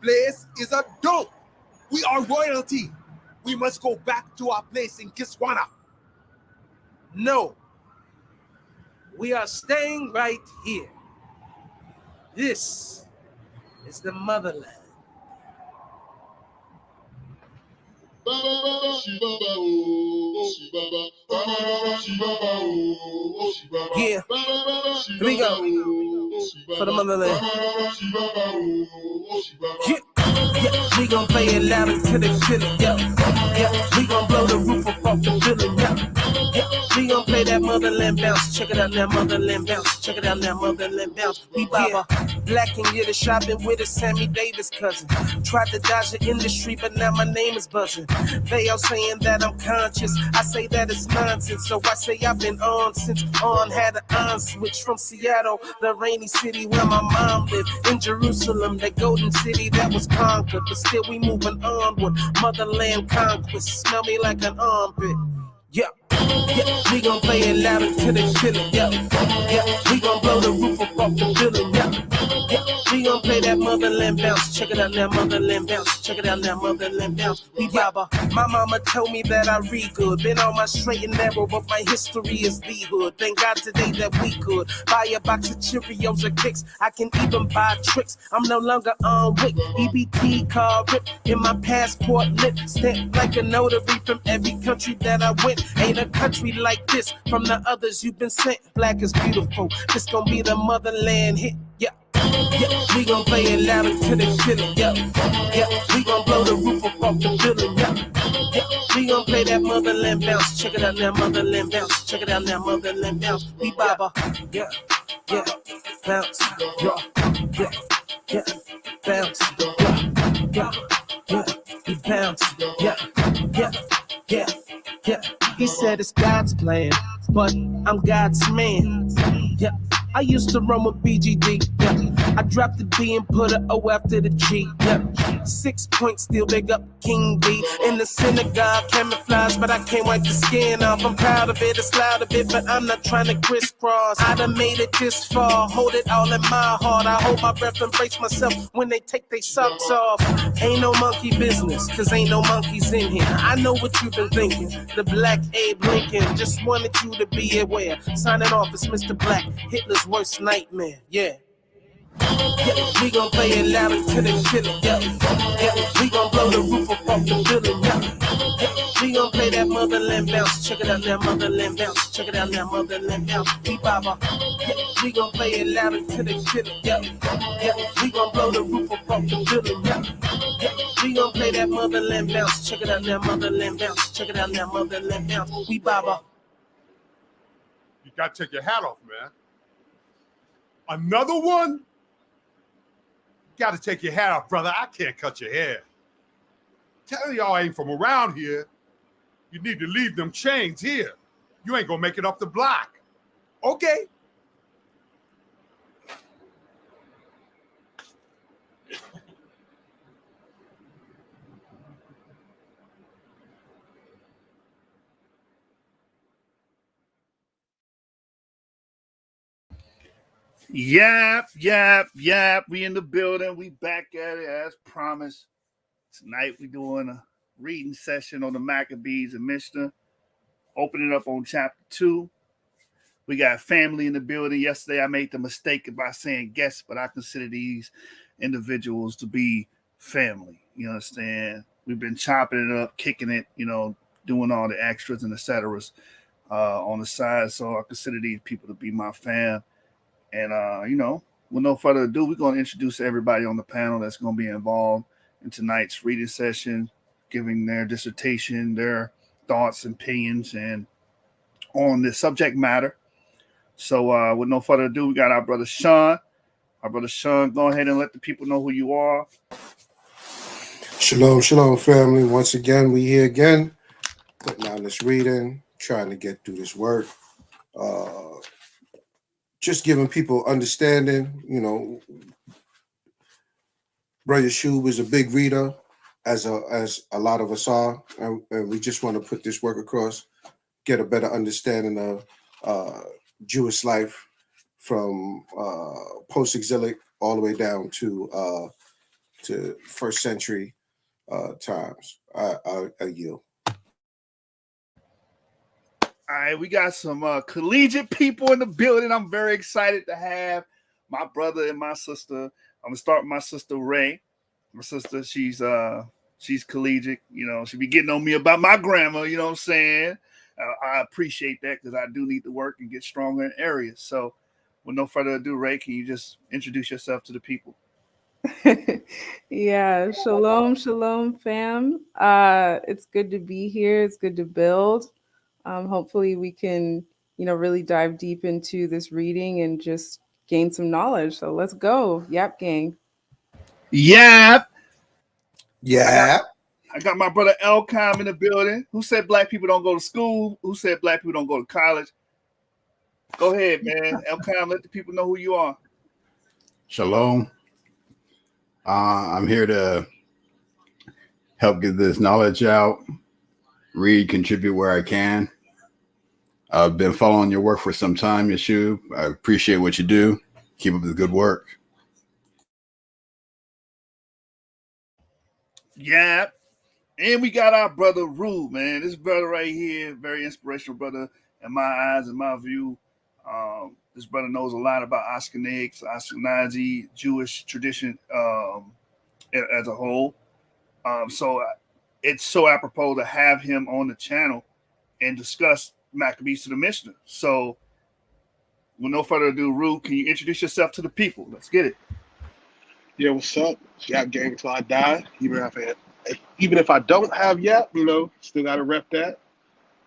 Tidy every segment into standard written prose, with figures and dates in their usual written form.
place is a dump. We are royalty. We must go back to our place in Kiswana. No. We are staying right here. This is the motherland. Yeah, here we go. For the motherland. Yeah, we gon' play it loud until they feel it, yo. Yeah, we gon' blow the roof up off the building, yo. Yeah, we gon' play that motherland bounce. Check it out now, motherland bounce. Check it out now, motherland bounce. We baba. Black and get a shopping with a Sammy Davis cousin. Tried to dodge the industry, but now my name is buzzing. They all saying that I'm conscious. I say that it's nonsense. So I say I've been on since on had an on switch from Seattle, the rainy city where my mom lived. In Jerusalem, the golden city that was conquered. But still we moving onward. Motherland conquest. Smell me like an armpit. Yeah. Yeah, we gon' play it loud until they feel it, yeah. Yeah, we gon' blow the roof up off the building, yeah. Yeah, we gon' play that motherland bounce. Check it out now, motherland bounce. Check it out now, motherland bounce. We baba. My mama told me that I read good. Been on my straight and narrow, but my history is the hood. Thank God today that we could buy a box of Cheerios or kicks. I can even buy tricks. I'm no longer on WIC. EBT card ripped in my passport lip. Stamped like a notary from every country that I went. Ain't a country like this from the others you've been sent. Black is beautiful. This gon' be the motherland hit. Yeah. Yeah, we gon' play it loud until they feel it, yeah. Yeah, we gon' blow the roof up off the building, yeah. Yeah, we gon' play that motherland bounce. Check it out now, motherland bounce. Check it out now, motherland bounce. We baba, yeah, yeah, bounce, yeah, yeah, yeah, bounce, yeah, yeah, yeah, we bounce, yeah, yeah, yeah, yeah. He said it's God's plan, but I'm God's man, yeah. I used to run with BGD, yeah. I dropped the D and put an O after the G, yeah. 6 points, still big up King B. In the synagogue, camouflage, but I can't wipe the skin off. I'm proud of it, it's loud a bit, but I'm not trying to crisscross. I done made it this far, hold it all in my heart. I hold my breath and brace myself when they take their socks off. Ain't no monkey business, cause ain't no monkeys in here. I know what you've been thinking, the black Abe Lincoln. Just wanted you to be aware. Signing off as Mr. Black, Hitler's worst nightmare, yeah. Yeah, we gon' play it loud until they feel it, yeah. Yeah, we gon' blow the roof up off the building, yeah. Yeah, we gon' play that motherland bounce. Check it out now, motherland bounce. Check it out now, motherland bounce. We baba. Yeah, we gon' play it loud until they feel it, yeah. Yeah, we gon' blow the roof up off the building, yeah. Yeah, we gon' play that motherland bounce. Check it out now, motherland bounce. Check it out now, motherland bounce. We baba. You gotta take your hat off, man. Another one? Got to take your hat off, brother. I can't cut your hair. Tell y'all ain't from around here. You need to leave them chains here. You ain't gonna make it up the block. Okay. Yap. We in the building. We back at it as promised. Tonight we doing a reading session on the Maccabees and Mishnah. Opening up on chapter 2. We got family in the building. Yesterday I made the mistake by saying guests, but I consider these individuals to be family. You understand? We've been chopping it up, kicking it, doing all the extras and et ceteras on the side. So I consider these people to be my fam. And, with no further ado, we're going to introduce everybody on the panel that's going to be involved in tonight's reading session, giving their dissertation, their thoughts and opinions and on the subject matter. So with no further ado, we got our brother Sean. Our brother Sean, go ahead and let the people know who you are. Shalom, family. Once again, we here again, putting on this reading, trying to get through this work. Just giving people understanding, Brother Shub is a big reader, as a lot of us are, and we just want to put this work across, get a better understanding of Jewish life from post-exilic all the way down to to first century times. I yield. All right, we got some collegiate people in the building. I'm very excited to have my brother and my sister. I'm gonna start with my sister Ray. My sister, she's collegiate. You know, she be getting on me about my grammar. You know what I'm saying? I appreciate that because I do need to work and get stronger in areas. So, with no further ado, Ray, can you just introduce yourself to the people? Yeah, shalom, fam. It's good to be here. It's good to build. Hopefully we can, really dive deep into this reading and just gain some knowledge. So let's go. Yap gang. Yeah. Yeah. I got my brother Elcom in the building. Who said black people don't go to school? Who said black people don't go to college? Go ahead, man. Elcom, let the people know who you are. Shalom. I'm here to help get this knowledge out, read, contribute where I can. I've been following your work for some time, Yeshua. I appreciate what you do. Keep up the good work. Yeah. And we got our brother Rue, man. This brother right here, very inspirational brother in my eyes and my view. This brother knows a lot about Ashkenazi Jewish tradition as a whole. So it's so apropos to have him on the channel and discuss Maccabees to the Mishnah. So with no further ado, Rue, can you introduce yourself to the people? Let's get it. Yeah, what's up? Yap gang till I die. Even if I don't have Yap, still gotta rep that.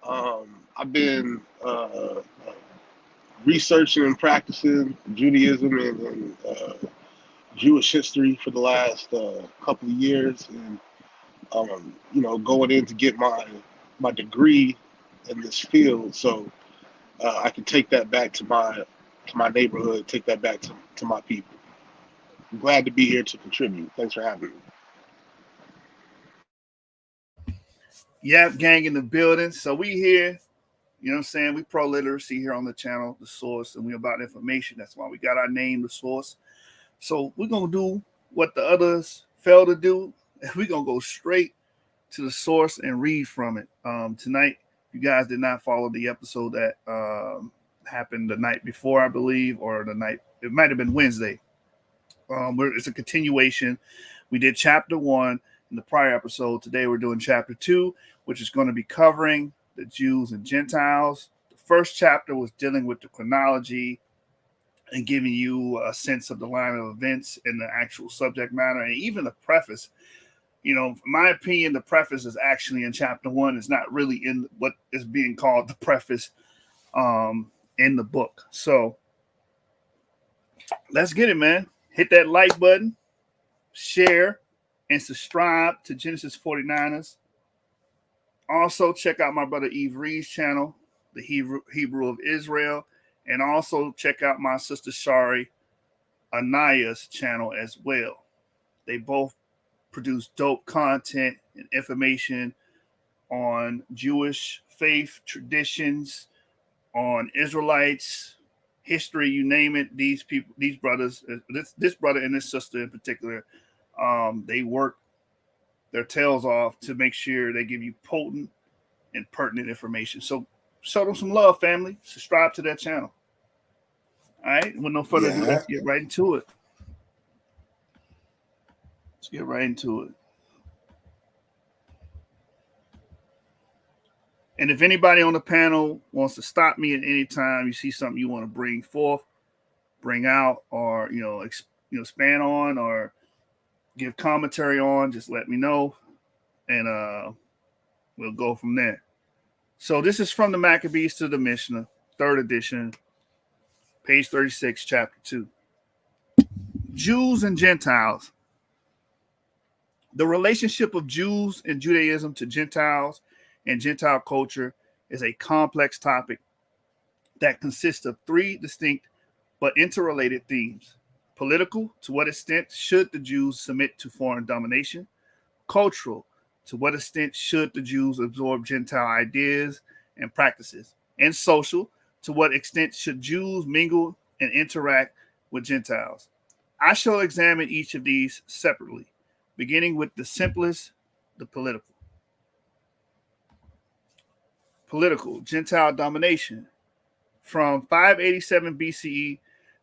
I've been researching and practicing Judaism and Jewish history for the last couple of years, and going in to get my degree in this field, so I can take that back to my neighborhood, take that back to my people. I'm glad to be here to contribute. Thanks for having me. Yap gang in the building. So we here, you know what I'm saying? We pro literacy here on the channel, The Source, and we about information. That's why we got our name, The Source. So we're going to do what the others fail to do. And we're going to go straight to the source and read from it. Tonight, you guys did not follow the episode that happened the night before, I believe, or it might have been Wednesday. It's a continuation. We did chapter 1 in the prior episode. Today we're doing chapter 2, which is going to be covering the Jews and Gentiles. The first chapter was dealing with the chronology and giving you a sense of the line of events and the actual subject matter, and even the preface. In my opinion, the preface is actually in chapter 1. It's not really in what is being called the preface in the book. So let's get it, man. Hit that like button, share, and subscribe to Genesis 49ers. Also, check out my brother Ivri's channel, the Hebrew of Israel, and also check out my sister Shari Anaya's channel as well. They both produce dope content and information on Jewish faith, traditions, on Israelites, history, you name it. These people, these brothers, this brother and this sister in particular, they work their tails off to make sure they give you potent and pertinent information. So show them some love, family. Subscribe to their channel. All right. With no further ado, let's get right into it. And if anybody on the panel wants to stop me at any time, you see something you want to bring forth, bring out, or expand on, or give commentary on, just let me know, and we'll go from there. So this is from the Maccabees to the Mishnah, 3rd edition, page 36, chapter 2. Jews and Gentiles. The relationship of Jews and Judaism to Gentiles and Gentile culture is a complex topic that consists of 3 distinct but interrelated themes. Political, to what extent should the Jews submit to foreign domination? Cultural, to what extent should the Jews absorb Gentile ideas and practices? And social, to what extent should Jews mingle and interact with Gentiles? I shall examine each of these separately. beginning with the simplest, the political. Political, Gentile domination. From 587 BCE,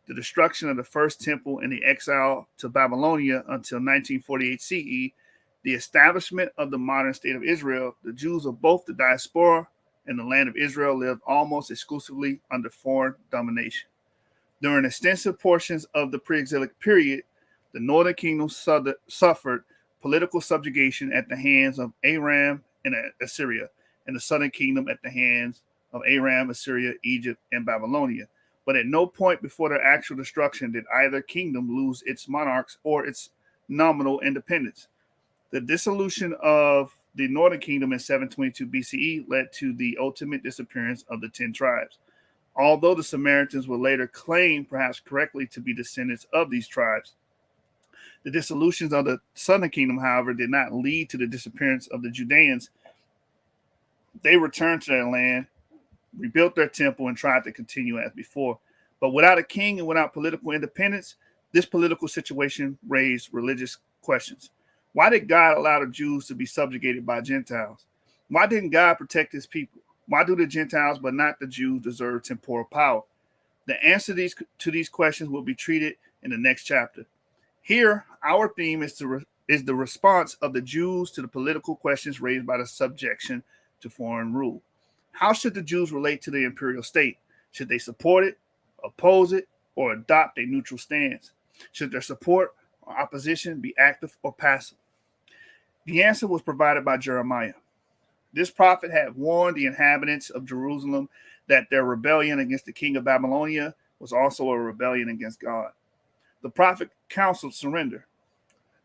the destruction of the first temple and the exile to Babylonia until 1948 CE, the establishment of the modern state of Israel, the Jews of both the diaspora and the land of Israel lived almost exclusively under foreign domination. During extensive portions of the pre-exilic period, the northern kingdom suffered political subjugation at the hands of Aram and Assyria, and the southern kingdom at the hands of Aram, Assyria, Egypt, and Babylonia. But at no point before their actual destruction did either kingdom lose its monarchs or its nominal independence. The dissolution of the northern kingdom in 722 BCE led to the ultimate disappearance of the 10 tribes. Although the Samaritans were later claimed, perhaps correctly, to be descendants of these tribes, the dissolutions of the southern kingdom, however, did not lead to the disappearance of the Judeans. They returned to their land, rebuilt their temple, and tried to continue as before. But without a king and without political independence, this political situation raised religious questions. Why did God allow the Jews to be subjugated by Gentiles? Why didn't God protect his people? Why do the Gentiles but not the Jews deserve temporal power? The answer to these questions will be treated in the next chapter. Here, our theme is the response of the Jews to the political questions raised by the subjection to foreign rule. How should the Jews relate to the imperial state? Should they support it, oppose it, or adopt a neutral stance? Should their support or opposition be active or passive? The answer was provided by Jeremiah. This prophet had warned the inhabitants of Jerusalem that their rebellion against the king of Babylonia was also a rebellion against God. The prophet counseled surrender.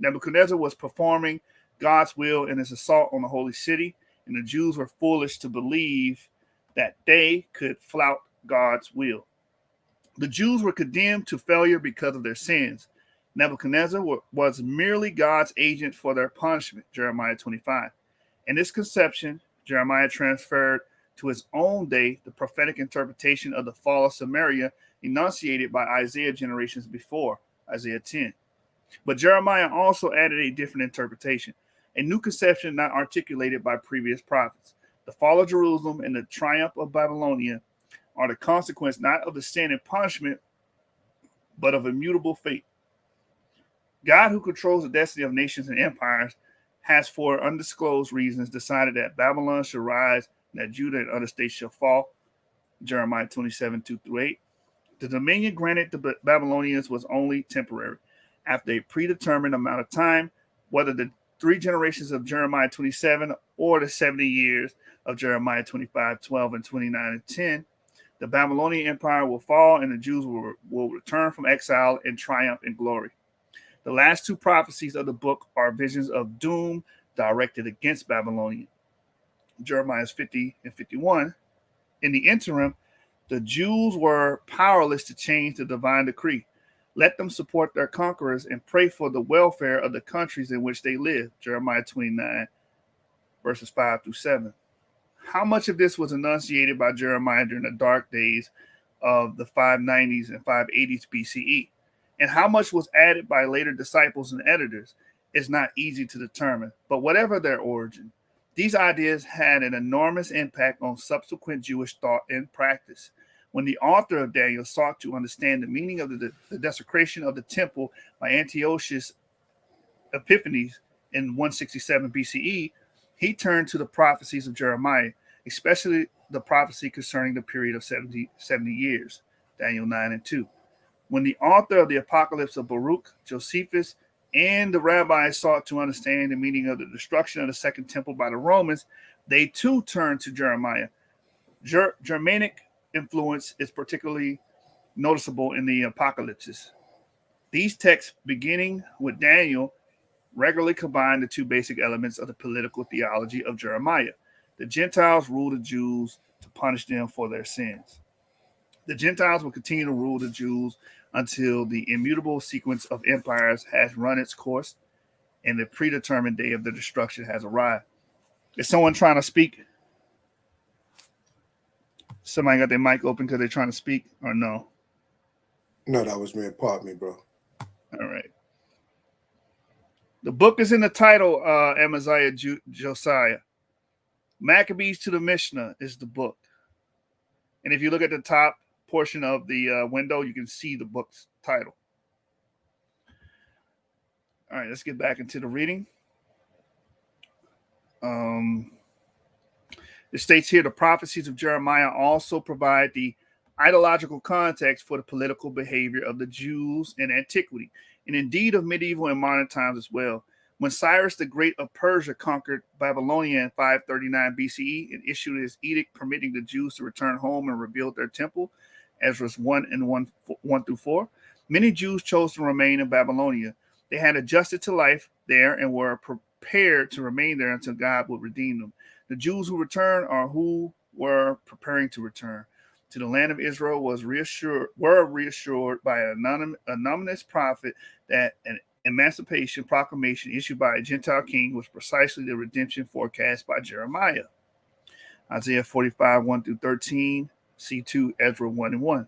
Nebuchadnezzar was performing God's will in his assault on the holy city, and the Jews were foolish to believe that they could flout God's will. The Jews were condemned to failure because of their sins. Nebuchadnezzar was merely God's agent for their punishment, Jeremiah 25. In this conception, Jeremiah transferred to his own day the prophetic interpretation of the fall of Samaria enunciated by Isaiah generations before, Isaiah 10. But Jeremiah also added a different interpretation, a new conception not articulated by previous prophets. The fall of Jerusalem and the triumph of Babylonia are the consequence not of the sin and punishment, but of immutable fate. God, who controls the destiny of nations and empires, has for undisclosed reasons decided that Babylon shall rise and that Judah and other states shall fall, Jeremiah 27, 2-8. The dominion granted to the Babylonians was only temporary. After a predetermined amount of time, whether the 3 generations of Jeremiah 27 or the 70 years of Jeremiah 25, 12, and 29 and 10, the Babylonian Empire will fall and the Jews will return from exile in triumph and glory. The last 2 prophecies of the book are visions of doom directed against Babylonia, Jeremiah 50 and 51. In the interim, the Jews were powerless to change the divine decree. Let them support their conquerors and pray for the welfare of the countries in which they live, Jeremiah 29, verses 5-7. How much of this was enunciated by Jeremiah during the dark days of the 590s and 580s BCE? And how much was added by later disciples and editors is not easy to determine. But whatever their origin, these ideas had an enormous impact on subsequent Jewish thought and practice. When the author of Daniel sought to understand the meaning of the desecration of the temple by Antiochus Epiphanes in 167 BCE, he turned to the prophecies of Jeremiah, especially the prophecy concerning the period of 70 years, Daniel 9 and 2. When the author of the Apocalypse of Baruch, Josephus, and the rabbis sought to understand the meaning of the destruction of the Second Temple by the Romans, they too turned to Jeremiah. Germanic influence is particularly noticeable in the Apocalypses. These texts, beginning with Daniel, regularly combine the 2 basic elements of the political theology of Jeremiah. The Gentiles rule the Jews to punish them for their sins. The Gentiles will continue to rule the Jews until the immutable sequence of empires has run its course and the predetermined day of the destruction has arrived. Is someone trying to speak? Somebody got their mic open because they're trying to speak, or no? No, that was me. Pardon me, bro. All right. The book is in the title, Amaziah Josiah. Maccabees to the Mishnah is the book. And if you look at the top portion of the window, you can see the book's title. All right, let's get back into the reading. It states here, the prophecies of Jeremiah also provide the ideological context for the political behavior of the Jews in antiquity, and indeed of medieval and modern times as well. When Cyrus the Great of Persia conquered Babylonia in 539 BCE and issued his edict permitting the Jews to return home and rebuild their temple, Ezra 1:1-4, many Jews chose to remain in Babylonia. They had adjusted to life there and were prepared to remain there until God would redeem them. The Jews who returned or who were preparing to return to the land of Israel were reassured by an anonymous prophet that an emancipation proclamation issued by a Gentile king was precisely the redemption forecast by Jeremiah. Isaiah 45:1-13, C2, Ezra 1:1.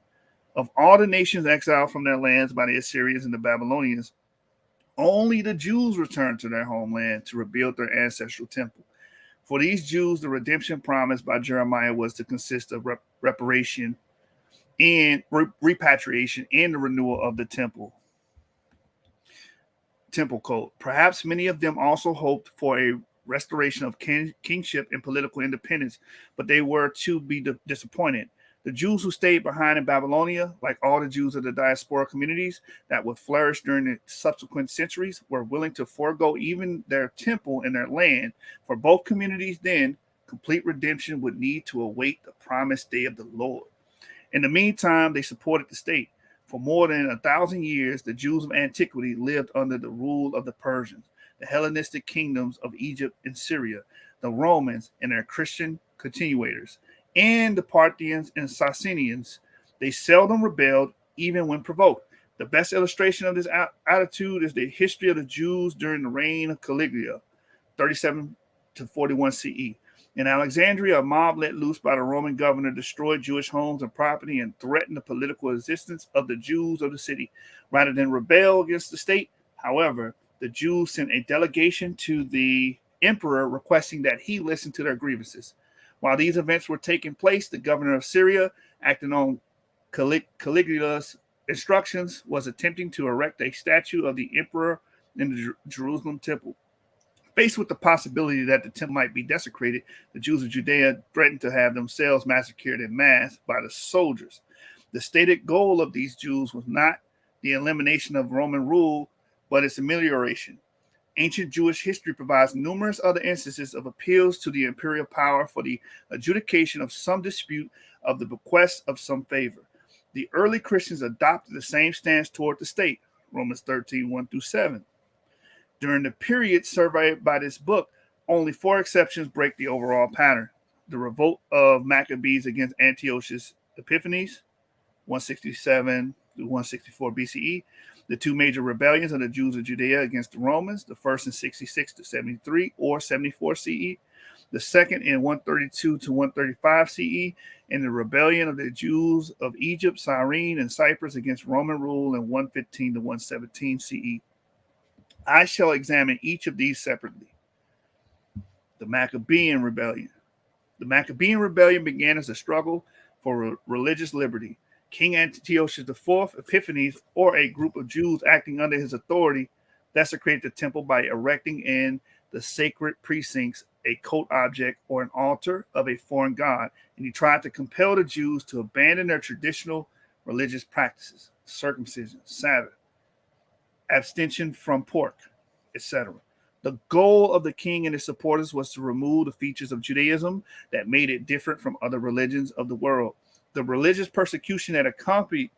Of all the nations exiled from their lands by the Assyrians and the Babylonians, only the Jews returned to their homeland to rebuild their ancestral temple. For these Jews, the redemption promised by Jeremiah was to consist of reparation and repatriation and the renewal of the temple code. Perhaps many of them also hoped for a restoration of kingship and political independence, but they were to be disappointed. The Jews who stayed behind in Babylonia, like all the Jews of the diaspora communities that would flourish during the subsequent centuries, were willing to forego even their temple and their land. For both communities then, complete redemption would need to await the promised day of the Lord. In the meantime, they supported the state. For more than 1,000 years, the Jews of antiquity lived under the rule of the Persians, the Hellenistic kingdoms of Egypt and Syria, the Romans and their Christian continuators, and the Parthians and Sasanians. They seldom rebelled, even when provoked. The best illustration of this attitude is the history of the Jews during the reign of Caligula, 37-41 CE. In Alexandria, a mob let loose by the Roman governor destroyed Jewish homes and property and threatened the political existence of the Jews of the city. Rather than rebel against the state, however, the Jews sent a delegation to the emperor requesting that he listen to their grievances. While these events were taking place, the governor of Syria, acting on Caligula's instructions, was attempting to erect a statue of the emperor in the Jerusalem temple. Faced with the possibility that the temple might be desecrated, the Jews of Judea threatened to have themselves massacred en masse by the soldiers. The stated goal of these Jews was not the elimination of Roman rule, but its amelioration. Ancient Jewish history provides numerous other instances of appeals to the imperial power for the adjudication of some dispute of the bequest of some favor. The early Christians adopted the same stance toward the state, Romans 13:1-7. During the period surveyed by this book, only 4 exceptions break the overall pattern. The revolt of Maccabees against Antiochus Epiphanes, 167-164 BCE, the 2 major rebellions of the Jews of Judea against the Romans, the first in 66-73 or 74 CE, the second in 132-135 CE, and the rebellion of the Jews of Egypt, Cyrene, and Cyprus against Roman rule in 115-117 CE. I shall examine each of these separately. The Maccabean Rebellion. The Maccabean Rebellion began as a struggle for religious liberty. King Antiochus IV, Epiphanes, or a group of Jews acting under his authority, desecrated the temple by erecting in the sacred precincts a cult object or an altar of a foreign god, and he tried to compel the Jews to abandon their traditional religious practices, circumcision, Sabbath, abstention from pork, etc. The goal of the king and his supporters was to remove the features of Judaism that made it different from other religions of the world. The religious persecution that accompanied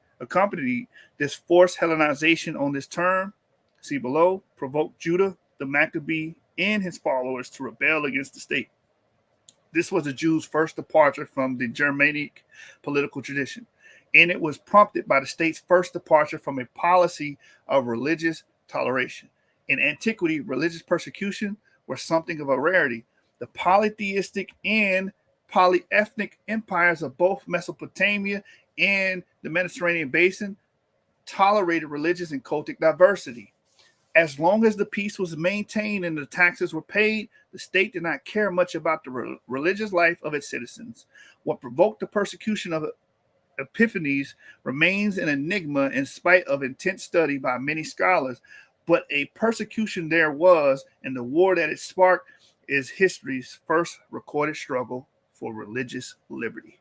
this forced Hellenization on this term, see below, provoked Judah, the Maccabee, and his followers to rebel against the state. This was the Jews' first departure from the Germanic political tradition, and it was prompted by the state's first departure from a policy of religious toleration. In antiquity, religious persecution was something of a rarity. The polytheistic and polyethnic empires of both Mesopotamia and the Mediterranean basin tolerated religious and cultic diversity. As long as the peace was maintained and the taxes were paid, the state did not care much about the religious life of its citizens. What provoked the persecution of Epiphanes remains an enigma in spite of intense study by many scholars, but a persecution there was, and the war that it sparked is history's first recorded struggle for religious liberty.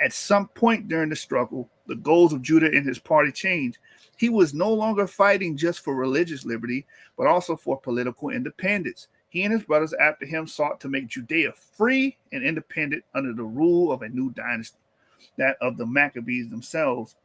At some point during the struggle, the goals of Judah and his party changed. He was no longer fighting just for religious liberty, but also for political independence. He and his brothers after him sought to make Judea free and independent under the rule of a new dynasty, that of the Maccabees themselves.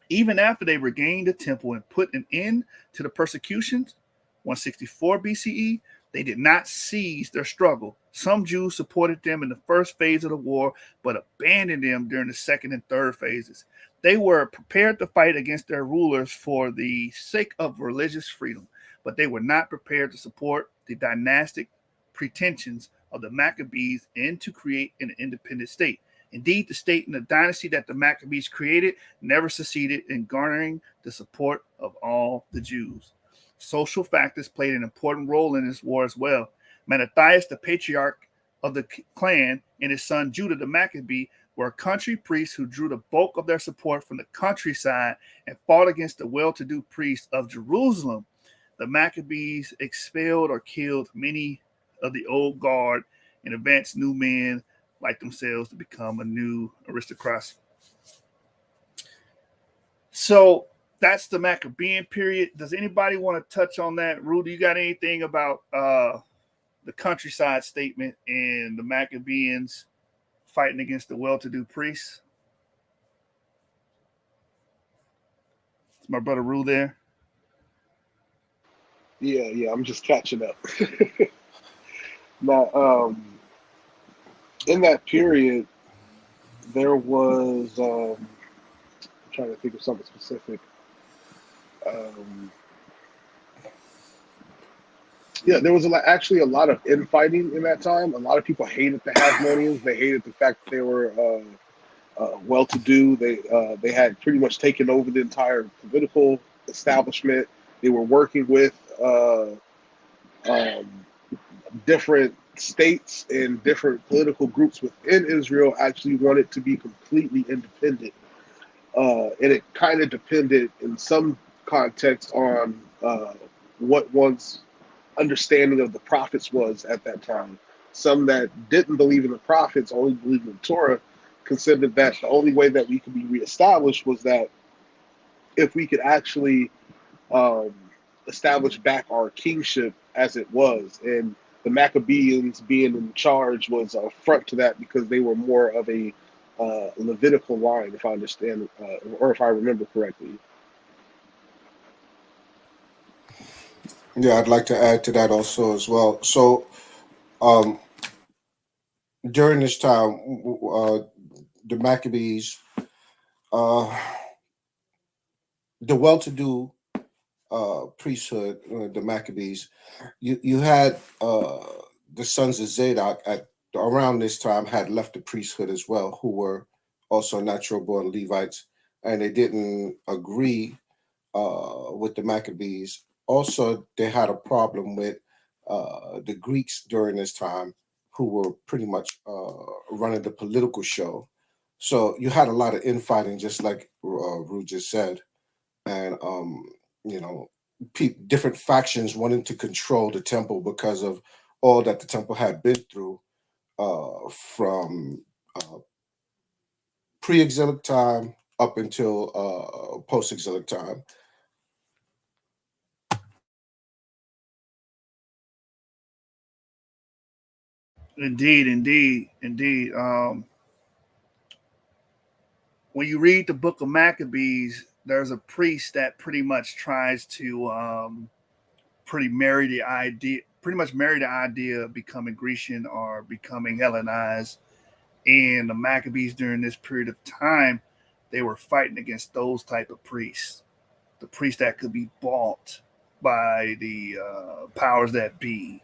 Even after they regained the temple and put an end to the persecutions, 164 BCE, they did not cease their struggle. Some Jews supported them in the first phase of the war, but abandoned them during the second and third phases. They were prepared to fight against their rulers for the sake of religious freedom, but they were not prepared to support the dynastic pretensions of the Maccabees and to create an independent state. Indeed, the state and the dynasty that the Maccabees created never succeeded in garnering the support of all the Jews. Social factors played an important role in this war as well. Mattathias, the patriarch of the clan, and his son Judah the Maccabee were country priests who drew the bulk of their support from the countryside and fought against the well-to-do priests of Jerusalem. The Maccabees expelled or killed many of the old guard and advanced new men like themselves to become a new aristocracy. So that's the Maccabean period. Does anybody want to touch on that? Rudy, you got anything about the countryside statement and the Maccabeans fighting against the well-to-do priests? Is my brother Rue there? Yeah, I'm just catching up. Now, in that period, there was, I'm trying to think of something specific. There was actually a lot of infighting in that time. A lot of people hated the Hasmoneans. They hated the fact that they were well-to-do. They had pretty much taken over the entire political establishment. They were working with different states and different political groups within Israel actually wanted to be completely independent. And it kind of depended in some context on what one's understanding of the prophets was at that time. Some that didn't believe in the prophets, only believed in the Torah, considered that the only way that we could be reestablished was that if we could actually establish back our kingship as it was. And the Maccabeans being in charge was a front to that because they were more of a Levitical line, if I understand, or if I remember correctly. Yeah, I'd like to add to that also as well. So during this time, the Maccabees, the well-to-do priesthood, the Maccabees, you had the sons of Zadok at around this time had left the priesthood as well, who were also natural-born Levites, and they didn't agree with the Maccabees. Also, they had a problem with the Greeks during this time, who were pretty much running the political show. So you had a lot of infighting, just like Ru just said, and different factions wanting to control the temple because of all that the temple had been through from pre-exilic time up until post-exilic time. Indeed. When you read the book of Maccabees, there's a priest that pretty much tries to pretty much marry the idea of becoming Grecian or becoming Hellenized. And the Maccabees during this period of time, they were fighting against those type of priests, the priests that could be bought by the powers that be,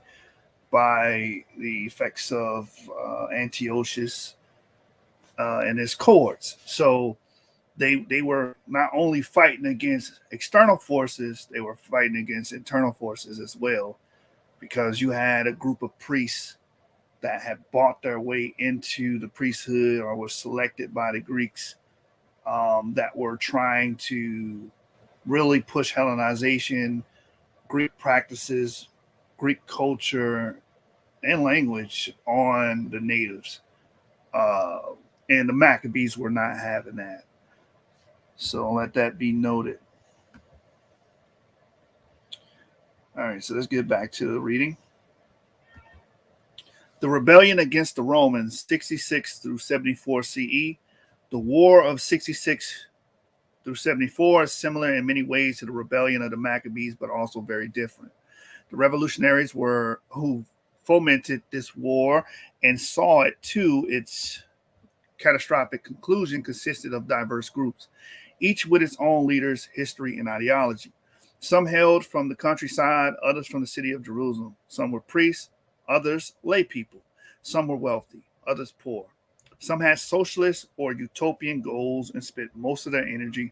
by the effects of Antiochus and his cohorts. So they were not only fighting against external forces, they were fighting against internal forces as well, because you had a group of priests that had bought their way into the priesthood or were selected by the Greeks, that were trying to really push Hellenization, Greek practices, Greek culture, and language on the natives. And the Maccabees were not having that. So let that be noted. All right, so let's get back to the reading. The rebellion against the Romans, 66 through 74 CE. The war of 66 through 74 is similar in many ways to the rebellion of the Maccabees, but also very different. The revolutionaries were who fomented this war and saw it to its catastrophic conclusion consisted of diverse groups, each with its own leaders, history, and ideology. Some hailed from the countryside, others from the city of Jerusalem. Some were priests, others lay people. Some were wealthy, others poor. Some had socialist or utopian goals and spent most of their energy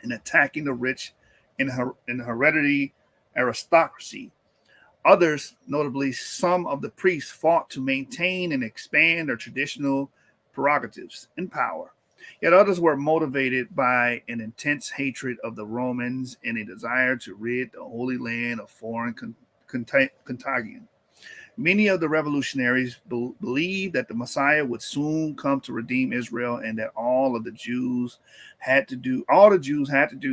in attacking the rich and hereditary aristocracy. Others, notably some of the priests, fought to maintain and expand their traditional prerogatives and power. Yet others were motivated by an intense hatred of the Romans and a desire to rid the Holy Land of foreign contagion. Many of the revolutionaries believed that the Messiah would soon come to redeem Israel, and that all the Jews had to do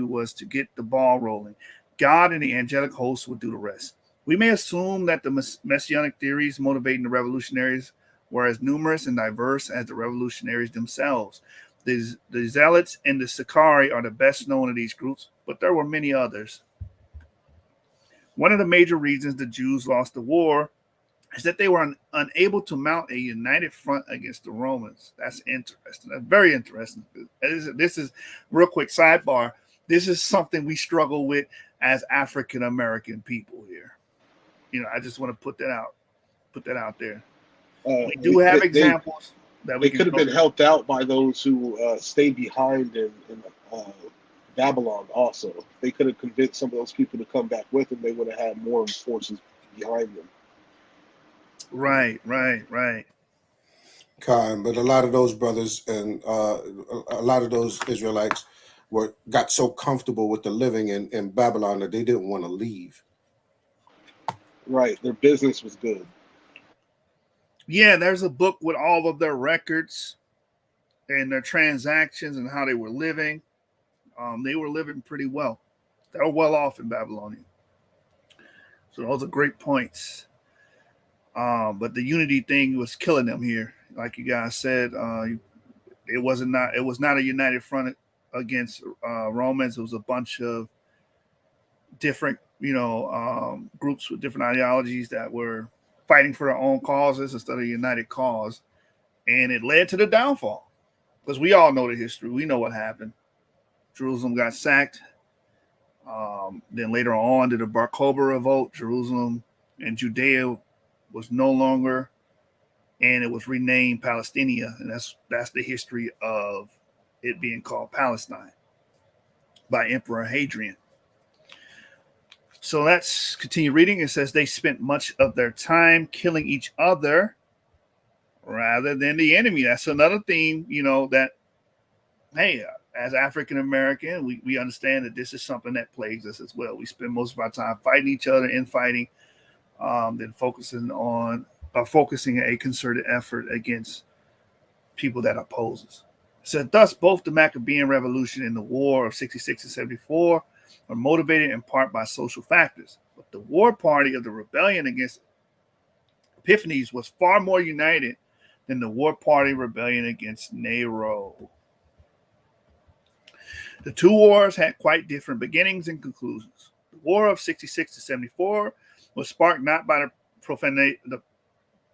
was to get the ball rolling. God and the angelic hosts would do the rest. We may assume that the messianic theories motivating the revolutionaries were as numerous and diverse as the revolutionaries themselves. The Zealots and the Sicarii are the best known of these groups, but there were many others. One of the major reasons the Jews lost the war is that they were unable to mount a united front against the Romans. That's interesting. That's very interesting. This is real quick sidebar. This is something we struggle with as African American people here. I just want to put that out there. We do have examples that we could have been helped out by those who stayed behind in Babylon. Also, they could have convinced some of those people to come back with them. They would have had more forces behind them. Right. Khan, but a lot of those brothers and a lot of those Israelites got so comfortable with the living in Babylon that they didn't want to leave. Right, their business was good. Yeah, there's a book with all of their records and their transactions and how they were living. They were living pretty well. They were well off in Babylonia. So those are great points. But the unity thing was killing them here. Like you guys said, it was not a united front against Romans. It was a bunch of different, groups with different ideologies that were fighting for their own causes instead of a united cause. And it led to the downfall. Because we all know the history. We know what happened. Jerusalem got sacked. Then later on, did the Bar Kokhba revolt. Jerusalem and Judea was no longer, and it was renamed Palestinia. And that's the history of it being called Palestine by Emperor Hadrian. So let's continue reading. It says they spent much of their time killing each other rather than the enemy. That's another theme, that, hey, as African American, we understand that this is something that plagues us as well. We spend most of our time fighting each other, infighting, than focusing a concerted effort against people that oppose us. So thus, both the Maccabean Revolution and the War of 66 and 74 are motivated in part by social factors. But the war party of the rebellion against Epiphanes was far more united than the war party rebellion against Nero. The two wars had quite different beginnings and conclusions. The War of 66 to 74 was sparked not by the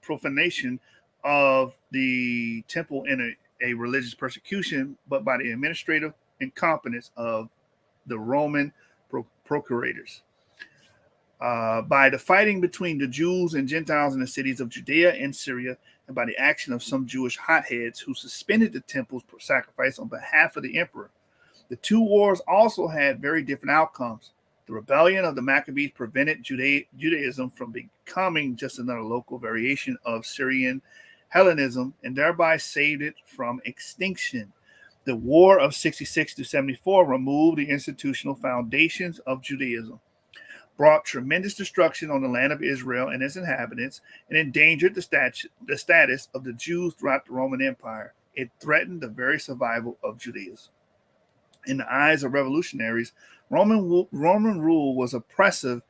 profanation of the temple in a religious persecution, but by the administrative incompetence of the Roman procurators. By the fighting between the Jews and Gentiles in the cities of Judea and Syria, and by the action of some Jewish hotheads who suspended the temples for sacrifice on behalf of the emperor. The two wars also had very different outcomes. The rebellion of the Maccabees prevented Judaism from becoming just another local variation of Syrian Hellenism and thereby saved it from extinction. The War of 66 to 74 removed the institutional foundations of Judaism, brought tremendous destruction on the land of Israel and its inhabitants, and endangered the status of the Jews throughout the Roman Empire. It threatened the very survival of Judaism. In the eyes of revolutionaries, Roman rule was oppressive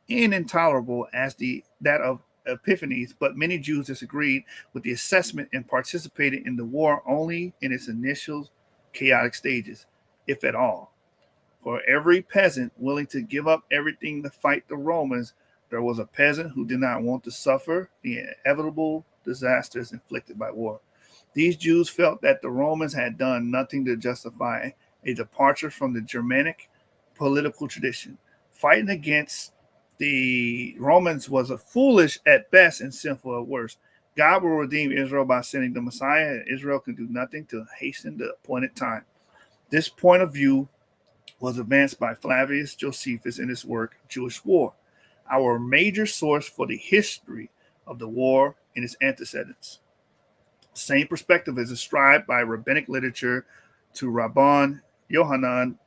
and intolerable as that of Epiphanes, but many Jews disagreed with the assessment and participated in the war only in its initial chaotic stages, if at all. For every peasant willing to give up everything to fight the Romans, there was a peasant who did not want to suffer the inevitable disasters inflicted by war. These Jews felt that the Romans had done nothing to justify a departure from the Germanic political tradition. Fighting against the Romans was a foolish at best and sinful at worst. God will redeem Israel by sending the Messiah, and Israel can do nothing to hasten the appointed time. This point of view was advanced by Flavius Josephus in his work, Jewish War, our major source for the history of the war and its antecedents. The same perspective is ascribed by rabbinic literature to Rabban Yohanan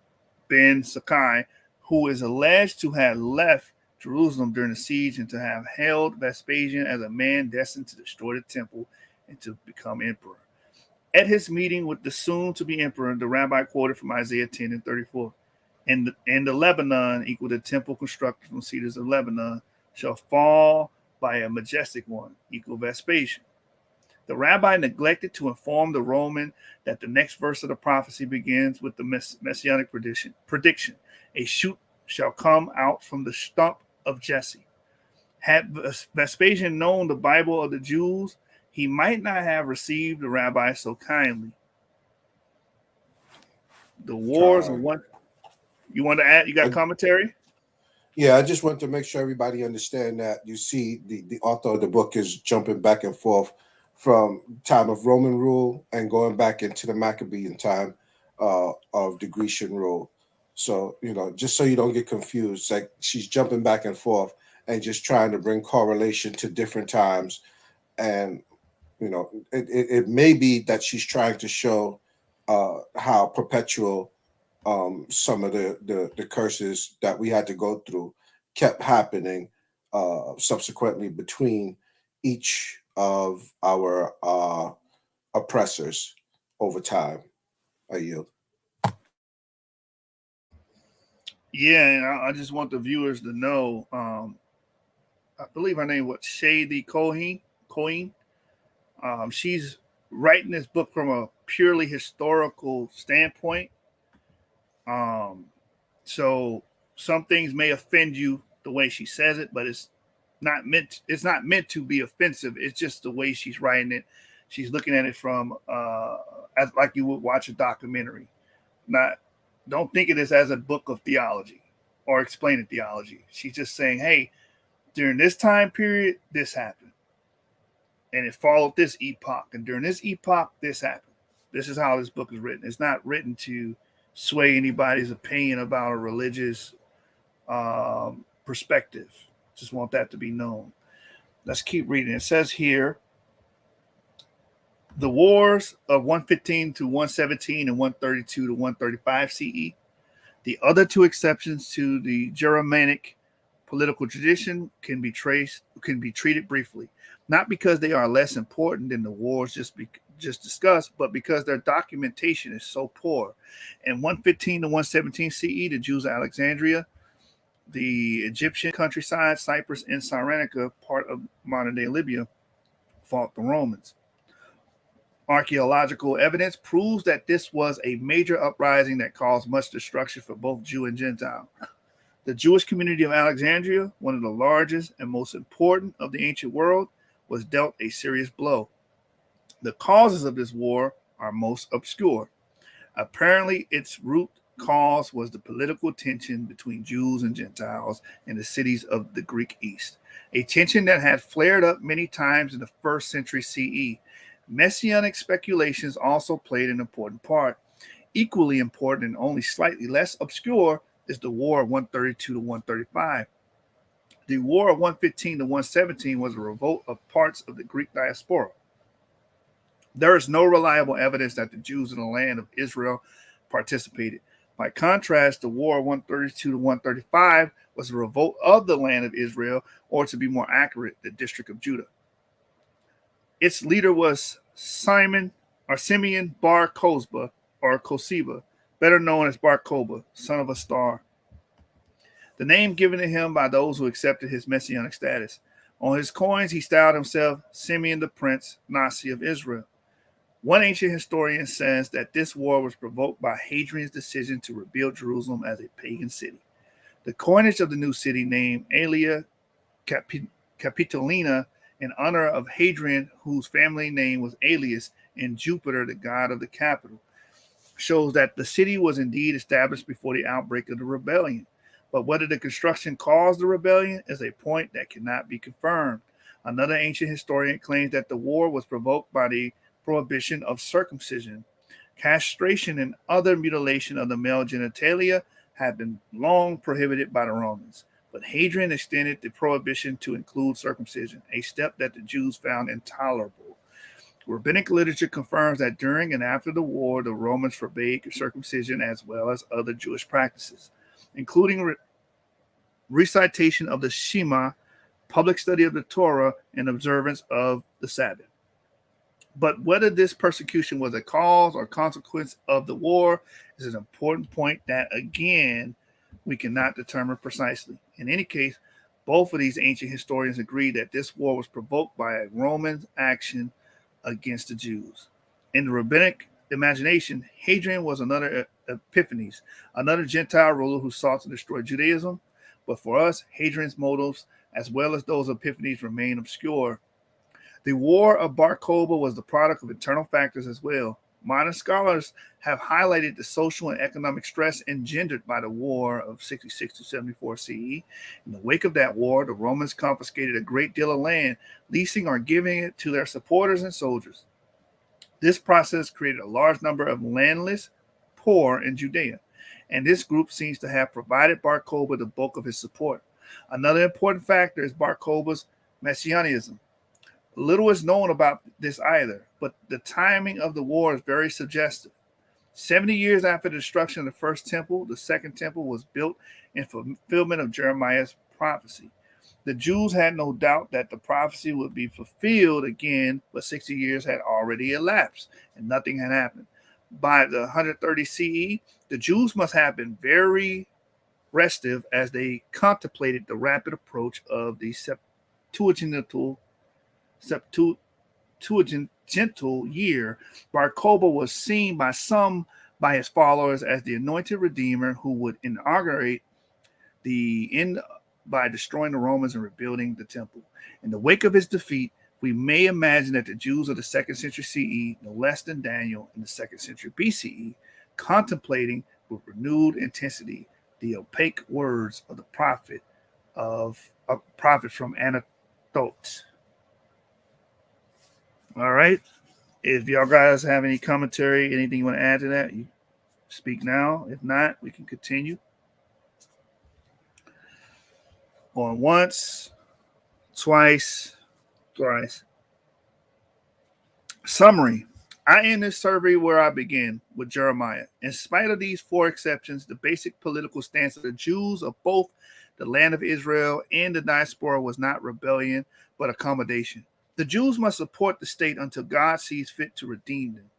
ben Zakkai, who is alleged to have left Jerusalem during the siege and to have hailed Vespasian as a man destined to destroy the temple and to become emperor. At his meeting with the soon-to-be emperor, the rabbi quoted from Isaiah 10 and 34, and the Lebanon, equal to temple constructed from cedars of Lebanon, shall fall by a majestic one, equal Vespasian. The rabbi neglected to inform the Roman that the next verse of the prophecy begins with the messianic prediction. A shoot shall come out from the stump of Jesse. Had Vespasian known the Bible of the Jews, he might not have received the rabbi so kindly. The wars of one. You want to add? You got commentary? Yeah, I just want to make sure everybody understand that. You see, the author of the book is jumping back and forth from time of Roman rule and going back into the Maccabean time of the Grecian rule. So, just so you don't get confused, like she's jumping back and forth and just trying to bring correlation to different times. And, it may be that she's trying to show how perpetual some of the curses that we had to go through kept happening subsequently between each of our oppressors over time. I yield. Yeah, and I just want the viewers to know, I believe her name was Shady Cohen. She's writing this book from a purely historical standpoint. So some things may offend you the way she says it, but it's not meant to be offensive. It's just the way she's writing it. She's looking at it from as like you would watch a documentary. Don't think of this as a book of theology or explaining theology. She's just saying, hey, during this time period, this happened. And it followed this epoch. And during this epoch, this happened. This is how this book is written. It's not written to sway anybody's opinion about a religious perspective. Just want that to be known. Let's keep reading. It says here, the wars of 115 to 117 and 132 to 135 CE. The other two exceptions to the Germanic political tradition can be treated briefly, not because they are less important than the wars just discussed, but because their documentation is so poor. In 115 to 117 CE, the Jews of Alexandria, the Egyptian countryside, Cyprus, and Cyrenaica, part of modern-day Libya, fought the Romans. Archaeological evidence proves that this was a major uprising that caused much destruction for both Jew and Gentile. The Jewish community of Alexandria, one of the largest and most important of the ancient world, was dealt a serious blow. The causes of this war are most obscure. Apparently, its root cause was the political tension between Jews and Gentiles in the cities of the Greek East, a tension that had flared up many times in the 1st century CE. Messianic speculations also played an important part. Equally important and only slightly less obscure is the War of 132 to 135. The War of 115 to 117 was a revolt of parts of the Greek diaspora. There is no reliable evidence that the Jews in the land of Israel participated. By contrast, the War of 132 to 135 was a revolt of the land of Israel, or to be more accurate, the district of Judah. Its leader was Simeon Bar Kokhba, or Kokhba, better known as Bar Kokhba, son of a star, the name given to him by those who accepted his messianic status. On his coins, he styled himself Simeon the Prince, Nasi of Israel. One ancient historian says that this war was provoked by Hadrian's decision to rebuild Jerusalem as a pagan city. The coinage of the new city, named Aelia Capitolina, in honor of Hadrian, whose family name was Aelius, and Jupiter, the god of the capital, shows that the city was indeed established before the outbreak of the rebellion. But whether the construction caused the rebellion is a point that cannot be confirmed. Another ancient historian claims that the war was provoked by the prohibition of circumcision. Castration and other mutilation of the male genitalia had been long prohibited by the Romans, but Hadrian extended the prohibition to include circumcision, a step that the Jews found intolerable. Rabbinic literature confirms that during and after the war, the Romans forbade circumcision as well as other Jewish practices, including recitation of the Shema, public study of the Torah, and observance of the Sabbath. But whether this persecution was a cause or consequence of the war is an important point that, again, we cannot determine precisely. In any case, both of these ancient historians agree that this war was provoked by a Roman action against the Jews. In the rabbinic imagination, Hadrian was another Epiphanes, another Gentile ruler who sought to destroy Judaism. But for us, Hadrian's motives, as well as those of Epiphanes, remain obscure. The War of Bar Kokhba was the product of internal factors as well. Modern scholars have highlighted the social and economic stress engendered by the War of 66 to 74 CE. In the wake of that war, the Romans confiscated a great deal of land, leasing or giving it to their supporters and soldiers. This process created a large number of landless poor in Judea, and this group seems to have provided Bar Kokhba the bulk of his support. Another important factor is Bar Kokhba's messianism. Little is known about this either, but the timing of the war is very suggestive. 70 years after the destruction of the first temple, the second temple was built in fulfillment of Jeremiah's prophecy. The Jews had no doubt that the prophecy would be fulfilled again, but 60 years had already elapsed and nothing had happened. By the 130 CE, the Jews must have been very restive as they contemplated the rapid approach of the Septuagintal year. Bar Kokhba was seen by some by his followers as the anointed redeemer who would inaugurate the end by destroying the Romans and rebuilding the temple. In the wake of his defeat, we may imagine that the Jews of the 2nd century CE, no less than Daniel in the 2nd century BCE, contemplating with renewed intensity the opaque words of the prophet from Anatote. All right. If y'all guys have any commentary, anything you want to add to that, you speak now. If not, we can continue. Going once, twice, thrice. Summary. I end this survey where I begin, with Jeremiah. In spite of these 4 exceptions, the basic political stance of the Jews of both the land of Israel and the diaspora was not rebellion, but accommodation. The Jews must support the state until God sees fit to redeem them.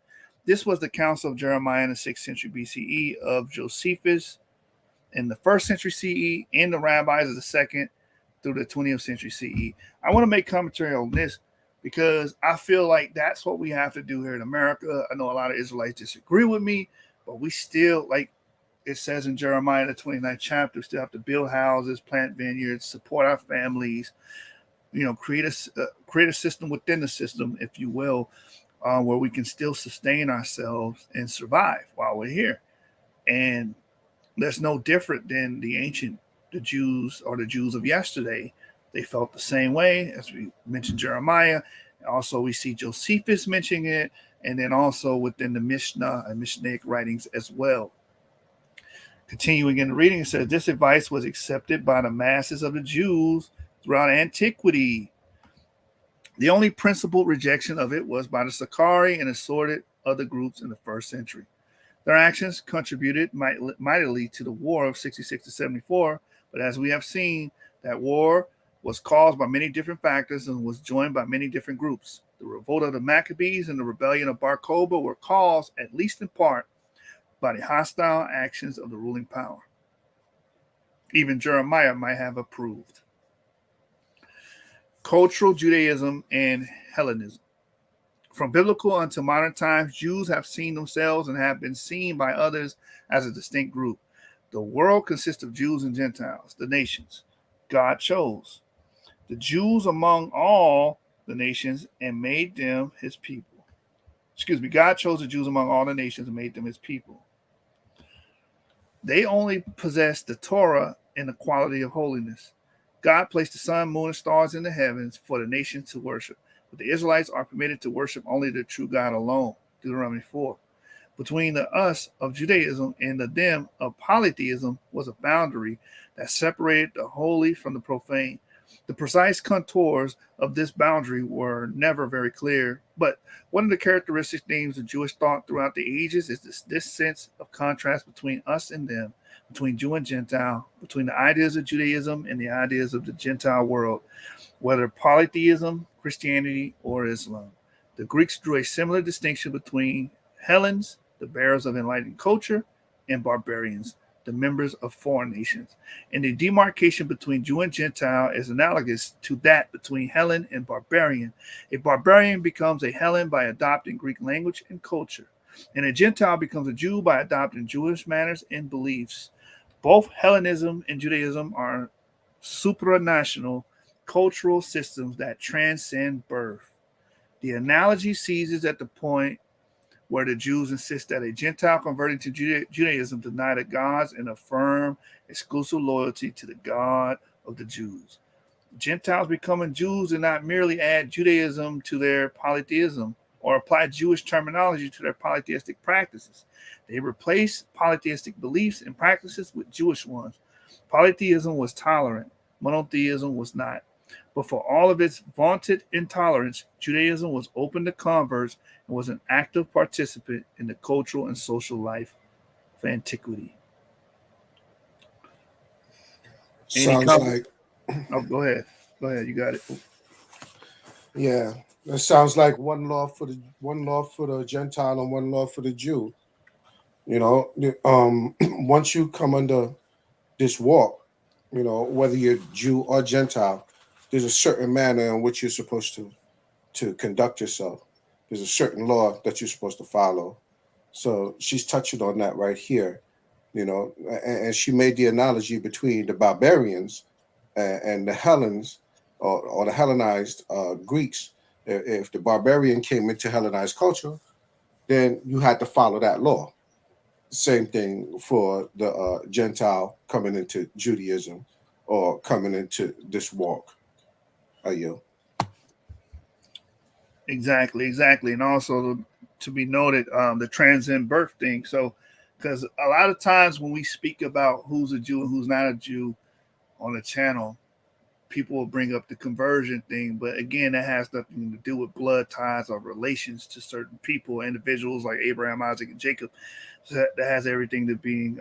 This was the counsel of Jeremiah in the 6th century BCE, of Josephus in the 1st century CE, and the rabbis of the 2nd through the 20th century CE. I want to make commentary on this because I feel like that's what we have to do here in America. I know a lot of Israelites disagree with me, but we still, like it says in Jeremiah, the 29th chapter, we still have to build houses, plant vineyards, support our families, create a system within the system, if you will, where we can still sustain ourselves and survive while we're here. And That's no different than the Jews or the Jews of yesterday. They felt the same way, as we mentioned Jeremiah. Also, we see Josephus mentioning it, and then also within the Mishnah and Mishnaic writings as well. Continuing in the reading, it says, this advice was accepted by the masses of the Jews throughout antiquity. The only principal rejection of it was by the Sakari and assorted other groups in the first century. Their actions contributed mightily to the war of 66 to 74, but as we have seen, that war was caused by many different factors and was joined by many different groups. The revolt of the Maccabees and the rebellion of Bar Kokhba were caused, at least in part, by the hostile actions of the ruling power. Even Jeremiah might have approved. Cultural Judaism and Hellenism. From biblical unto modern times, Jews have seen themselves and have been seen by others as a distinct group. The world consists of Jews and Gentiles, the nations. God chose the Jews among all the nations and made them his people. God chose the Jews among all the nations and made them his people. They only possessed the Torah and the quality of holiness. God placed the sun, moon, and stars in the heavens for the nations to worship. But the Israelites are permitted to worship only the true God alone. Deuteronomy 4. Between the us of Judaism and the them of polytheism was a boundary that separated the holy from the profane. The precise contours of this boundary were never very clear, but one of the characteristic themes of Jewish thought throughout the ages is this sense of contrast between us and them, between Jew and Gentile, between the ideas of Judaism and the ideas of the Gentile world, whether polytheism, Christianity, or Islam. The Greeks drew a similar distinction between Hellenes, the bearers of enlightened culture, and barbarians, the members of foreign nations. And the demarcation between Jew and Gentile is analogous to that between Hellen and barbarian. A barbarian becomes a Hellen by adopting Greek language and culture, and a Gentile becomes a Jew by adopting Jewish manners and beliefs. Both Hellenism and Judaism are supranational cultural systems that transcend birth. The analogy ceases at the point where the Jews insist that a Gentile converting to Judaism deny the gods and affirm exclusive loyalty to the God of the Jews. Gentiles becoming Jews do not merely add Judaism to their polytheism or apply Jewish terminology to their polytheistic practices. They replace polytheistic beliefs and practices with Jewish ones. Polytheism was tolerant, monotheism was not. But for all of its vaunted intolerance, Judaism was open to converts and was an active participant in the cultural and social life of antiquity. Sounds like, oh, go ahead. Go ahead, you got it. Yeah, that sounds like one law for the Gentile and one law for the Jew. You know, once you come under this walk, you know, whether you're Jew or Gentile, there's a certain manner in which you're supposed to conduct yourself. There's a certain law that you're supposed to follow. So she's touching on that right here, you know, and she made the analogy between the barbarians and the Hellenes or the Hellenized Greeks. If the barbarian came into Hellenized culture, then you had to follow that law. Same thing for the Gentile coming into Judaism or coming into this walk. Exactly. And also to be noted, the transcend birth thing. So, because a lot of times when we speak about who's a Jew and who's not a Jew on the channel, people will bring up the conversion thing. But again, that has nothing to do with blood ties or relations to certain people, individuals like Abraham, Isaac, and Jacob. So that has everything to being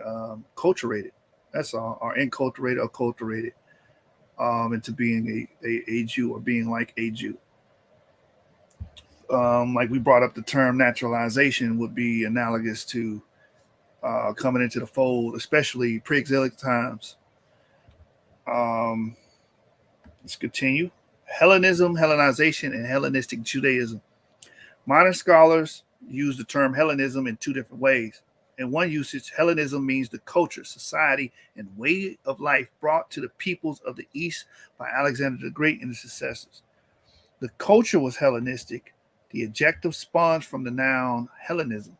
culturated. That's all, or enculturated or culturated into being a Jew or being like a Jew. Like we brought up, the term naturalization would be analogous to coming into the fold, especially pre-exilic times. Let's continue. Hellenism, Hellenization, and Hellenistic Judaism. Modern scholars use the term Hellenism in two different ways. In one usage, Hellenism means the culture, society, and way of life brought to the peoples of the East by Alexander the Great and his successors. The culture was Hellenistic. The adjective spawns from the noun Hellenism.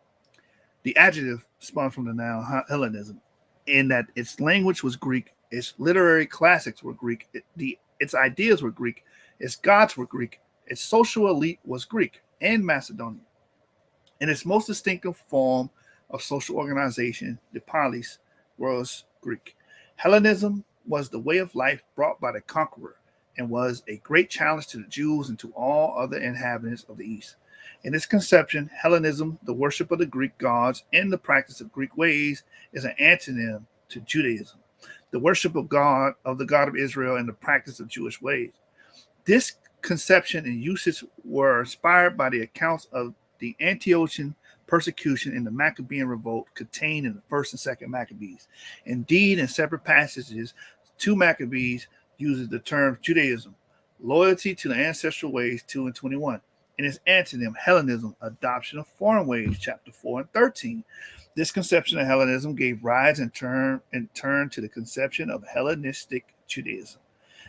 The adjective spawns from the noun Hellenism. in that its language was Greek, its literary classics were Greek, its ideas were Greek, its gods were Greek, its social elite was Greek and Macedonian. In its most distinctive form of social organization, the polis, was Greek. Hellenism was the way of life brought by the conqueror and was a great challenge to the Jews and to all other inhabitants of the East. In its conception, Hellenism, the worship of the Greek gods and the practice of Greek ways, is an antonym to Judaism, the worship of God, of the God of Israel, and the practice of Jewish ways. This conception and usage were inspired by the accounts of the Antiochian persecution in the Maccabean revolt contained in the first and second Maccabees. Indeed, in separate passages, 2 Maccabees uses the term Judaism, loyalty to the ancestral ways, 2 and 21. In its antonym, Hellenism, adoption of foreign ways, chapter 4 and 13. This conception of Hellenism gave rise in turn to the conception of Hellenistic Judaism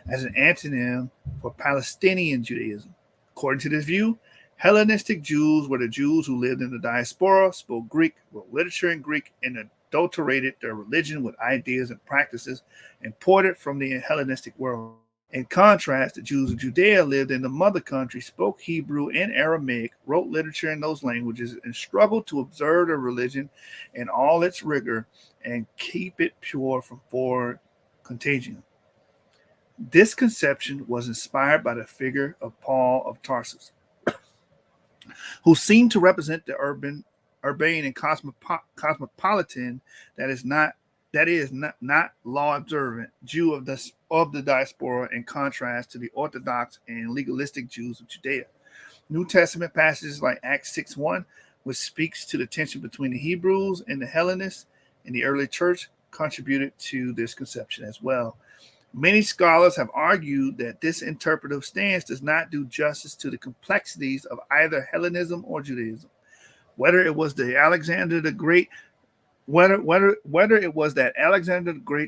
as an antonym for Palestinian Judaism. According to this view, Hellenistic Jews were the Jews who lived in the diaspora, spoke Greek, wrote literature in Greek, and adulterated their religion with ideas and practices imported from the Hellenistic world. In contrast, the Jews of Judea lived in the mother country, spoke Hebrew and Aramaic, wrote literature in those languages, and struggled to observe their religion in all its rigor and keep it pure from foreign contagion. This conception was inspired by the figure of Paul of Tarsus, who seemed to represent the urbane and cosmopolitan that is not law observant Jew of the diaspora, in contrast to the Orthodox and legalistic Jews of Judea. New Testament passages like Acts 6:1, which speaks to the tension between the Hebrews and the Hellenists in the early church, contributed to this conception as well. Many scholars have argued that this interpretive stance does not do justice to the complexities of either Hellenism or Judaism. Whether it was that Alexander the Great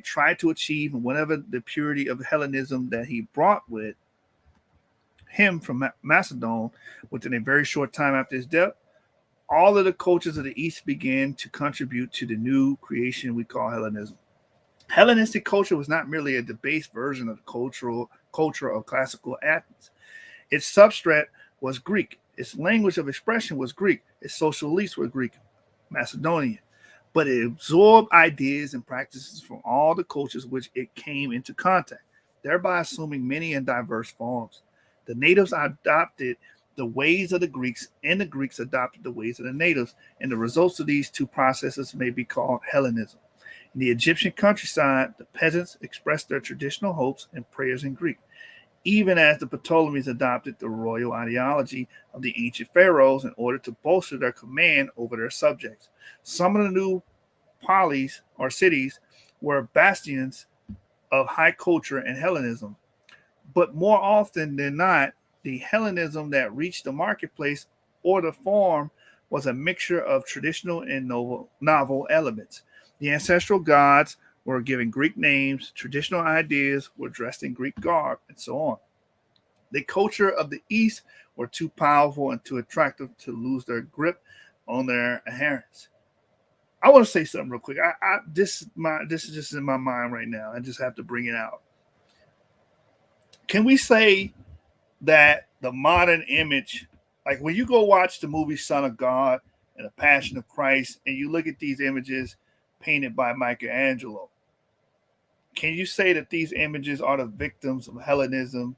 tried to achieve, and whatever the purity of Hellenism that he brought with him from Macedon within a very short time after his death, all of the cultures of the East began to contribute to the new creation we call Hellenism. Hellenistic culture was not merely a debased version of the culture of classical Athens. Its substrate was Greek. Its language of expression was Greek. Its social elites were Greek, Macedonian. But it absorbed ideas and practices from all the cultures which it came into contact, thereby assuming many and diverse forms. The natives adopted the ways of the Greeks, and the Greeks adopted the ways of the natives, and the results of these two processes may be called Hellenism. In the Egyptian countryside, the peasants expressed their traditional hopes and prayers in Greek, even as the Ptolemies adopted the royal ideology of the ancient pharaohs in order to bolster their command over their subjects. Some of the new polis or cities were bastions of high culture and Hellenism, but more often than not, the Hellenism that reached the marketplace or the farm was a mixture of traditional and novel elements. The ancestral gods were given Greek names, traditional ideas were dressed in Greek garb, and so on. The culture of the East were too powerful and too attractive to lose their grip on their adherents. I want to say something real quick. This is just in my mind right now. I just have to bring it out. Can we say that the modern image, like when you go watch the movie Son of God and The Passion of Christ, and you look at these images painted by Michelangelo, can you say that these images are the victims of Hellenism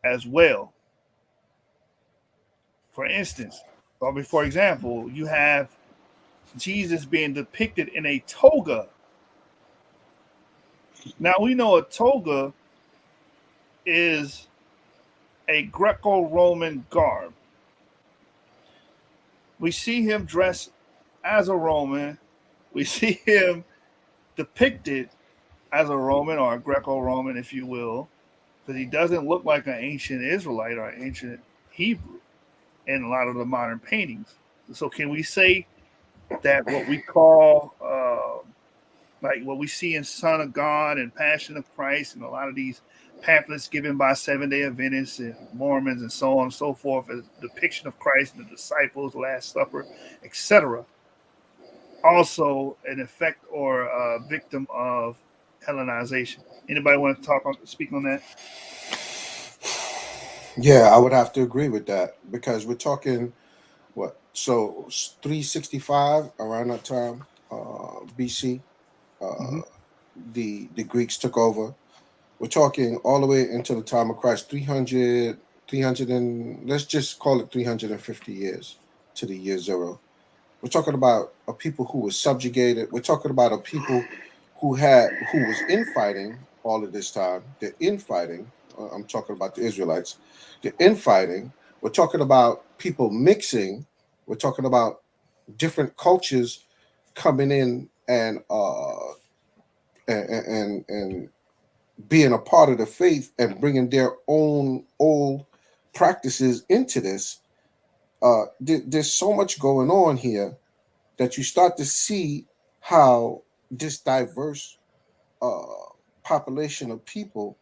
as well? For instance, or for example, you have Jesus being depicted in a toga. Now we know a toga is a Greco-Roman garb. We see him dressed as a Roman. We see him depicted as a Roman or a Greco-Roman, if you will, because he doesn't look like an ancient Israelite or an ancient Hebrew in a lot of the modern paintings. So can we say that what we call, like what we see in Son of God and Passion of Christ and a lot of these pamphlets given by Seventh-day Adventists and Mormons and so on and so forth, as depiction of Christ and the disciples, Last Supper, etc., also an effect or a victim of Hellenization. Anybody want to speak on that? Yeah, I would have to agree with that because we're talking what? So 365 around that time, BC, Mm-hmm. the Greeks took over. We're talking all the way into the time of Christ, 300 and let's just call it 350 years to the year zero. We're talking about a people who was subjugated. We're talking about a people who was infighting all of this time. They're infighting. I'm talking about the Israelites. They're infighting. We're talking about people mixing. We're talking about different cultures coming in and being a part of the faith and bringing their own old practices into this. There's so much going on here that you start to see how this diverse uh, population of people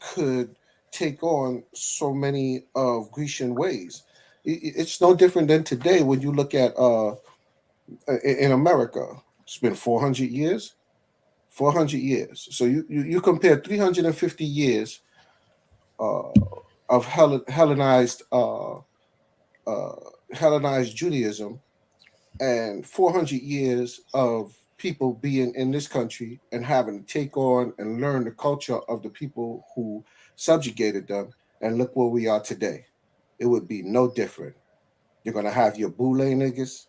could take on so many of Grecian ways. It's no different than today when you look at in America. It's been 400 years. 400 years. So you compare 350 years uh, of uh, Hellenized Judaism and 400 years of people being in this country and having to take on and learn the culture of the people who subjugated them. And look where we are today. It would be no different. You're going to have your boule niggas.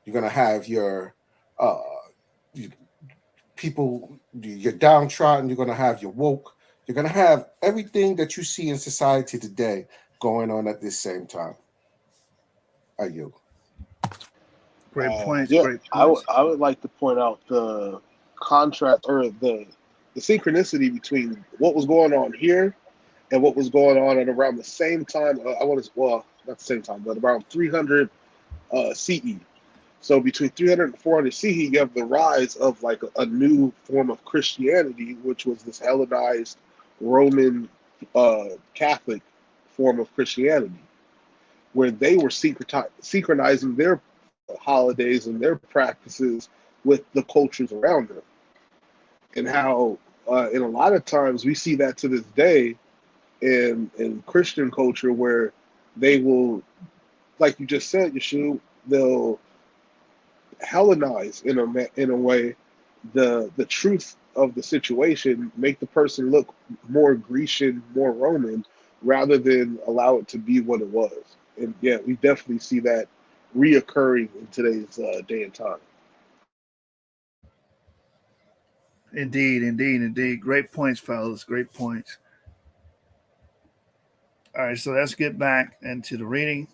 You're going to have your uh, people, you're downtrodden. You're going to have your woke. You're going to have everything that you see in society today going on at this same time. Are you? Great points. Yeah, Great points. I would like to point out the contrast or the synchronicity between what was going on here and what was going on at around the same time. I want to, well, not the same time, but around 300 CE. So between 300 and 400 CE, you have the rise of like a new form of Christianity, which was this Hellenized Roman Catholic form of Christianity, where they were synchronizing their holidays and their practices with the cultures around them. And how, in a lot of times, we see that to this day in Christian culture, where they will, like you just said, Yeshua, they'll Hellenize in a way the truth of the situation, make the person look more Grecian, more Roman, rather than allow it to be what it was. And yeah, we definitely see that reoccurring in today's day and time. Indeed. Great points, fellas. Great points. All right, so let's get back into the reading.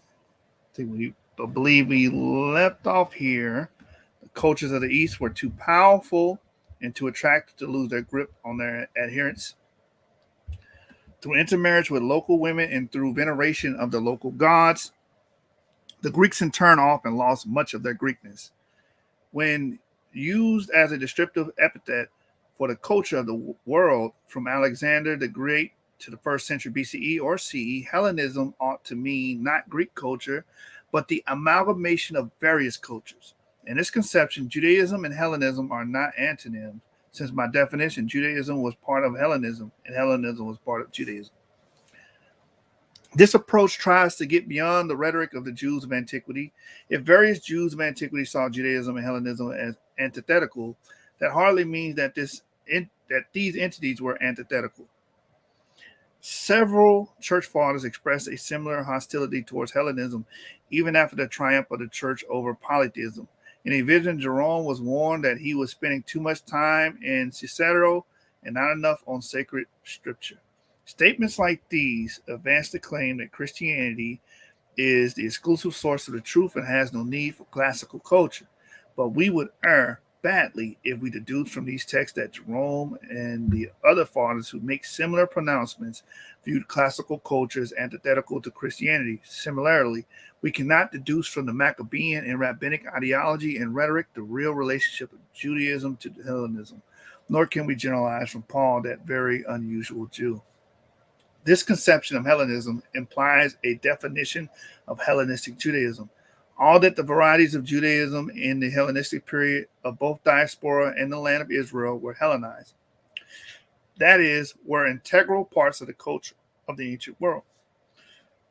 I believe we left off here. The cultures of the East were too powerful and too attractive to lose their grip on their adherents. Through intermarriage with local women and through veneration of the local gods, the Greeks in turn often lost much of their Greekness. When used as a descriptive epithet for the culture of the world from Alexander the Great to the 1st century BCE or CE, Hellenism ought to mean not Greek culture, but the amalgamation of various cultures. In this conception, Judaism and Hellenism are not antonyms, since by definition, Judaism was part of Hellenism and Hellenism was part of Judaism. This approach tries to get beyond the rhetoric of the Jews of antiquity. If various Jews of antiquity saw Judaism and Hellenism as antithetical, that hardly means that these entities were antithetical. Several church fathers expressed a similar hostility towards Hellenism even after the triumph of the church over polytheism. In a vision, Jerome was warned that he was spending too much time in Cicero and not enough on sacred scripture. Statements like these advance the claim that Christianity is the exclusive source of the truth and has no need for classical culture. But we would err badly if we deduce from these texts that Jerome and the other fathers who make similar pronouncements viewed classical culture as antithetical to Christianity. Similarly, we cannot deduce from the Maccabean and rabbinic ideology and rhetoric the real relationship of Judaism to Hellenism, nor can we generalize from Paul, that very unusual Jew. This conception of Hellenism implies a definition of Hellenistic Judaism. All that the varieties of Judaism in the Hellenistic period of both diaspora and the land of Israel were Hellenized. That is, were integral parts of the culture of the ancient world.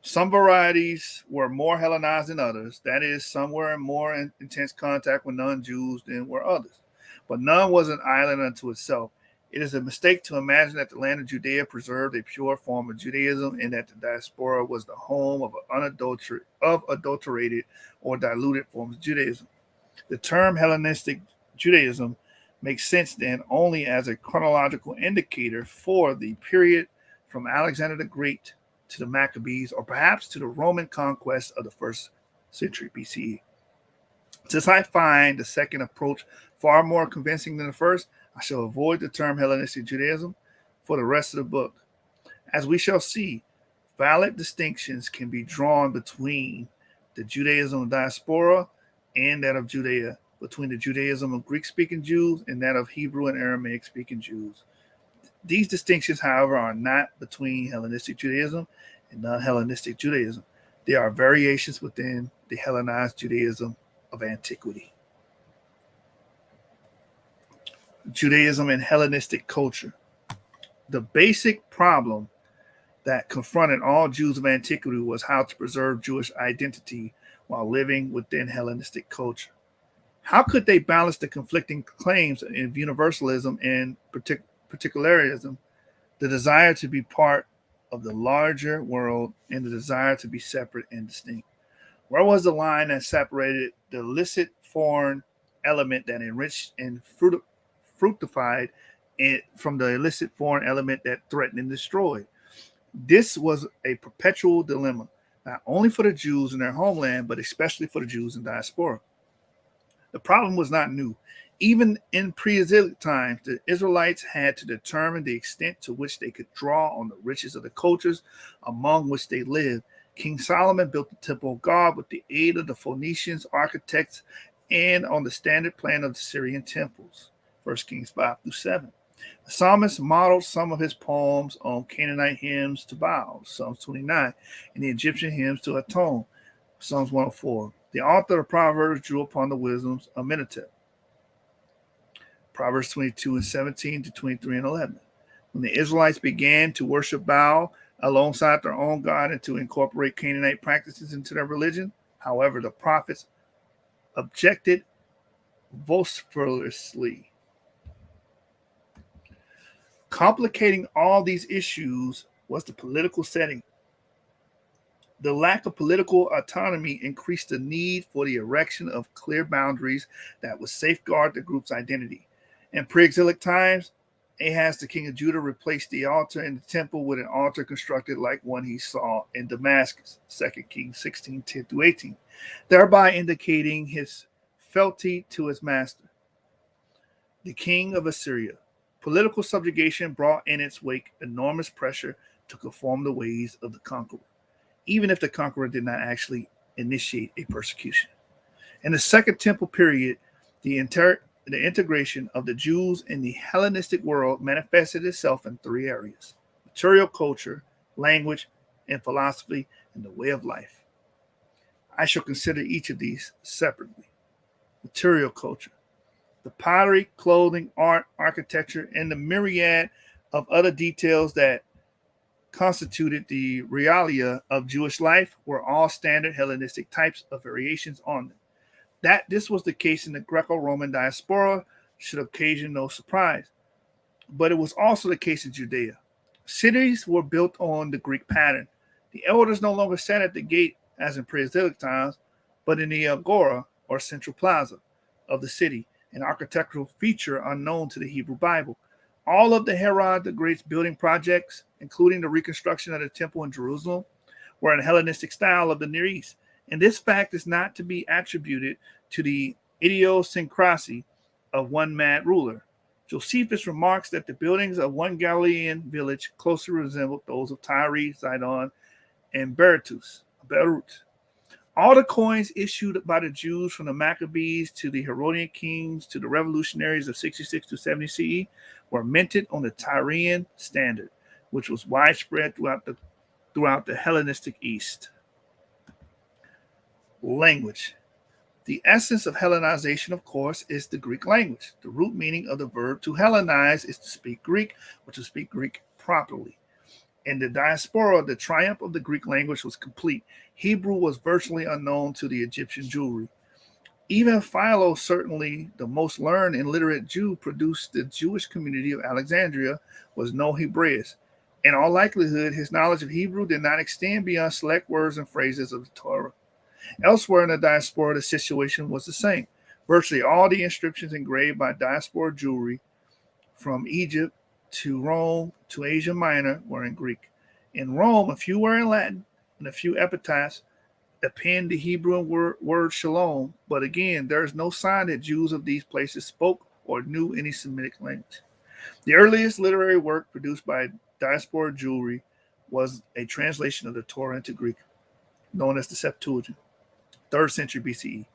Some varieties were more Hellenized than others. That is, some were in more intense contact with non-Jews than were others. But none was an island unto itself. It is a mistake to imagine that the land of Judea preserved a pure form of Judaism and that the diaspora was the home of adulterated or diluted forms of Judaism. The term Hellenistic Judaism makes sense then only as a chronological indicator for the period from Alexander the Great to the Maccabees, or perhaps to the Roman conquest of the 1st century BCE. Since I find the second approach far more convincing than the first, I shall avoid the term Hellenistic Judaism for the rest of the book. As we shall see, valid distinctions can be drawn between the Judaism of diaspora and that of Judea, between the Judaism of Greek-speaking Jews and that of Hebrew and Aramaic-speaking Jews. These distinctions, however, are not between Hellenistic Judaism and non-Hellenistic Judaism. They are variations within the Hellenized Judaism of antiquity. Judaism and Hellenistic culture. The basic problem that confronted all Jews of antiquity was how to preserve Jewish identity while living within Hellenistic culture. How could they balance the conflicting claims of universalism and particularism, the desire to be part of the larger world and the desire to be separate and distinct? Where was the line that separated the illicit foreign element that enriched and fructified from the illicit foreign element that threatened and destroyed? This was a perpetual dilemma, not only for the Jews in their homeland, but especially for the Jews in diaspora. The problem was not new. Even in pre-exilic times, the Israelites had to determine the extent to which they could draw on the riches of the cultures among which they lived. King Solomon built the temple of God with the aid of the Phoenicians, architects, and on the standard plan of the Syrian temples. 1 Kings 5-7. The psalmist modeled some of his poems on Canaanite hymns to Baal, Psalms 29, and the Egyptian hymns to Aton, Psalms 104. The author of Proverbs drew upon the wisdoms of Menatep, Proverbs 22:17 to 23:11. When the Israelites began to worship Baal alongside their own God and to incorporate Canaanite practices into their religion, however, the prophets objected vociferously. Complicating all these issues was the political setting. The lack of political autonomy increased the need for the erection of clear boundaries that would safeguard the group's identity. In pre-exilic times, Ahaz, the king of Judah, replaced the altar in the temple with an altar constructed like one he saw in Damascus, 2 Kings 16:10-18, thereby indicating his fealty to his master, the king of Assyria. Political subjugation brought in its wake enormous pressure to conform the ways of the conqueror, even if the conqueror did not actually initiate a persecution. In the Second Temple period, the integration of the Jews in the Hellenistic world manifested itself in three areas: material culture, language, and philosophy, and the way of life. I shall consider each of these separately. Material culture. The pottery, clothing, art, architecture, and the myriad of other details that constituted the realia of Jewish life were all standard Hellenistic types of variations on them. That this was the case in the Greco-Roman diaspora should occasion no surprise, but it was also the case in Judea. Cities were built on the Greek pattern. The elders no longer sat at the gate as in pre-exilic times, but in the agora or central plaza of the city, an architectural feature unknown to the Hebrew Bible. All of the Herod the Great's building projects, including the reconstruction of the temple in Jerusalem, were in Hellenistic style of the Near East. And this fact is not to be attributed to the idiosyncrasy of one mad ruler. Josephus remarks that the buildings of one Galilean village closely resembled those of Tyre, Sidon, and Beirut. All the coins issued by the Jews from the Maccabees to the Herodian kings to the revolutionaries of 66 to 70 CE were minted on the Tyrian standard, which was widespread throughout the Hellenistic East. Language. The essence of Hellenization, of course, is the Greek language. The root meaning of the verb to Hellenize is to speak Greek, or to speak Greek properly. In the diaspora, the triumph of the Greek language was complete. Hebrew was virtually unknown to the Egyptian Jewry. Even Philo, certainly the most learned and literate Jew, produced the Jewish community of Alexandria, was no Hebraeus. In all likelihood, his knowledge of Hebrew did not extend beyond select words and phrases of the Torah. Elsewhere in the diaspora, the situation was the same. Virtually all the inscriptions engraved by diaspora Jewry, from Egypt to Rome to Asia Minor, were in Greek. In Rome, a few were in Latin, and a few epitaphs append the Hebrew word shalom, but again, there is no sign that Jews of these places spoke or knew any Semitic language. The earliest literary work produced by diaspora Jewry was a translation of the Torah into Greek, known as the Septuagint, 3rd century BCE.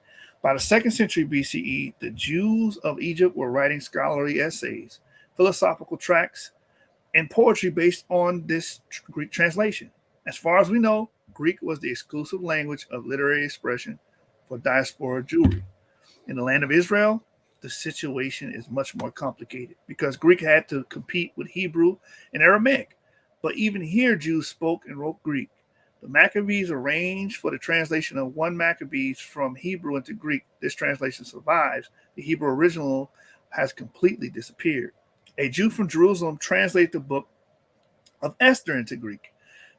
By the 2nd century BCE, the Jews of Egypt were writing scholarly essays, philosophical tracts, and poetry based on this Greek translation. As far as we know, Greek was the exclusive language of literary expression for diaspora Jewry. In the land of Israel, the situation is much more complicated because Greek had to compete with Hebrew and Aramaic. But even here, Jews spoke and wrote Greek. The Maccabees arranged for the translation of 1 Maccabees from Hebrew into Greek. This translation survives. The Hebrew original has completely disappeared. A Jew from Jerusalem translated the book of Esther into Greek.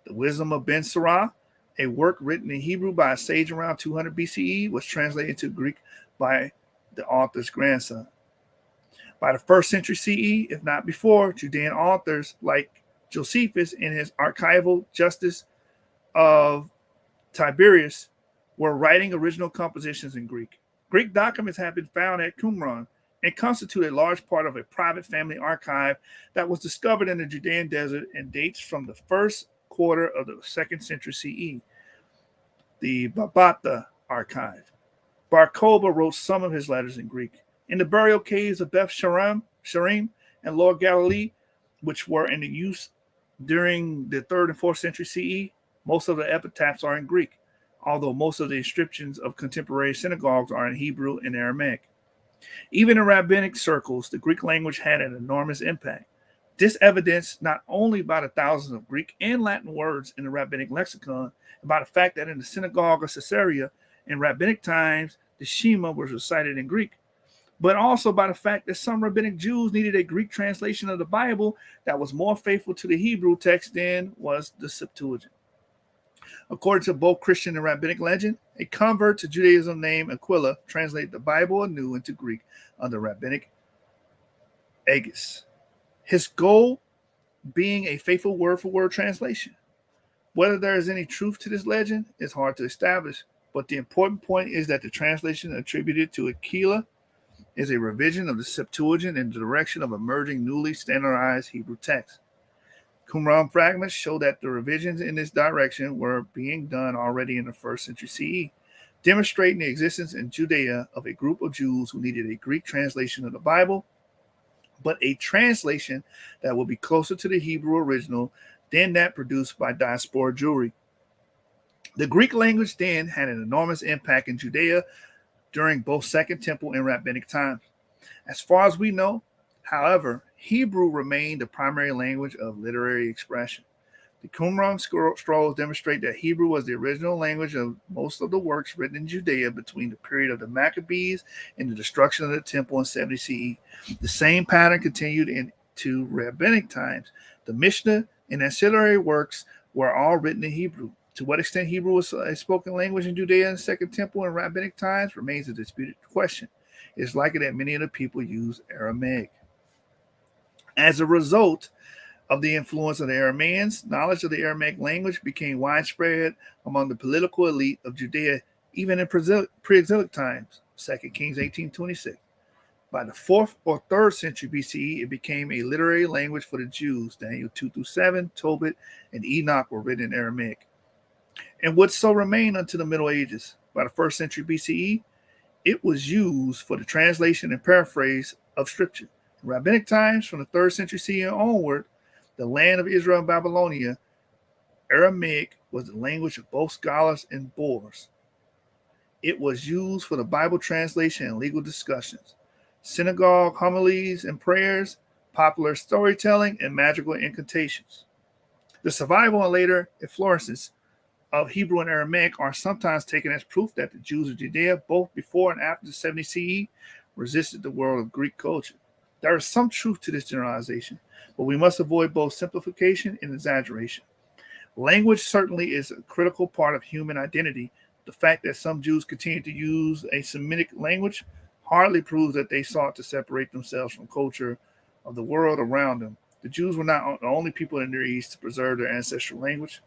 The Wisdom of Ben Sirah, a work written in Hebrew by a sage around 200 BCE, was translated into Greek by the author's grandson. By the 1st century CE, if not before, Judean authors like Josephus in his archival Justice of Tiberius were writing original compositions in Greek. Greek documents have been found at Qumran and constitute a large part of a private family archive that was discovered in the Judean desert and dates from the first quarter of the 2nd century CE. The Babata archive. Bar Kokhba wrote some of his letters in Greek. In the burial caves of Beth Sharim and Lower Galilee, which were in use during the 3rd and 4th century CE, most of the epitaphs are in Greek, although most of the inscriptions of contemporary synagogues are in Hebrew and Aramaic. Even in rabbinic circles, the Greek language had an enormous impact. This evidenced not only by the thousands of Greek and Latin words in the rabbinic lexicon, and by the fact that in the synagogue of Caesarea in rabbinic times, the Shema was recited in Greek, but also by the fact that some rabbinic Jews needed a Greek translation of the Bible that was more faithful to the Hebrew text than was the Septuagint. According to both Christian and rabbinic legend, a convert to Judaism named Aquila translated the Bible anew into Greek under rabbinic aegis, his goal being a faithful word-for-word translation. Whether there is any truth to this legend is hard to establish, but the important point is that the translation attributed to Aquila is a revision of the Septuagint in the direction of emerging newly standardized Hebrew text. Qumran fragments show that the revisions in this direction were being done already in the 1st century CE, demonstrating the existence in Judea of a group of Jews who needed a Greek translation of the Bible, but a translation that would be closer to the Hebrew original than that produced by diaspora Jewry. The Greek language then had an enormous impact in Judea during both Second Temple and Rabbinic times. As far as we know, however, Hebrew remained the primary language of literary expression. The Qumran scrolls demonstrate that Hebrew was the original language of most of the works written in Judea between the period of the Maccabees and the destruction of the temple in 70 CE. The same pattern continued into rabbinic times. The Mishnah and ancillary works were all written in Hebrew. To what extent Hebrew was a spoken language in Judea in the Second Temple in rabbinic times remains a disputed question. It is likely that many of the people used Aramaic. As a result of the influence of the Arameans, knowledge of the Aramaic language became widespread among the political elite of Judea, even in pre-exilic times, 2 Kings 18:26. By the 4th or 3rd century BCE, it became a literary language for the Jews. Daniel 2-7, Tobit, and Enoch were written in Aramaic, and would so remain until the Middle Ages. By the 1st century BCE, it was used for the translation and paraphrase of Scripture. In rabbinic times, from the 3rd century CE onward, the land of Israel and Babylonia, Aramaic was the language of both scholars and boors. It was used for the Bible translation and legal discussions, synagogue homilies and prayers, popular storytelling, and magical incantations. The survival and later efflorescence of Hebrew and Aramaic are sometimes taken as proof that the Jews of Judea, both before and after the 70 CE, resisted the world of Greek culture. There is some truth to this generalization, but we must avoid both simplification and exaggeration. Language certainly is a critical part of human identity. The fact that some Jews continue to use a Semitic language hardly proves that they sought to separate themselves from culture of the world around them. The Jews were not the only people in the Near East to preserve their ancestral language.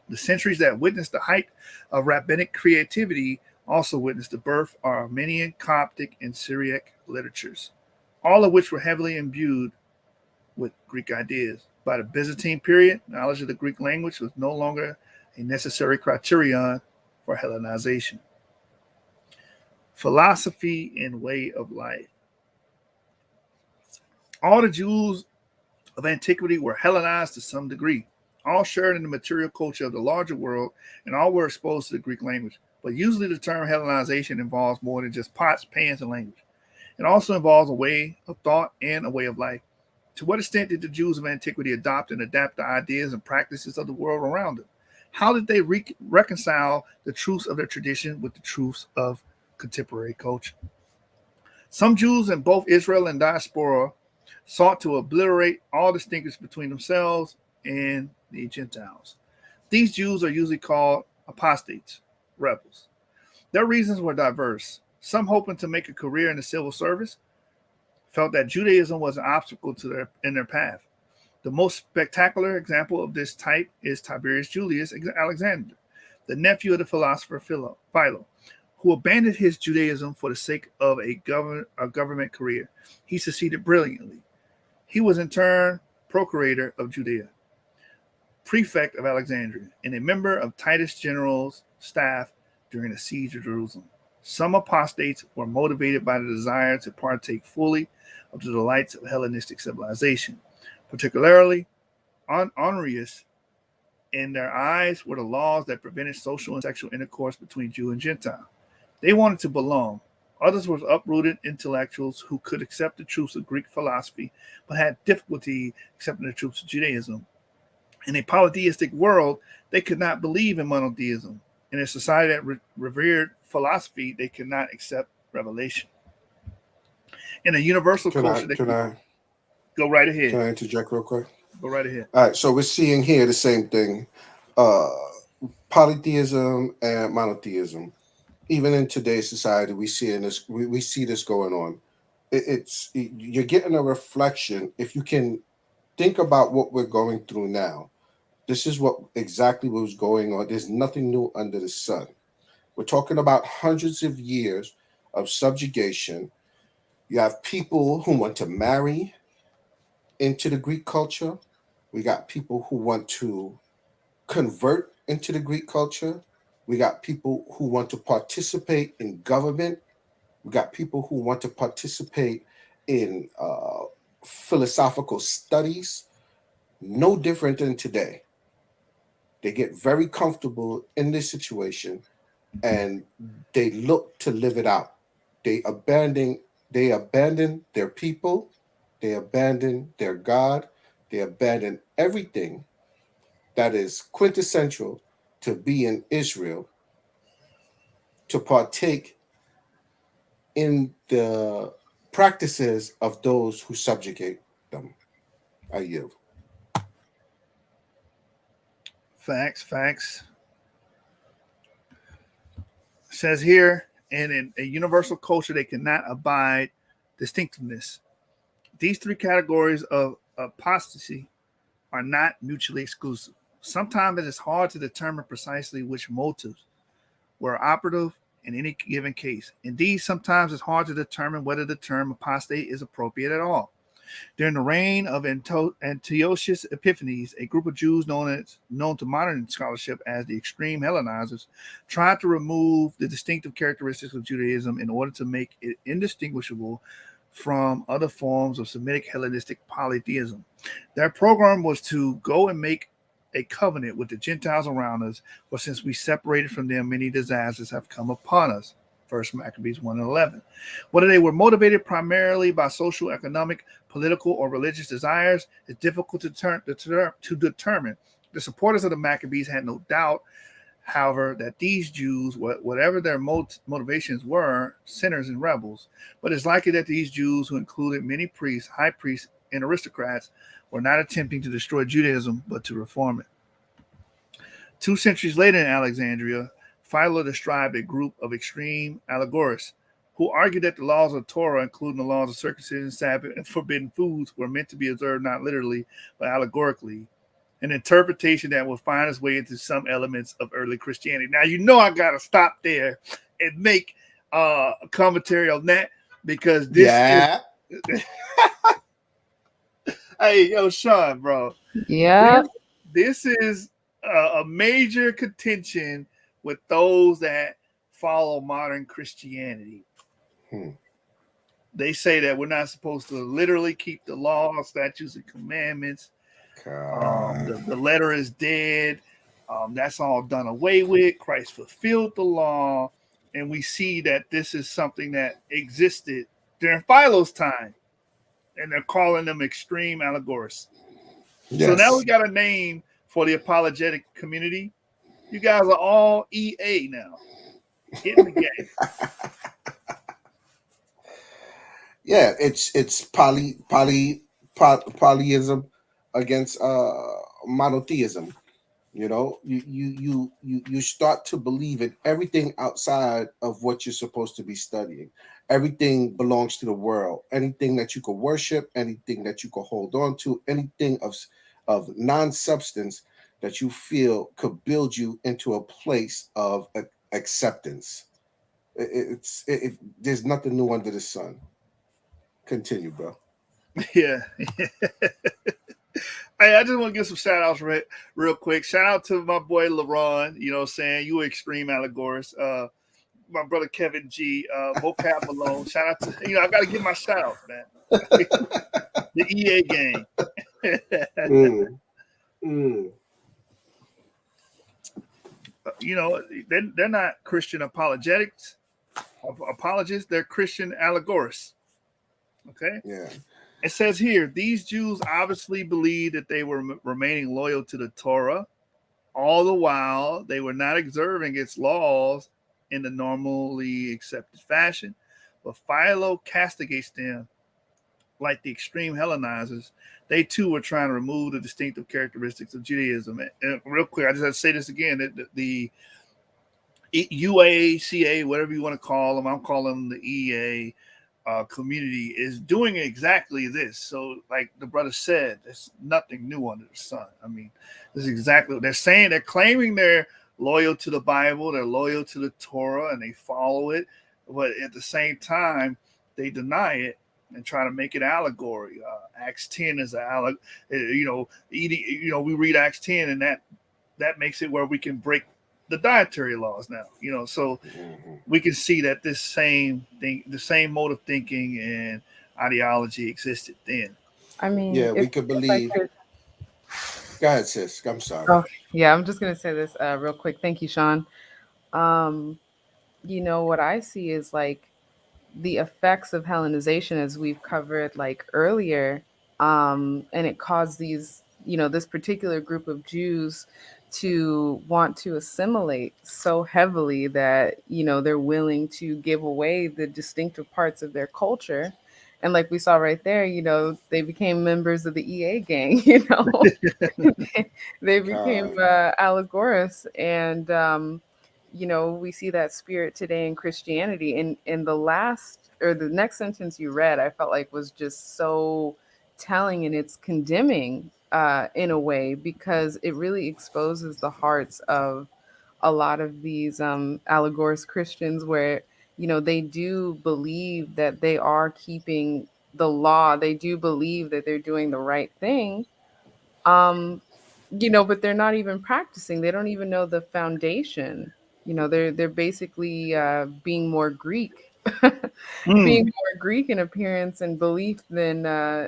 The centuries that witnessed the height of rabbinic creativity also witnessed the birth of Armenian, Coptic, and Syriac literatures, all of which were heavily imbued with Greek ideas. By the Byzantine period, knowledge of the Greek language was no longer a necessary criterion for Hellenization. Philosophy and way of life. All the Jews of antiquity were Hellenized to some degree. All shared in the material culture of the larger world, and all were exposed to the Greek language. But usually the term Hellenization involves more than just pots, pans, and language. It also involves a way of thought and a way of life. To what extent did the Jews of antiquity adopt and adapt the ideas and practices of the world around them? How did they reconcile the truths of their tradition with the truths of contemporary culture? Some Jews in both Israel and diaspora sought to obliterate all distinctions between themselves and the Gentiles. These Jews are usually called apostates, rebels. Their reasons were diverse. Some hoping to make a career in the civil service felt that Judaism was an obstacle to their path. The most spectacular example of this type is Tiberius Julius Alexander, the nephew of the philosopher Philo, who abandoned his Judaism for the sake of a government career. He succeeded brilliantly. He was in turn procurator of Judea, prefect of Alexandria, and a member of Titus' general's staff during the siege of Jerusalem. Some apostates were motivated by the desire to partake fully of the delights of Hellenistic civilization, particularly Honorius. In their eyes were the laws that prevented social and sexual intercourse between Jew and Gentile. They wanted to belong. Others were uprooted intellectuals who could accept the truths of Greek philosophy, but had difficulty accepting the truths of Judaism. In a polytheistic world, they could not believe in monotheism. In a society that revered philosophy, they could not accept revelation. In a universal culture, go right ahead. Can I interject real quick? Go right ahead. All right, so we're seeing here the same thing, polytheism and monotheism. Even in today's society, we see this going on. You're getting a reflection. If you can think about what we're going through now, this is exactly what was going on. There's nothing new under the sun. We're talking about hundreds of years of subjugation. You have people who want to marry into the Greek culture. We got people who want to convert into the Greek culture. We got people who want to participate in government. We got people who want to participate in philosophical studies. No different than today. They get very comfortable in this situation and they look to live it out. They abandon their people. They abandon their God. They abandon everything that is quintessential to be in Israel, to partake in the practices of those who subjugate them. I yield. Facts. It says here, and in a universal culture, they cannot abide distinctiveness. These three categories of apostasy are not mutually exclusive. Sometimes it is hard to determine precisely which motives were operative in any given case. Indeed, sometimes it's hard to determine whether the term apostate is appropriate at all. During the reign of Antiochus Epiphanes, a group of Jews known to modern scholarship as the extreme Hellenizers tried to remove the distinctive characteristics of Judaism in order to make it indistinguishable from other forms of Semitic Hellenistic polytheism. Their program was to go and make a covenant with the Gentiles around us, for since we separated from them, many disasters have come upon us. First Maccabees 1:11. Whether they were motivated primarily by social, economic, political, or religious desires is difficult to determine. The supporters of the Maccabees had no doubt, however, that these Jews, whatever their motivations were, sinners and rebels. But it's likely that these Jews, who included many priests, high priests, and aristocrats, were not attempting to destroy Judaism, but to reform it. 2 centuries later in Alexandria, Philo described a group of extreme allegorists who argued that the laws of Torah, including the laws of circumcision, Sabbath, and forbidden foods, were meant to be observed not literally, but allegorically, an interpretation that will find its way into some elements of early Christianity. Now, you know I got to stop there and make a commentary on that, because this is... Hey, yo, Sean, bro. Yeah. This is a major contention with those that follow modern Christianity. They say that we're not supposed to literally keep the law, statutes, and commandments. The letter is dead. That's all done away with. Christ fulfilled the law. And we see that this is something that existed during Philo's time. And they're calling them extreme allegorists. Yes. So now we got a name for the apologetic community. You guys are all EA now. Get in the game. Yeah, it's polyism against monotheism. You know, you start to believe in everything outside of what you're supposed to be studying. Everything belongs to the world. Anything that you could worship, anything that you could hold on to, anything of non-substance that you feel could build you into a place of acceptance. There's nothing new under the sun. Continue, bro. Yeah. Hey, I just want to give some shout outs real quick. Shout out to my boy LaRon, you know what I'm saying? You extreme allegorist. My brother Kevin G, Vocab Malone. Shout out to, I got to give my shout outs, man. The EA game. They're not Christian apologists, they're Christian allegorists. Okay? Yeah. It says here, these Jews obviously believed that they were remaining loyal to the Torah. All the while, they were not observing its laws in the normally accepted fashion. But Philo castigates them like the extreme Hellenizers. They too were trying to remove the distinctive characteristics of Judaism. And real quick, I just have to say this again, that the UACA, whatever you want to call them, I'm calling them the EA community, is doing exactly this. So like the brother said, there's nothing new under the sun. I mean, this is exactly what they're saying. They're claiming they're loyal to the Bible, they're loyal to the Torah, and they follow it. But at the same time, they deny it and try to make it allegory. Acts 10 is we read Acts 10, and that makes it where we can break the dietary laws now, so we can see that this same thing, the same mode of thinking and ideology existed then. I mean, yeah, we could believe. Go ahead, sis. I'm sorry. Oh, yeah, I'm just going to say this real quick. Thank you, Sean. What I see is like the effects of Hellenization, as we've covered like earlier, and it caused these, this particular group of Jews to want to assimilate so heavily that, they're willing to give away the distinctive parts of their culture. And like we saw right there, they became members of the EA gang, they became allegorists. And, we see that spirit today in Christianity. And in the next sentence you read, I felt like was just so telling, and it's condemning in a way, because it really exposes the hearts of a lot of these allegorist Christians, where they do believe that they are keeping the law, they do believe that they're doing the right thing, but they're not even practicing. They don't even know the foundation. They're basically being more Greek being more Greek in appearance and belief than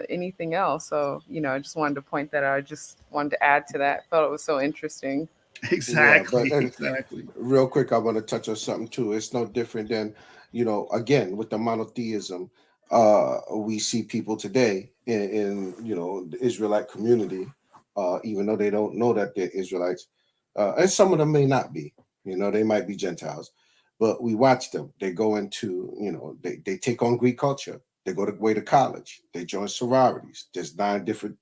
anything else. So, I just wanted to point that out. I just wanted to add to that. Felt it was so interesting. Exactly. Yeah, but Exactly. real quick, I want to touch on something too. It's no different than, again, with the monotheism, we see people today in the Israelite community, even though they don't know that they're Israelites, and some of them may not be, they might be Gentiles, but we watch them. They go into, they take on Greek culture. They go away to college. They join sororities. There's 9 different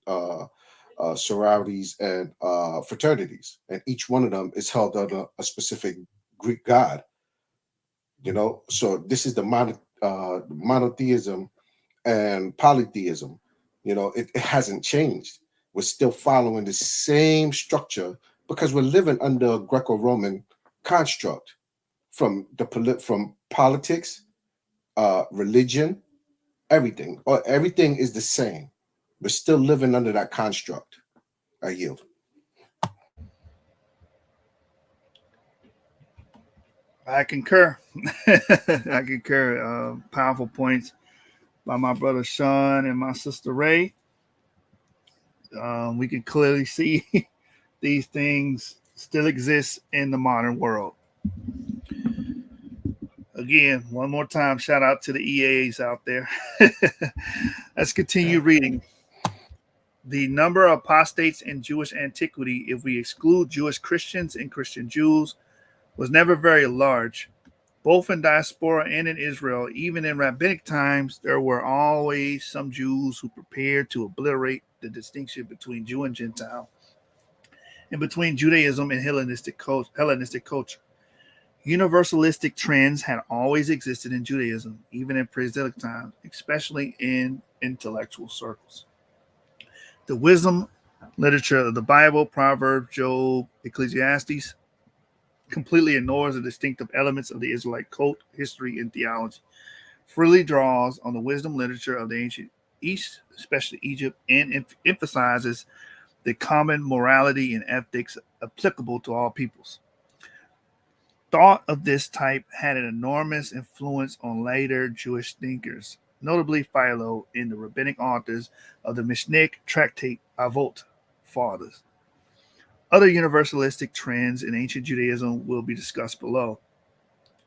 sororities and fraternities, and each one of them is held under a specific Greek god. So this is the monotheism and polytheism. It hasn't changed. We're still following the same structure because we're living under a Greco-Roman construct from from politics, religion, everything. Or everything is the same. We're still living under that construct. I yield. I concur. I concur. Powerful points by my brother Sean and my sister Ray. We can clearly see these things still exist in the modern world. Again, one more time, shout out to the EAs out there. Let's continue reading. The number of apostates in Jewish antiquity, if we exclude Jewish Christians and Christian Jews, was never very large. Both in diaspora and in Israel, even in rabbinic times, there were always some Jews who prepared to obliterate the distinction between Jew and Gentile, and between Judaism and Hellenistic culture. Universalistic trends had always existed in Judaism, even in pre-exilic times, especially in intellectual circles. The wisdom literature of the Bible, Proverbs, Job, Ecclesiastes, completely ignores the distinctive elements of the Israelite cult, history, and theology. Freely draws on the wisdom literature of the ancient East, especially Egypt, and emphasizes the common morality and ethics applicable to all peoples. Thought of this type had an enormous influence on later Jewish thinkers, notably Philo and the rabbinic authors of the Mishnah tractate Avot Fathers. Other universalistic trends in ancient Judaism will be discussed below,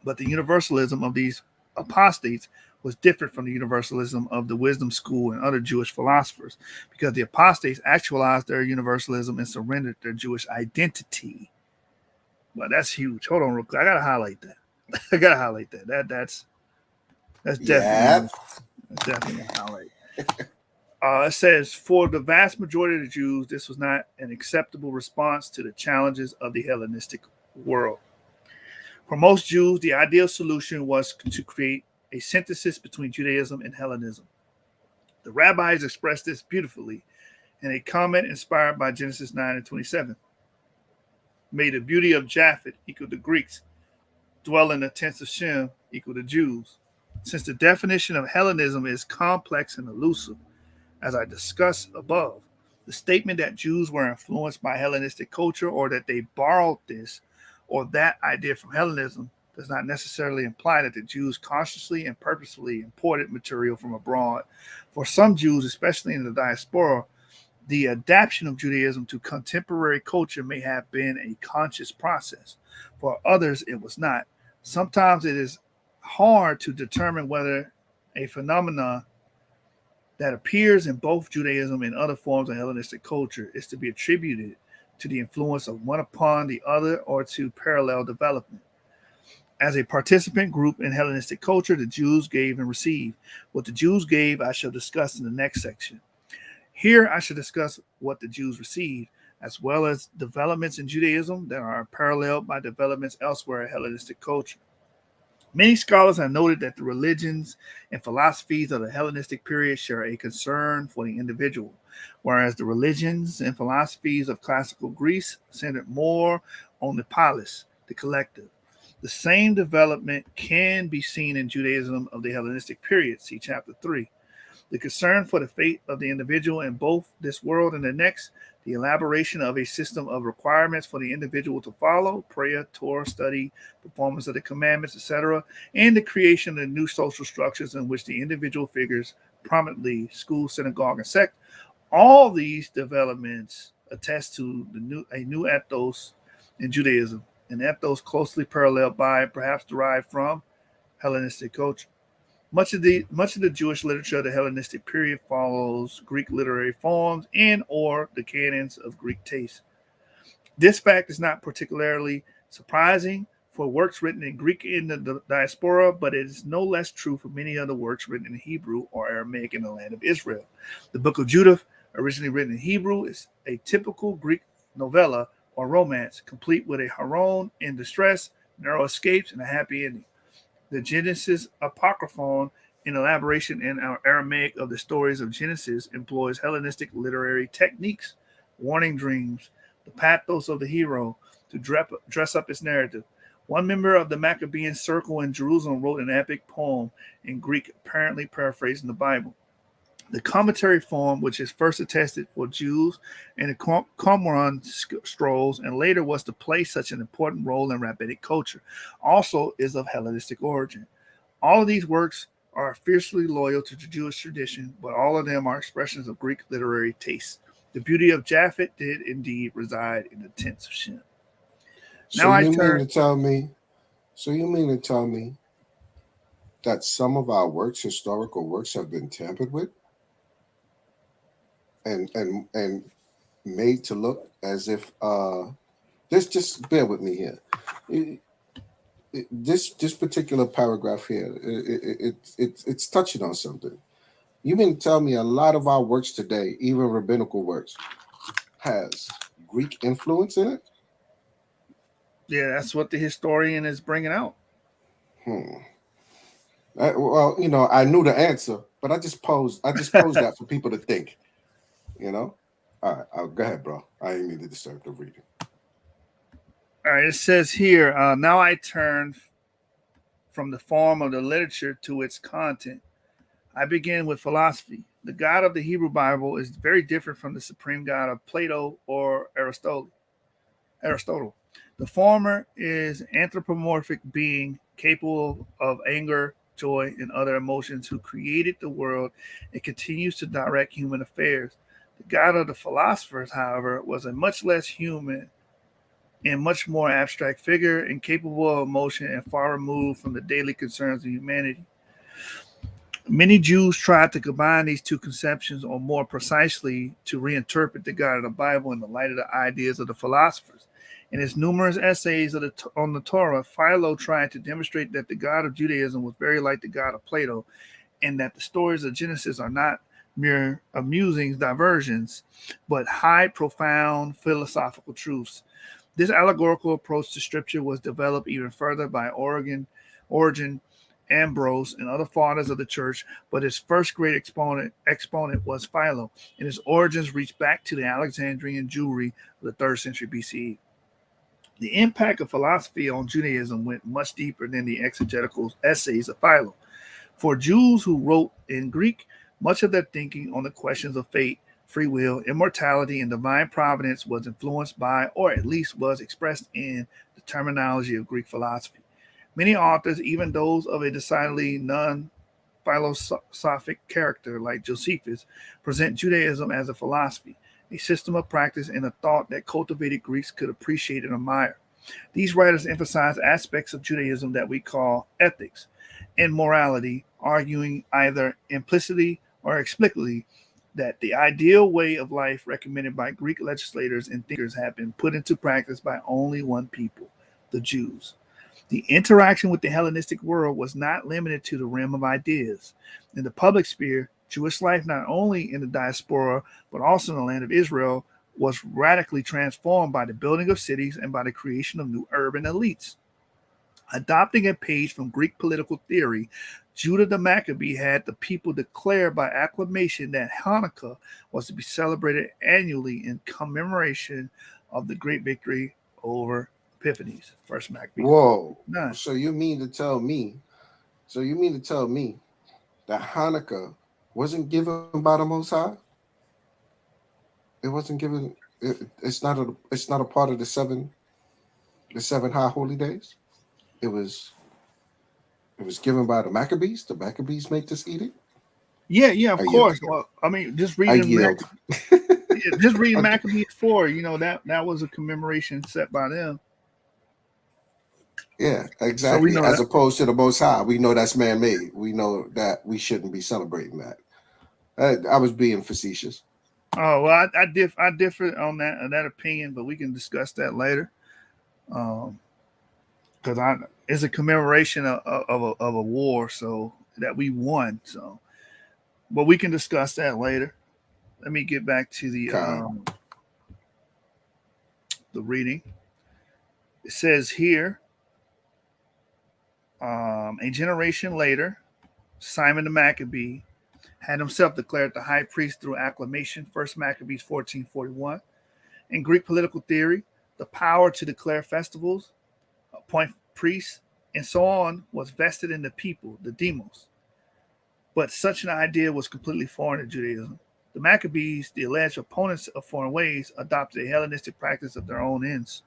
but the universalism of these apostates was different from the universalism of the wisdom school and other Jewish philosophers, because the apostates actualized their universalism and surrendered their Jewish identity. Well, that's huge. Hold on real quick. I gotta highlight that. That's definitely a highlight. It says, for the vast majority of the Jews, this was not an acceptable response to the challenges of the Hellenistic world. For most Jews, the ideal solution was to create a synthesis between Judaism and Hellenism. The rabbis expressed this beautifully in a comment inspired by Genesis 9:27. May the beauty of Japhet equal the Greeks, dwell in the tents of Shem equal the Jews. Since the definition of Hellenism is complex and elusive, as I discussed above, the statement that Jews were influenced by Hellenistic culture or that they borrowed this or that idea from Hellenism does not necessarily imply that the Jews consciously and purposefully imported material from abroad. For some Jews, especially in the diaspora, the adaptation of Judaism to contemporary culture may have been a conscious process. For others, it was not. Sometimes it is hard to determine whether a phenomenon that appears in both Judaism and other forms of Hellenistic culture is to be attributed to the influence of one upon the other or to parallel development. As a participant group in Hellenistic culture, the Jews gave and received. What the Jews gave, I shall discuss in the next section. Here, I shall discuss what the Jews received, as well as developments in Judaism that are paralleled by developments elsewhere in Hellenistic culture. Many scholars have noted that the religions and philosophies of the Hellenistic period share a concern for the individual, whereas the religions and philosophies of classical Greece centered more on the polis, the collective. The same development can be seen in Judaism of the Hellenistic period, see chapter 3. The concern for the fate of the individual in both this world and the next the elaboration of a system of requirements for the individual to follow, prayer, Torah study, performance of the commandments, etc., and the creation of new social structures in which the individual figures prominently, school, synagogue, and sect. All these developments attest to a new ethos in Judaism, an ethos closely paralleled by, perhaps derived from, Hellenistic culture. Much of the Jewish literature of the Hellenistic period follows Greek literary forms and or the canons of Greek taste. This fact is not particularly surprising for works written in Greek in the diaspora, but it is no less true for many other works written in Hebrew or Aramaic in the land of Israel. The Book of Judith, originally written in Hebrew, is a typical Greek novella or romance, complete with a heroine in distress, narrow escapes, and a happy ending. The Genesis Apocryphon, in elaboration in our Aramaic of the stories of Genesis, employs Hellenistic literary techniques, warning dreams, the pathos of the hero to dress up its narrative. One member of the Maccabean circle in Jerusalem wrote an epic poem in Greek, apparently paraphrasing the Bible. The commentary form, which is first attested for Jews in the Qumran scrolls and later was to play such an important role in rabbinic culture, also is of Hellenistic origin. All of these works are fiercely loyal to the Jewish tradition, but all of them are expressions of Greek literary taste. The beauty of Japhet did indeed reside in the tents of Shem. So you mean to tell me that some of our works, historical works, have been tampered with and made to look as if just bear with me here. This particular paragraph here, it's touching on something. You mean to tell me a lot of our works today, even rabbinical works, has Greek influence in it? Yeah, that's what the historian is bringing out. Well, I knew the answer, but I just posed that for people to think. All right, go ahead, bro. I didn't mean to disturb the reading. All right, it says here, now I turn from the form of the literature to its content. I begin with philosophy. The God of the Hebrew Bible is very different from the supreme God of Plato or Aristotle. The former is anthropomorphic being capable of anger, joy, and other emotions who created the world and continues to direct human affairs. The God of the philosophers, however, was a much less human and much more abstract figure, incapable of emotion and far removed from the daily concerns of humanity. Many Jews tried to combine these two conceptions, or more precisely, to reinterpret the God of the Bible in the light of the ideas of the philosophers. In his numerous essays on the Torah, Philo tried to demonstrate that the God of Judaism was very like the God of Plato, and that the stories of Genesis are not mere amusing diversions, but high, profound philosophical truths. This allegorical approach to scripture was developed even further by Origen, Ambrose, and other fathers of the church, but his first great exponent was Philo, and his origins reach back to the Alexandrian Jewry of the 3rd century BCE. The impact of philosophy on Judaism went much deeper than the exegetical essays of Philo. For Jews who wrote in Greek, much of their thinking on the questions of fate, free will, immortality, and divine providence was influenced by, or at least was expressed in, the terminology of Greek philosophy. Many authors, even those of a decidedly non-philosophic character like Josephus, present Judaism as a philosophy, a system of practice and a thought that cultivated Greeks could appreciate and admire. These writers emphasize aspects of Judaism that we call ethics and morality, arguing either implicitly or explicitly that the ideal way of life recommended by Greek legislators and thinkers had been put into practice by only one people, the Jews. The interaction with the Hellenistic world was not limited to the realm of ideas. In the public sphere, Jewish life, not only in the diaspora, but also in the land of Israel, was radically transformed by the building of cities and by the creation of new urban elites. Adopting a page from Greek political theory, Judah the Maccabee had the people declare by acclamation that Hanukkah was to be celebrated annually in commemoration of the great victory over Epiphanes. First Maccabees. Whoa. 9. So you mean to tell me that Hanukkah wasn't given by the Most High? It wasn't given. It's not a part of the seven high holy days. It was given by the Maccabees. The Maccabees make this edict. Yeah, of I course. yield. Well, I mean, just I reading yield. just reading Maccabees 4, that was a commemoration set by them. Yeah, So we exactly. know As that. opposed to the Most High, we know that's man-made. We know that we shouldn't be celebrating that. I was being facetious. Oh well, I differ on that opinion, but we can discuss that later. Because it's a commemoration of a war, so that we won. So, but we can discuss that later. Let me get back to the reading. It says here, a generation later, Simon the Maccabee had himself declared the high priest through acclamation. First Maccabees 14:41. In Greek political theory, the power to declare festivals, appoint priests, and so on was vested in the people, the demos. But such an idea was completely foreign to Judaism. The Maccabees, the alleged opponents of foreign ways, adopted a Hellenistic practice of their own ends.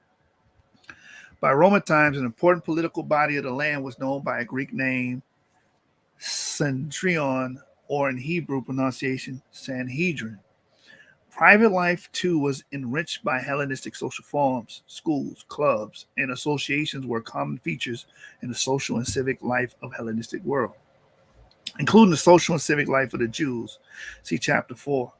By Roman times, an important political body of the land was known by a Greek name, Sanhedrin, or in Hebrew pronunciation, Sanhedrin. Private life, too, was enriched by Hellenistic social forms. Schools, clubs, and associations were common features in the social and civic life of Hellenistic world, including the social and civic life of the Jews. See chapter 4.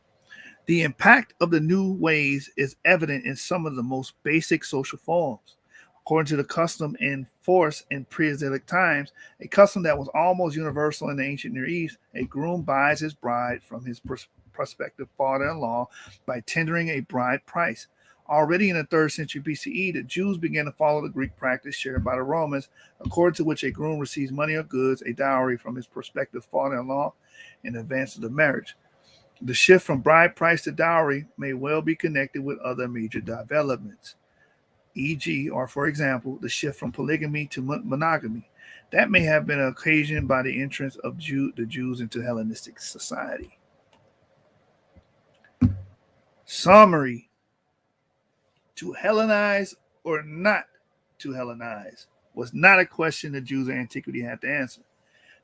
The impact of the new ways is evident in some of the most basic social forms. According to the custom in force in pre-Exilic times, a custom that was almost universal in the ancient Near East, a groom buys his bride from his prospective father-in-law by tendering a bride price. Already in the 3rd century BCE, the Jews began to follow the Greek practice shared by the Romans, according to which a groom receives money or goods, a dowry from his prospective father-in-law in advance of the marriage. The shift from bride price to dowry may well be connected with other major developments, e.g., or for example, the shift from polygamy to monogamy. That may have been occasioned by the entrance of the Jews into Hellenistic society. Summary: to Hellenize or not to Hellenize was not a question the Jews of antiquity had to answer.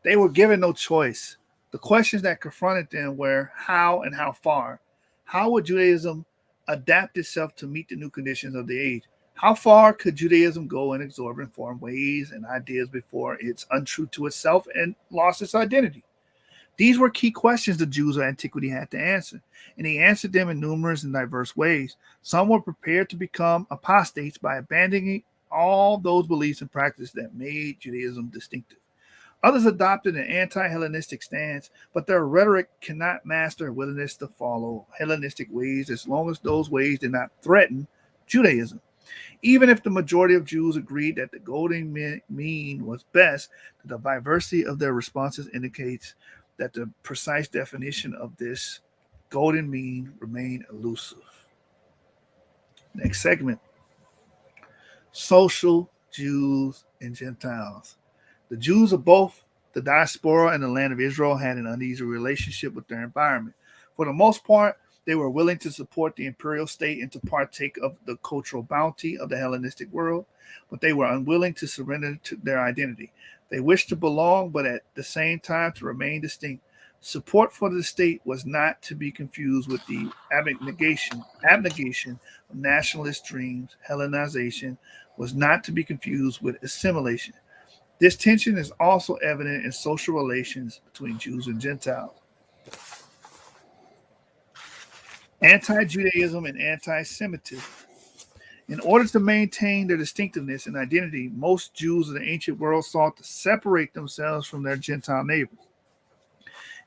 They were given no choice. The questions that confronted them were how and how far. How would Judaism adapt itself to meet the new conditions of the age? How far could Judaism go in absorbing foreign ways and ideas before it's untrue to itself and lost its identity? These were key questions the Jews of antiquity had to answer, and they answered them in numerous and diverse ways. Some were prepared to become apostates by abandoning all those beliefs and practices that made Judaism distinctive. Others adopted an anti-Hellenistic stance, but their rhetoric cannot mask their willingness to follow Hellenistic ways as long as those ways did not threaten Judaism. Even if the majority of Jews agreed that the golden mean was best, the diversity of their responses indicates that the precise definition of this golden mean remained elusive. Next segment: social Jews and Gentiles. The Jews of both the diaspora and the land of Israel had an uneasy relationship with their environment. For the most part, they were willing to support the imperial state and to partake of the cultural bounty of the Hellenistic world, but they were unwilling to surrender to their identity. They wished to belong, but at the same time to remain distinct. Support for the state was not to be confused with the abnegation of nationalist dreams. Hellenization was not to be confused with assimilation. This tension is also evident in social relations between Jews and Gentiles. Anti-Judaism and anti-Semitism. In order to maintain their distinctiveness and identity, most Jews of the ancient world sought to separate themselves from their Gentile neighbors.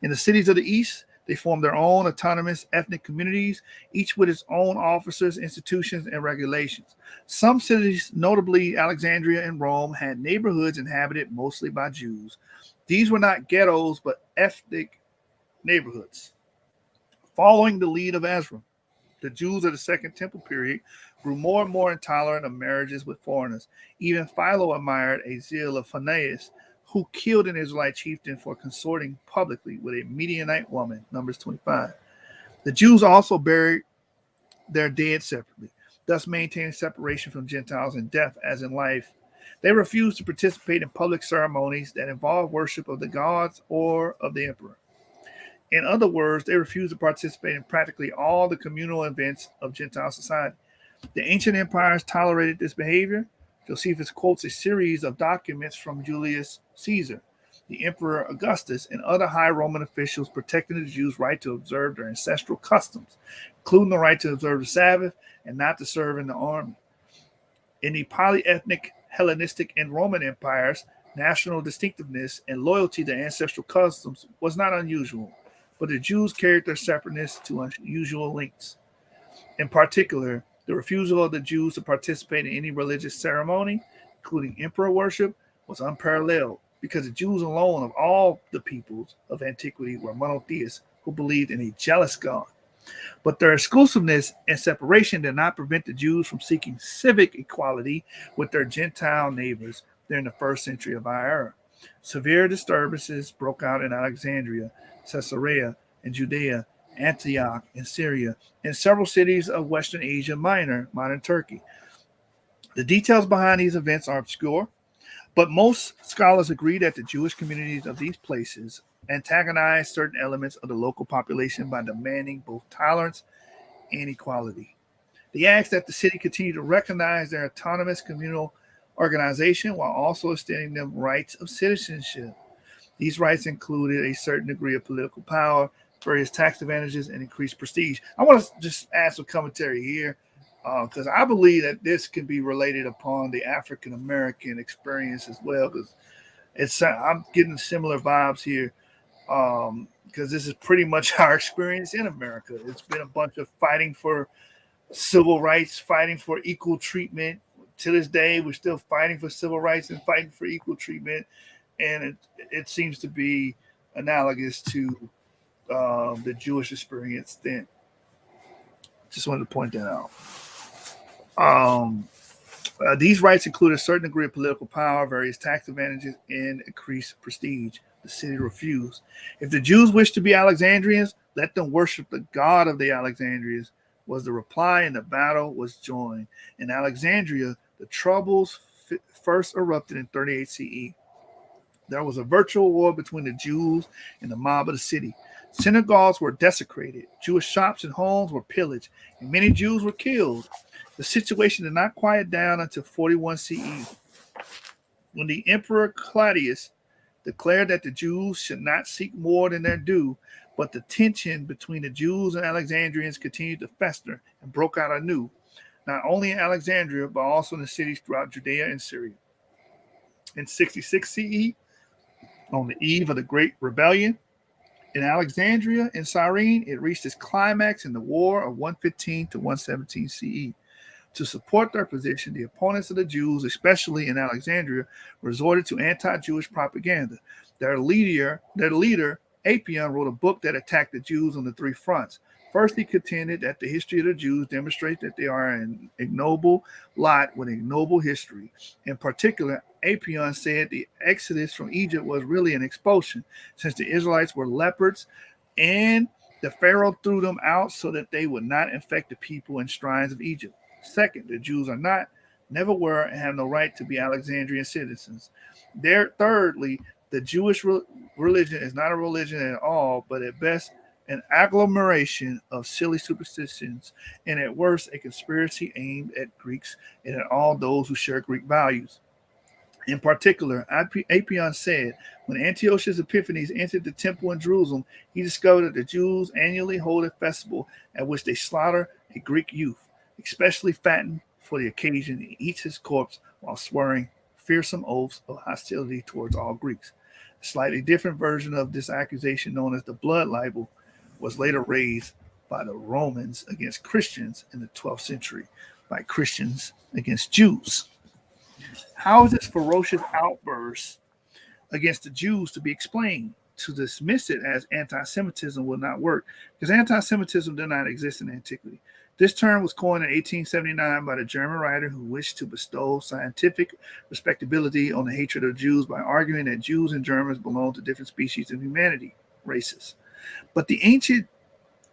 In the cities of the East, they formed their own autonomous ethnic communities, each with its own officers, institutions, and regulations. Some cities, notably Alexandria and Rome, had neighborhoods inhabited mostly by Jews. These were not ghettos, but ethnic neighborhoods. Following the lead of Ezra, the Jews of the Second Temple period grew more and more intolerant of marriages with foreigners. Even Philo admired a zeal of Phinehas, who killed an Israelite chieftain for consorting publicly with a Midianite woman, Numbers 25. The Jews also buried their dead separately, thus maintaining separation from Gentiles in death as in life. They refused to participate in public ceremonies that involve worship of the gods or of the emperor. In other words, they refused to participate in practically all the communal events of Gentile society. The ancient empires tolerated this behavior. Josephus quotes a series of documents from Julius Caesar, the Emperor Augustus, and other high Roman officials protecting the Jews' right to observe their ancestral customs, including the right to observe the Sabbath and not to serve in the army. In the polyethnic Hellenistic and Roman empires, national distinctiveness and loyalty to ancestral customs was not unusual, but the Jews carried their separateness to unusual lengths. In particular, the refusal of the Jews to participate in any religious ceremony, including emperor worship, was unparalleled because the Jews alone of all the peoples of antiquity were monotheists who believed in a jealous God. But their exclusiveness and separation did not prevent the Jews from seeking civic equality with their Gentile neighbors during the first century of our era. Severe disturbances broke out in Alexandria, Caesarea, and Judea, Antioch, and Syria, and several cities of Western Asia Minor, modern Turkey. The details behind these events are obscure, but most scholars agree that the Jewish communities of these places antagonized certain elements of the local population by demanding both tolerance and equality. They asked that the city continue to recognize their autonomous communal organization while also extending them rights of citizenship. These rights included a certain degree of political power, various tax advantages, and increased prestige. I want to just add some commentary here because I believe that this can be related upon the African American experience as well, because I'm getting similar vibes here because this is pretty much our experience in America. It's been a bunch of fighting for civil rights, fighting for equal treatment. To this day, we're still fighting for civil rights and fighting for equal treatment. And it seems to be analogous to the Jewish experience then. Just wanted to point that out. These rights include a certain degree of political power, various tax advantages, and increased prestige. The city refused. If the Jews wished to be Alexandrians, let them worship the God of the Alexandrians, was the reply, and the battle was joined. In Alexandria, the troubles first erupted in 38 CE. There was a virtual war between the Jews and the mob of the city. Synagogues were desecrated, Jewish shops and homes were pillaged, and many Jews were killed. The situation did not quiet down until 41 CE, when the Emperor Claudius declared that the Jews should not seek more than their due, but the tension between the Jews and Alexandrians continued to fester and broke out anew, not only in Alexandria, but also in the cities throughout Judea and Syria. In 66 CE, on the eve of the Great Rebellion, in Alexandria and Cyrene, it reached its climax in the War of 115 to 117 CE. To support their position, the opponents of the Jews, especially in Alexandria, resorted to anti-Jewish propaganda. Their leader, Apion, wrote a book that attacked the Jews on the three fronts. First, he contended that the history of the Jews demonstrates that they are an ignoble lot with ignoble history. In particular, Apion said the exodus from Egypt was really an expulsion, since the Israelites were leopards and the Pharaoh threw them out so that they would not infect the people and shrines of Egypt. Second, the Jews are not, never were, and have no right to be Alexandrian citizens. Thirdly, the Jewish religion is not a religion at all, but at best an agglomeration of silly superstitions, and at worst a conspiracy aimed at Greeks and at all those who share Greek values. In particular, Apion said, when Antiochus Epiphanes entered the temple in Jerusalem, he discovered that the Jews annually hold a festival at which they slaughter a Greek youth, especially fattened for the occasion, and eats his corpse while swearing fearsome oaths of hostility towards all Greeks. A slightly different version of this accusation, known as the blood libel, was later raised by the Romans against Christians in the 12th century, by Christians against Jews. How is this ferocious outburst against the Jews to be explained? To dismiss it as anti-Semitism will not work, because anti-Semitism did not exist in antiquity. This term was coined in 1879 by the German writer who wished to bestow scientific respectability on the hatred of Jews by arguing that Jews and Germans belong to different species of humanity, races. But the ancient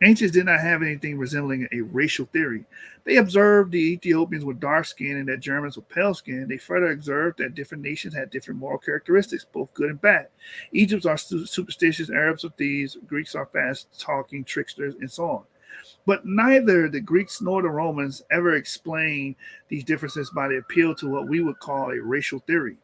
Ancients did not have anything resembling a racial theory. They observed the Ethiopians were dark skinned and that Germans were pale skinned. They further observed that different nations had different moral characteristics, both good and bad. Egypts are superstitious, Arabs are thieves, Greeks are fast talking tricksters, and so on. But neither the Greeks nor the Romans ever explained these differences by the appeal to what we would call a racial theory.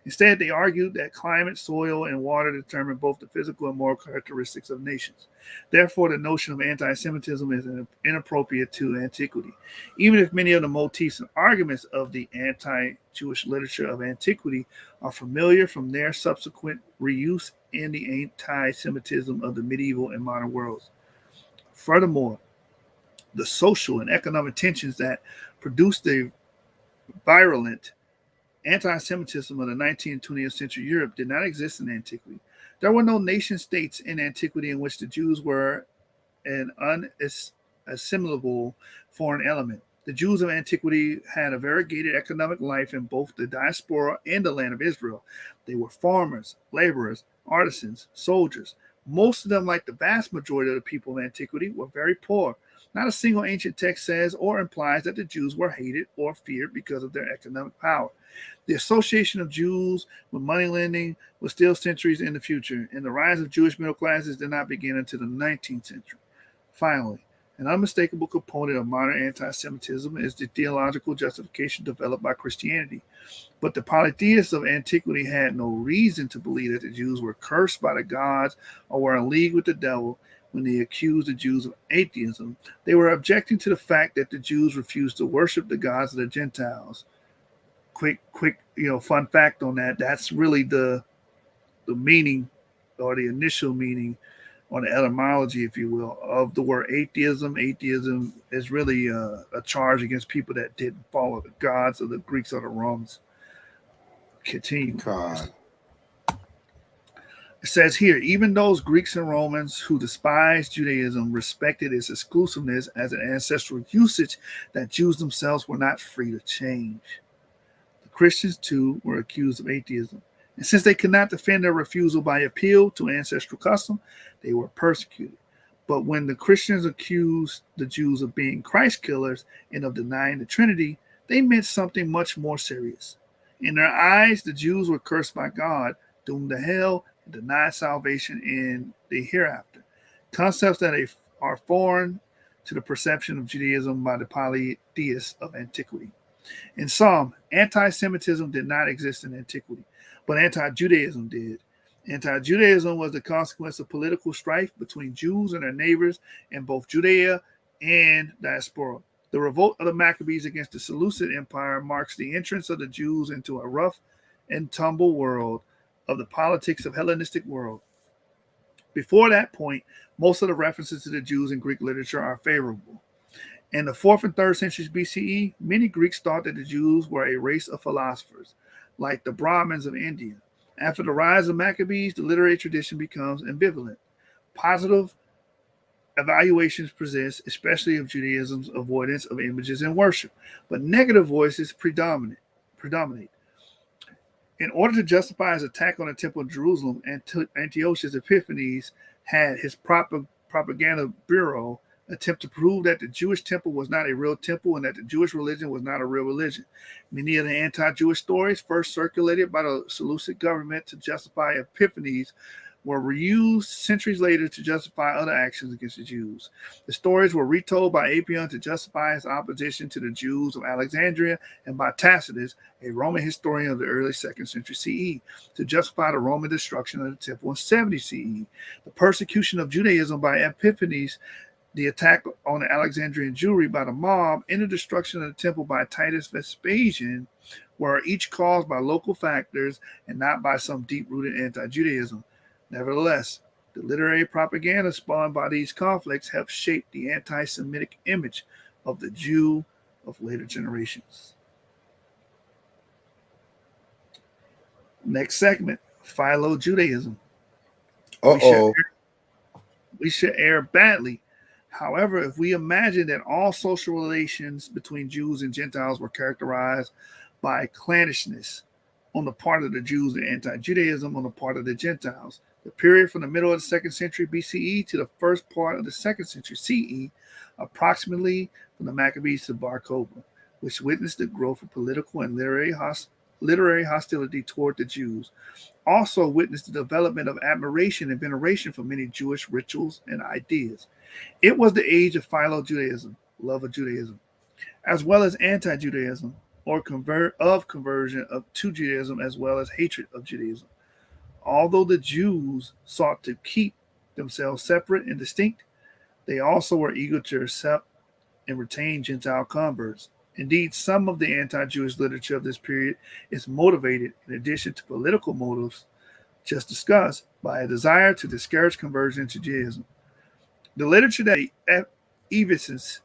Instead, they argued that climate, soil, and water determine both the physical and moral characteristics of nations. Therefore, the notion of anti-Semitism is inappropriate to antiquity. Even if many of the motifs and arguments of the anti-Jewish literature of antiquity are familiar from their subsequent reuse in the anti-Semitism of the medieval and modern worlds. Furthermore, the social and economic tensions that produced the virulent anti-Semitism of the 19th and 20th century Europe did not exist in antiquity. There were no nation states in antiquity in which the Jews were an unassimilable foreign element. The Jews of antiquity had a variegated economic life in both the diaspora and the land of Israel. They were farmers, laborers, artisans, soldiers. Most of them, like the vast majority of the people of antiquity, were very poor. Not a single ancient text says or implies that the Jews were hated or feared because of their economic power. The association of Jews with money lending was still centuries in the future, and the rise of Jewish middle classes did not begin until the 19th century. Finally, an unmistakable component of modern anti-Semitism is the theological justification developed by Christianity. But the polytheists of antiquity had no reason to believe that the Jews were cursed by the gods or were in league with the devil. When they accused the Jews of atheism, they were objecting to the fact that the Jews refused to worship the gods of the Gentiles. Quick, fun fact on that. That's really the meaning or the initial meaning or the etymology, if you will, of the word atheism. Atheism is really a charge against people that didn't follow the gods of the Greeks or the Romans. Continue. God. It says here, even those Greeks and Romans who despised Judaism respected its exclusiveness as an ancestral usage that Jews themselves were not free to change. The Christians, too, were accused of atheism. And since they could not defend their refusal by appeal to ancestral custom, they were persecuted. But when the Christians accused the Jews of being Christ killers and of denying the Trinity, they meant something much more serious. In their eyes, the Jews were cursed by God, doomed to hell, and denied salvation in the hereafter. Concepts that are foreign to the perception of Judaism by the polytheists of antiquity. In sum, anti-Semitism did not exist in antiquity, but anti-Judaism did. Anti-Judaism was the consequence of political strife between Jews and their neighbors in both Judea and diaspora. The revolt of the Maccabees against the Seleucid Empire marks the entrance of the Jews into a rough and tumble world of the politics of Hellenistic world. Before that point, most of the references to the Jews in Greek literature are favorable. In the 4th and 3rd centuries BCE, many Greeks thought that the Jews were a race of philosophers, like the Brahmins of India. After the rise of Maccabees, the literary tradition becomes ambivalent. Positive evaluations persist, especially of Judaism's avoidance of images and worship, but negative voices predominate. In order to justify his attack on the Temple of Jerusalem, Antiochus Epiphanes had his propaganda bureau attempt to prove that the Jewish temple was not a real temple and that the Jewish religion was not a real religion. Many of the anti-Jewish stories first circulated by the Seleucid government to justify Epiphanes were reused centuries later to justify other actions against the Jews. The stories were retold by Apion to justify his opposition to the Jews of Alexandria and by Tacitus, a Roman historian of the early 2nd century CE, to justify the Roman destruction of the temple in 70 CE. The persecution of Judaism by Epiphanes, the attack on the Alexandrian Jewry by the mob, and the destruction of the temple by Titus Vespasian were each caused by local factors and not by some deep-rooted anti-Judaism. Nevertheless, the literary propaganda spawned by these conflicts helped shape the anti-Semitic image of the Jew of later generations. Next segment, Philo-Judaism. We should err badly. However, if we imagine that all social relations between Jews and Gentiles were characterized by clannishness on the part of the Jews and anti-Judaism on the part of the Gentiles, The period from the middle of the 2nd century BCE to the first part of the 2nd century CE, approximately from the Maccabees to Bar Kokhba, which witnessed the growth of political and literary hostility toward the Jews, also witnessed the development of admiration and veneration for many Jewish rituals and ideas. It was the age of Philo Judaism, love of Judaism, as well as anti-Judaism, or conversion to Judaism, as well as hatred of Judaism. Although the Jews sought to keep themselves separate and distinct, they also were eager to accept and retain Gentile converts. Indeed, some of the anti-Jewish literature of this period is motivated, in addition to political motives just discussed, by a desire to discourage conversion to Judaism. The literature that evinces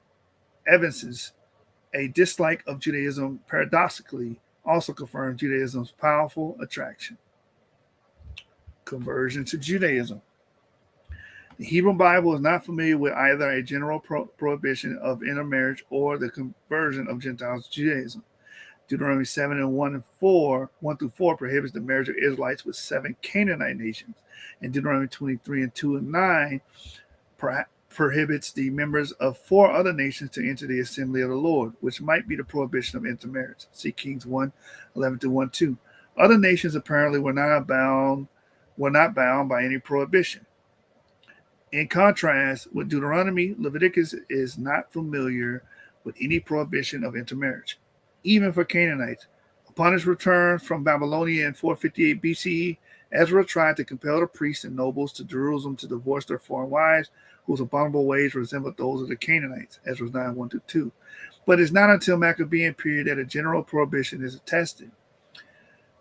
a dislike of Judaism paradoxically also confirms Judaism's powerful attraction. Conversion to Judaism. The Hebrew Bible is not familiar with either a general prohibition of intermarriage or the conversion of Gentiles to Judaism. Deuteronomy 7 and 1 through 4 prohibits the marriage of Israelites with 7 Canaanite nations, and Deuteronomy 23 and 2 and 9 prohibits the members of 4 other nations to enter the assembly of the Lord, which might be the prohibition of intermarriage. See Kings 1, 11 to 1, 2. Other nations apparently were not bound by any prohibition. In contrast with Deuteronomy, Leviticus is not familiar with any prohibition of intermarriage, even for Canaanites. Upon his return from Babylonia in 458 BCE, Ezra tried to compel the priests and nobles to Jerusalem to divorce their foreign wives, whose abominable ways resembled those of the Canaanites, Ezra 9, 1 to 2. But it's not until Maccabean period that a general prohibition is attested.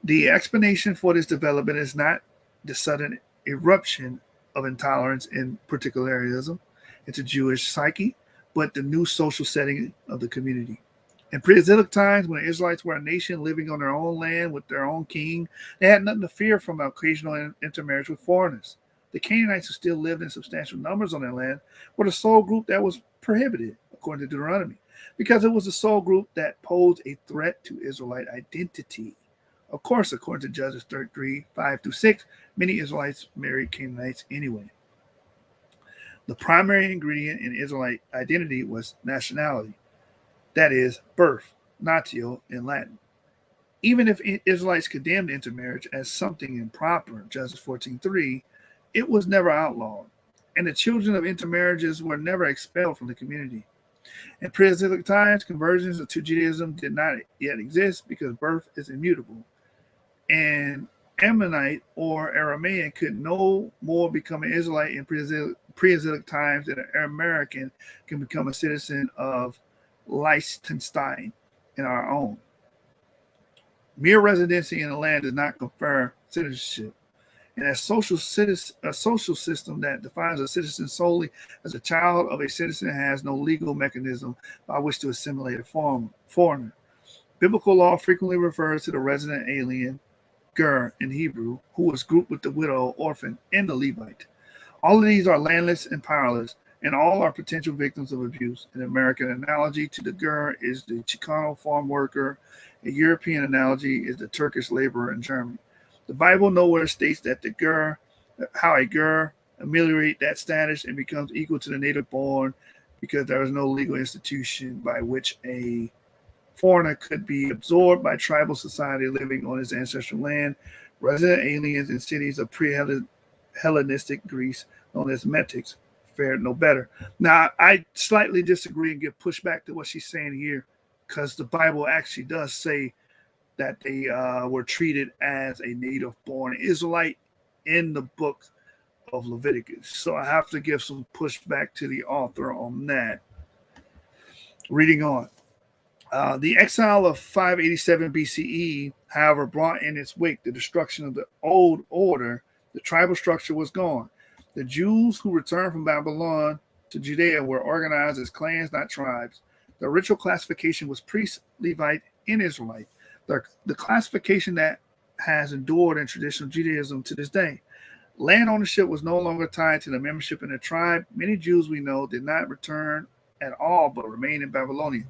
The explanation for this development is not the sudden eruption of intolerance and particularism into Jewish psyche, but the new social setting of the community. In pre-exilic times, when the Israelites were a nation living on their own land with their own king, they had nothing to fear from occasional intermarriage with foreigners. The Canaanites, who still lived in substantial numbers on their land, were the sole group that was prohibited, according to Deuteronomy, because it was the sole group that posed a threat to Israelite identity. Of course, according to Judges 33, 5 through 6, many Israelites married Canaanites anyway. The primary ingredient in Israelite identity was nationality, that is, birth, natio in Latin. Even if Israelites condemned intermarriage as something improper, Judges 14:3, it was never outlawed, and the children of intermarriages were never expelled from the community. In pre-exilic times, conversions to Judaism did not yet exist because birth is immutable. And Ammonite or Aramean could no more become an Israelite in pre-exilic times than an American can become a citizen of Liechtenstein in our own. Mere residency in the land does not confer citizenship. And a social system that defines a citizen solely as a child of a citizen has no legal mechanism by which to assimilate a foreigner. Biblical law frequently refers to the resident alien, ger in Hebrew, who was grouped with the widow, orphan, and the Levite. All of these are landless and powerless, and all are potential victims of abuse. An American analogy to the ger is the Chicano farm worker. A European analogy is the Turkish laborer in Germany. The Bible nowhere states that how a ger ameliorate that status and becomes equal to the native born, because there is no legal institution by which a foreigner could be absorbed by tribal society living on his ancestral land. Resident aliens in cities of pre-Hellenistic Greece, known as metics, fared no better. Now, I slightly disagree and give pushback to what she's saying here, because the Bible actually does say that they were treated as a native-born Israelite in the book of Leviticus. So I have to give some pushback to the author on that. Reading on. The exile of 587 BCE, however, brought in its wake the destruction of the old order. The tribal structure was gone. The Jews who returned from Babylon to Judea were organized as clans, not tribes. The ritual classification was priest, Levite, and Israelite. The classification that has endured in traditional Judaism to this day. Land ownership was no longer tied to the membership in a tribe. Many Jews we know did not return at all, but remained in Babylonia.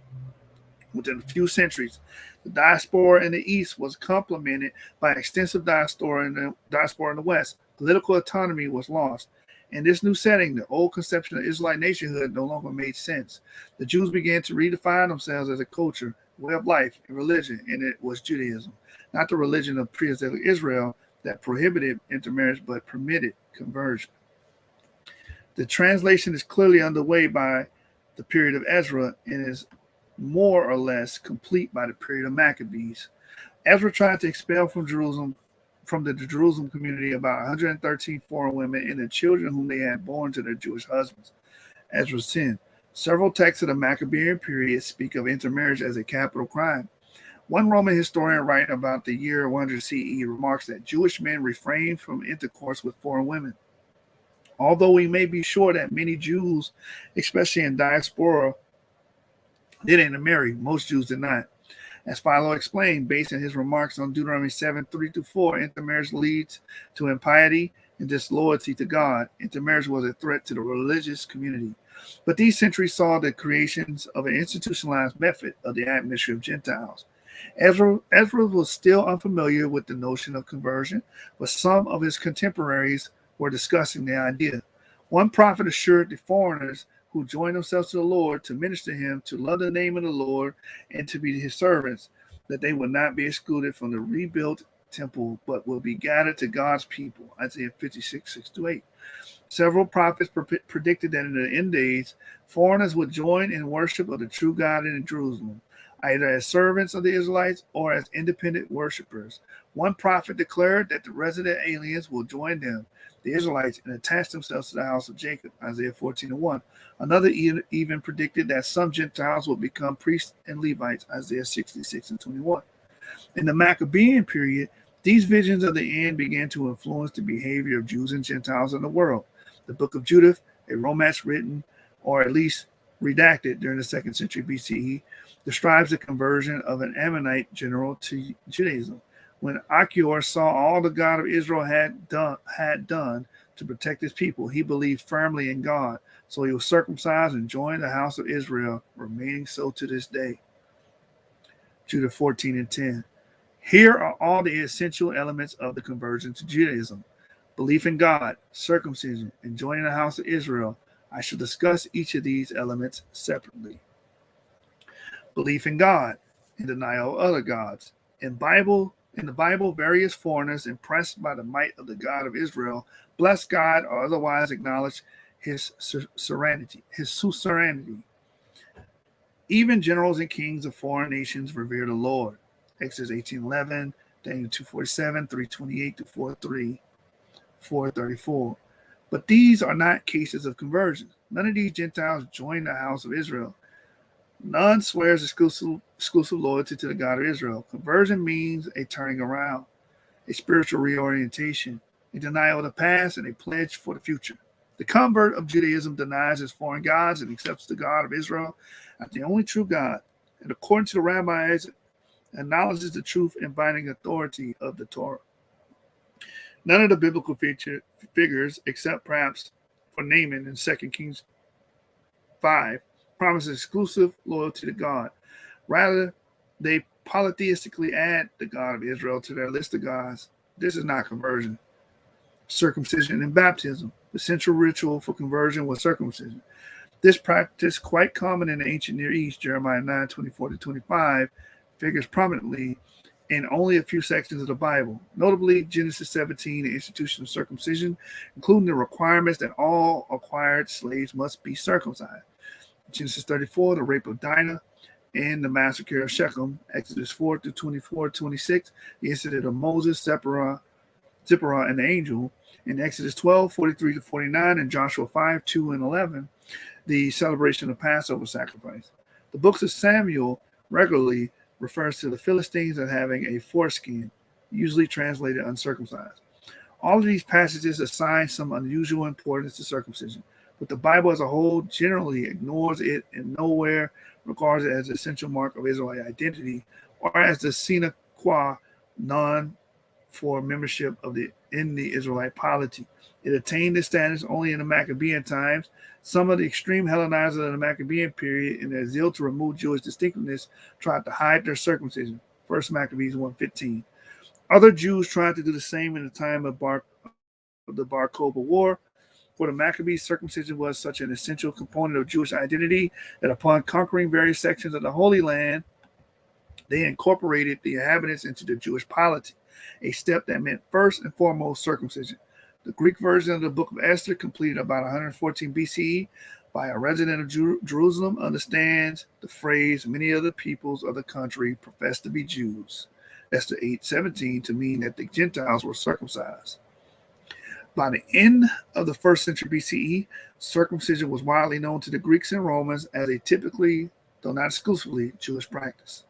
Within a few centuries, the diaspora in the East was complemented by extensive diaspora in the West. Political autonomy was lost. In this new setting, the old conception of Israelite nationhood no longer made sense. The Jews began to redefine themselves as a culture, way of life, and religion, and it was Judaism, not the religion of pre-Exilic Israel that prohibited intermarriage but permitted conversion. The translation is clearly underway by the period of Ezra and is more or less complete by the period of Maccabees. Ezra tried to expel from the Jerusalem community about 113 foreign women and the children whom they had borne to their Jewish husbands. Ezra's sin. Several texts of the Maccabean period speak of intermarriage as a capital crime. One Roman historian writing about the year 100 CE remarks that Jewish men refrained from intercourse with foreign women. Although we may be sure that many Jews, especially in diaspora, did intermarry, most Jews did not. As Philo explained, based on his remarks on Deuteronomy 7:3-4, intermarriage leads to impiety and disloyalty to God. Intermarriage was a threat to the religious community. But these centuries saw the creations of an institutionalized method of the admixture of Gentiles. Ezra was still unfamiliar with the notion of conversion, but some of his contemporaries were discussing the idea. One prophet assured the foreigners who joined themselves to the Lord to minister to him, to love the name of the Lord, and to be his servants, that they would not be excluded from the rebuilt temple, but will be gathered to God's people. Isaiah 56:6-8. Several prophets predicted that in the end days, foreigners would join in worship of the true God in Jerusalem, either as servants of the Israelites or as independent worshipers. One prophet declared that the resident aliens will join them, the Israelites, and attach themselves to the house of Jacob, Isaiah 14:1. Another even predicted that some Gentiles will become priests and Levites, Isaiah 66:21. In the Maccabean period, these visions of the end began to influence the behavior of Jews and Gentiles in the world. The Book of Judith, a romance written, or at least redacted during the 2nd century BCE, describes the conversion of an Ammonite general to Judaism. When Achior saw all the God of Israel had done to protect his people, he believed firmly in God. So he was circumcised and joined the house of Israel, remaining so to this day. Judah 14:10. Here are all the essential elements of the conversion to Judaism: belief in God, circumcision, and joining the house of Israel. I shall discuss each of these elements separately. Belief in God and denial of other gods. In the Bible, various foreigners, impressed by the might of the God of Israel, bless God or otherwise acknowledge his suzerainty. Even generals and kings of foreign nations revere the Lord. Exodus 18:11, Daniel 2:47, 3:28-4:3, 4:34. But these are not cases of conversion. None of these Gentiles join the house of Israel. None swears exclusive loyalty to the God of Israel. Conversion means a turning around, a spiritual reorientation, a denial of the past, and a pledge for the future. The convert of Judaism denies his foreign gods and accepts the God of Israel as the only true God, and according to the rabbis, acknowledges the truth and binding authority of the Torah. None of the biblical figures, except perhaps for Naaman in 2 Kings 5, promise exclusive loyalty to God. Rather, they polytheistically add the God of Israel to their list of gods. This is not conversion. Circumcision and baptism. The central ritual for conversion was circumcision. This practice, quite common in the ancient Near East, Jeremiah 9:24-25, figures prominently in only a few sections of the Bible, notably Genesis 17, the institution of circumcision, including the requirements that all acquired slaves must be circumcised. Genesis 34, the rape of Dinah and the massacre of Shechem. Exodus 4-24-26, the incident of Moses, Zipporah, and the angel. In Exodus 12:43-49, and Joshua 5:2-11, the celebration of Passover sacrifice. The books of Samuel regularly refers to the Philistines as having a foreskin, usually translated uncircumcised. All of these passages assign some unusual importance to circumcision, but the Bible as a whole generally ignores it and nowhere regards it as an essential mark of Israelite identity or as the sine qua non for membership in the Israelite polity. It attained this status only in the Maccabean times. Some of the extreme Hellenizers of the Maccabean period, in their zeal to remove Jewish distinctiveness, tried to hide their circumcision. 1 Maccabees 1:15. Other Jews tried to do the same in the time of Bar of the Bar Kokhba War. For the Maccabees, circumcision was such an essential component of Jewish identity that upon conquering various sections of the Holy Land, they incorporated the inhabitants into the Jewish polity, a step that meant first and foremost circumcision. The Greek version of the Book of Esther, completed about 114 BCE by a resident of Jerusalem, understands the phrase many of the peoples of the country profess to be Jews, Esther 8:17, to mean that the Gentiles were circumcised. By the end of the 1st century BCE, circumcision was widely known to the Greeks and Romans as a typically, though not exclusively, Jewish practice.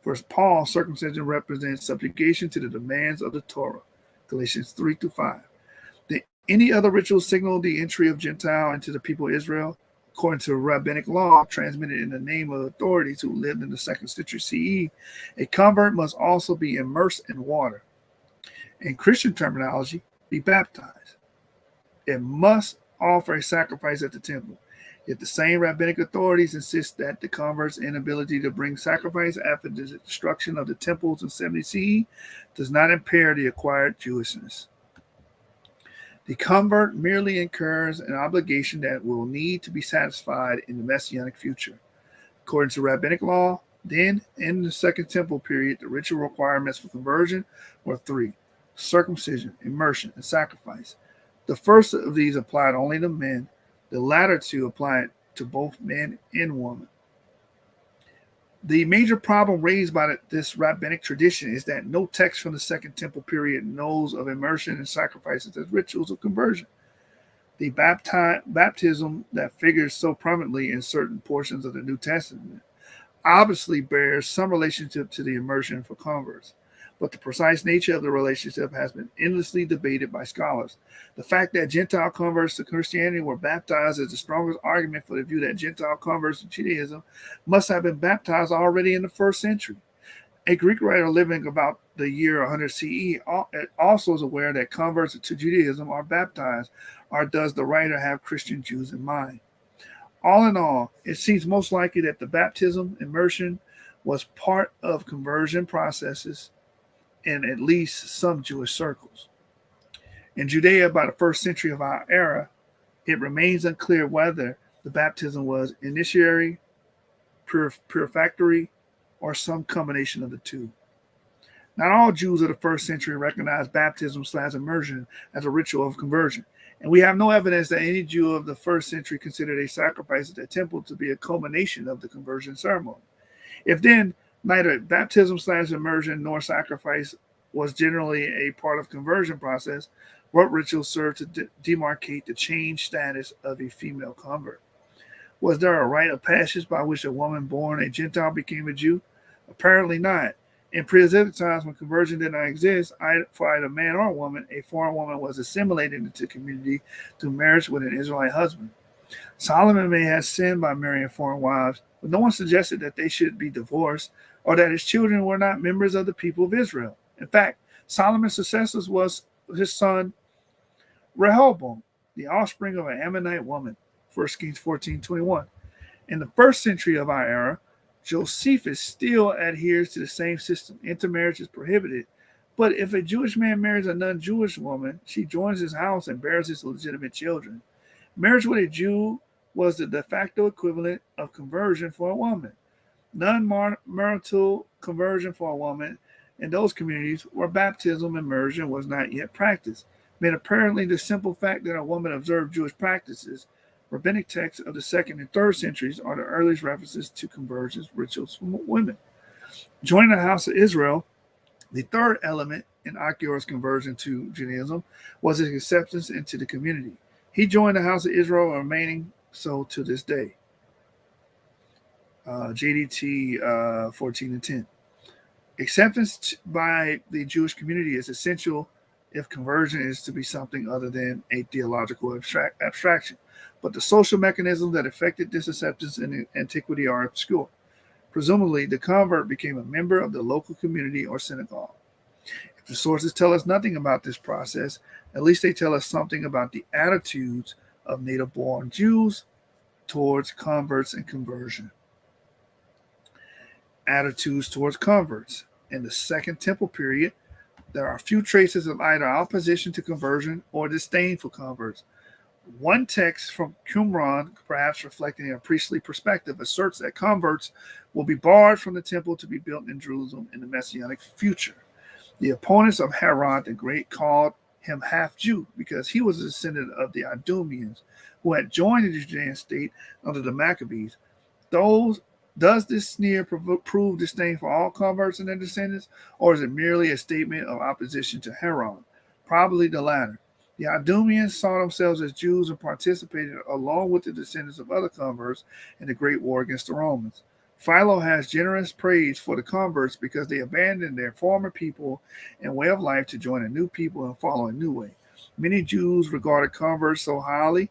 For Paul, circumcision represents subjugation to the demands of the Torah, Galatians 3-5. Did any other ritual signal the entry of Gentile into the people of Israel? According to rabbinic law, transmitted in the name of authorities who lived in the 2nd century CE, a convert must also be immersed in water. In Christian terminology, be baptized. It must offer a sacrifice at the temple. Yet the same rabbinic authorities insist that the convert's inability to bring sacrifice after the destruction of the temples in 70 CE does not impair the acquired Jewishness. The convert merely incurs an obligation that will need to be satisfied in the Messianic future. According to rabbinic law, then in the Second Temple period, the ritual requirements for conversion were 3: circumcision, immersion, and sacrifice. The first of these applied only to men. The latter two applied to both men and women. The major problem raised by this rabbinic tradition is that no text from the Second Temple period knows of immersion and sacrifices as rituals of conversion. The baptism that figures so prominently in certain portions of the New Testament obviously bears some relationship to the immersion for converts, but the precise nature of the relationship has been endlessly debated by scholars. The fact that Gentile converts to Christianity were baptized is the strongest argument for the view that Gentile converts to Judaism must have been baptized already in the 1st century. A Greek writer living about the year 100 CE also is aware that converts to Judaism are baptized, or does the writer have Christian Jews in mind? All in all, it seems most likely that the baptism, immersion, was part of conversion processes in at least some Jewish circles. In Judea, by the 1st century of our era, it remains unclear whether the baptism was initiatory, purificatory, or some combination of the two. Not all Jews of the 1st century recognized baptism/immersion as a ritual of conversion, and we have no evidence that any Jew of the 1st century considered a sacrifice at the temple to be a culmination of the conversion ceremony. If then neither baptism/immersion nor sacrifice was generally a part of conversion process, what rituals served to demarcate the changed status of a female convert? Was there a rite of passage by which a woman born a Gentile became a Jew? Apparently not. In pre-Islamic times, when conversion did not exist for either man or woman, a foreign woman was assimilated into the community through marriage with an Israelite husband. Solomon may have sinned by marrying foreign wives, but no one suggested that they should be divorced or that his children were not members of the people of Israel. In fact, Solomon's successor was his son Rehoboam, the offspring of an Ammonite woman, 1 Kings 14:21. In the 1st century of our era, Josephus still adheres to the same system. Intermarriage is prohibited, but if a Jewish man marries a non-Jewish woman, she joins his house and bears his legitimate children. Marriage with a Jew was the de facto equivalent of conversion for a woman. Non-marital conversion for a woman in those communities where baptism immersion was not yet practiced meant apparently the simple fact that a woman observed Jewish practices. Rabbinic texts of the 2nd and 3rd centuries are the earliest references to conversion rituals for women. Joining the house of Israel, the third element in Achior's conversion to Judaism, was his acceptance into the community. He joined the house of Israel, remaining so to this day. JDT 14:10. Acceptance by the Jewish community is essential if conversion is to be something other than a theological abstraction. But the social mechanisms that affected this acceptance in antiquity are obscure. Presumably, the convert became a member of the local community or synagogue. If the sources tell us nothing about this process, at least they tell us something about the attitudes of native-born Jews towards converts and conversion. Attitudes towards converts. In the Second Temple period, There are few traces of either opposition to conversion or disdain for converts. One text from Qumran, perhaps reflecting a priestly perspective, asserts that converts will be barred from the temple to be built in Jerusalem in the Messianic future. The opponents of Herod the Great called him half-Jew because he was a descendant of the Idumeans who had joined the Judean state under the Maccabees. Does this sneer prove disdain for all converts and their descendants, or is it merely a statement of opposition to Herod? Probably the latter. The Idumeans saw themselves as Jews and participated along with the descendants of other converts in the great war against the Romans. Philo has generous praise for the converts because they abandoned their former people and way of life to join a new people and follow a new way. Many Jews regarded converts so highly